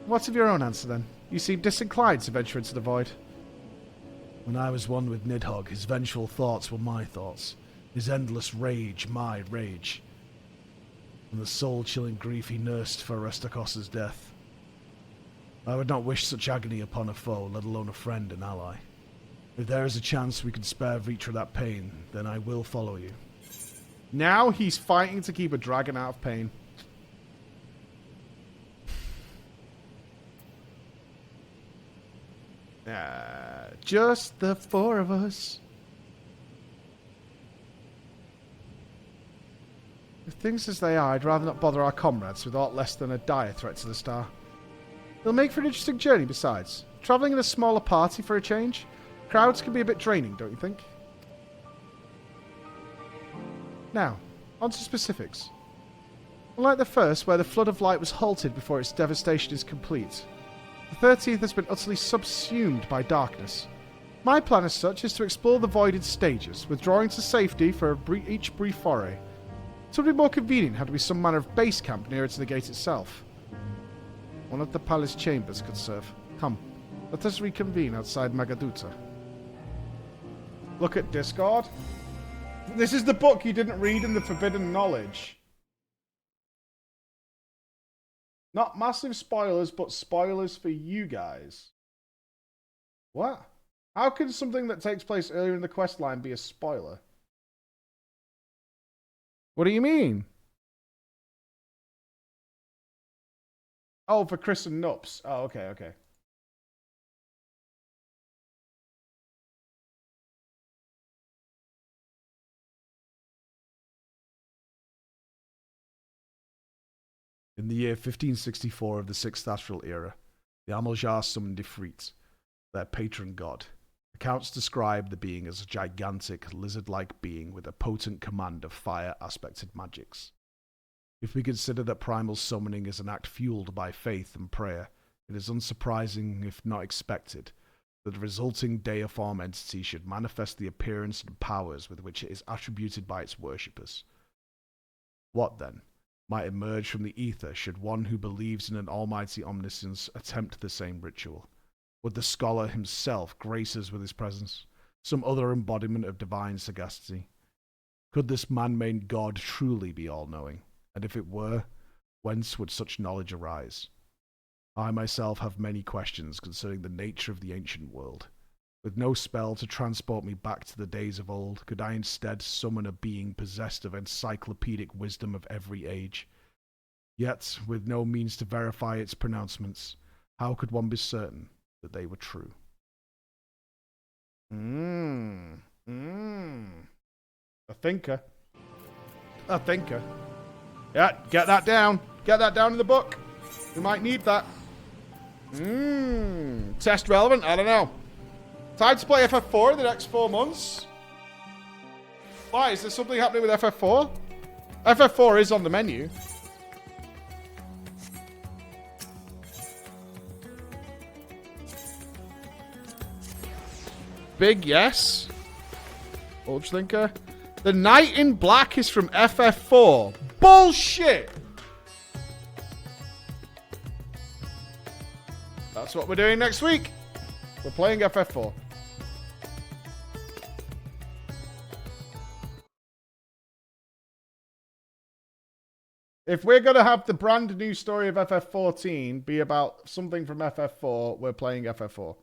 S1: What's of your own answer, then? You seem disinclined to venture into the void.
S2: When I was one with Nidhogg, his vengeful thoughts were my thoughts, his endless rage my rage, and the soul-chilling grief he nursed for Restakos's death. I would not wish such agony upon a foe, let alone a friend and ally. If there is a chance we can spare Vritra that pain, then I will follow you.
S1: Now he's fighting to keep a dragon out of pain. Just the four of us. With things as they are, I'd rather not bother our comrades with aught less than a dire threat to the star. It'll make for an interesting journey besides. Travelling in a smaller party for a change? Crowds can be a bit draining, don't you think? Now, on to specifics. Unlike the first, where the flood of light was halted before its devastation is complete, the 13th has been utterly subsumed by darkness. My plan as such is to explore the voided stages, withdrawing to safety for each brief foray. It would be more convenient had we some manner of base camp nearer to the gate itself. One of the palace chambers could serve. Come, let us reconvene outside Magaduta. Look at Discord. This is the book you didn't read in the Forbidden Knowledge. Not massive spoilers, but spoilers for you guys. What? How can something that takes place earlier in the quest line be a spoiler? What do you mean? Oh, for Chris and Nups. Oh, okay, okay. In the year 1564 of the Sixth Astral Era, the Amaljar summoned Ifrit, their patron god. Accounts describe the being as a gigantic, lizard-like being with a potent command of fire-aspected magics. If we consider that primal summoning is an act fueled by faith and prayer, it is unsurprising, if not expected, that the resulting deiform entity should manifest the appearance and powers with which it is attributed by its worshippers. What, then, might emerge from the ether should one who believes in an almighty omniscience attempt the same ritual? Would the scholar himself grace us with his presence, some other embodiment of divine sagacity? Could this man-made god truly be all-knowing? And if it were, whence would such knowledge arise? I myself have many questions concerning the nature of the ancient world. With no spell to transport me back to the days of old, could I instead summon a being possessed of encyclopedic wisdom of every age? Yet, with no means to verify its pronouncements, how could one be certain that they were true? A thinker. A thinker. Yeah, get that down. Get that down in the book. We might need that. Test relevant? I don't know. Time to play FF4 in the next 4 months. Why? Is there something happening with FF4? FF4 is on the menu. Big yes. Bulge Thinker. The Knight in Black is from FF4. Bullshit! That's what we're doing next week. We're playing FF4. If we're going to have the brand new story of FF14 be about something from FF4, we're playing FF4.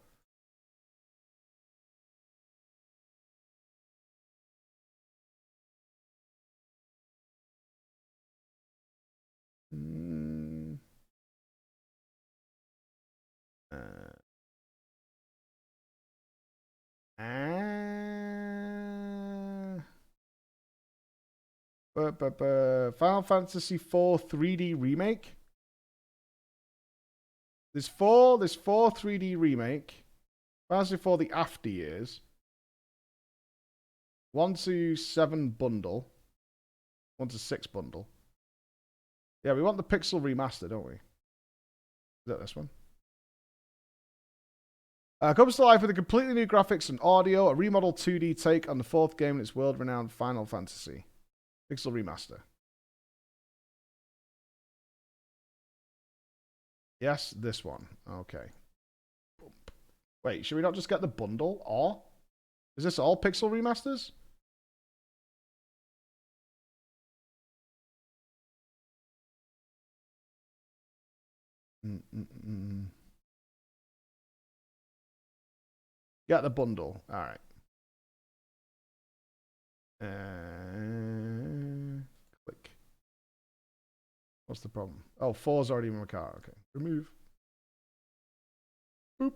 S1: Final Fantasy IV 3D remake. There's four 3D remake. Fantasy IV the after years. 1 to 7 bundle. 1 to 6 bundle. Yeah, we want the pixel remaster, don't we? Is that this one? Comes to life with a completely new graphics and audio, a remodeled 2D take on the 4th game in its world-renowned Final Fantasy. Pixel remaster. Yes, this one. Okay. Wait, should we not just get the bundle? Or? Is this all pixel remasters? Get the bundle. All right. Click. What's the problem? Oh, 4's already in my car. Okay. Remove. Boop.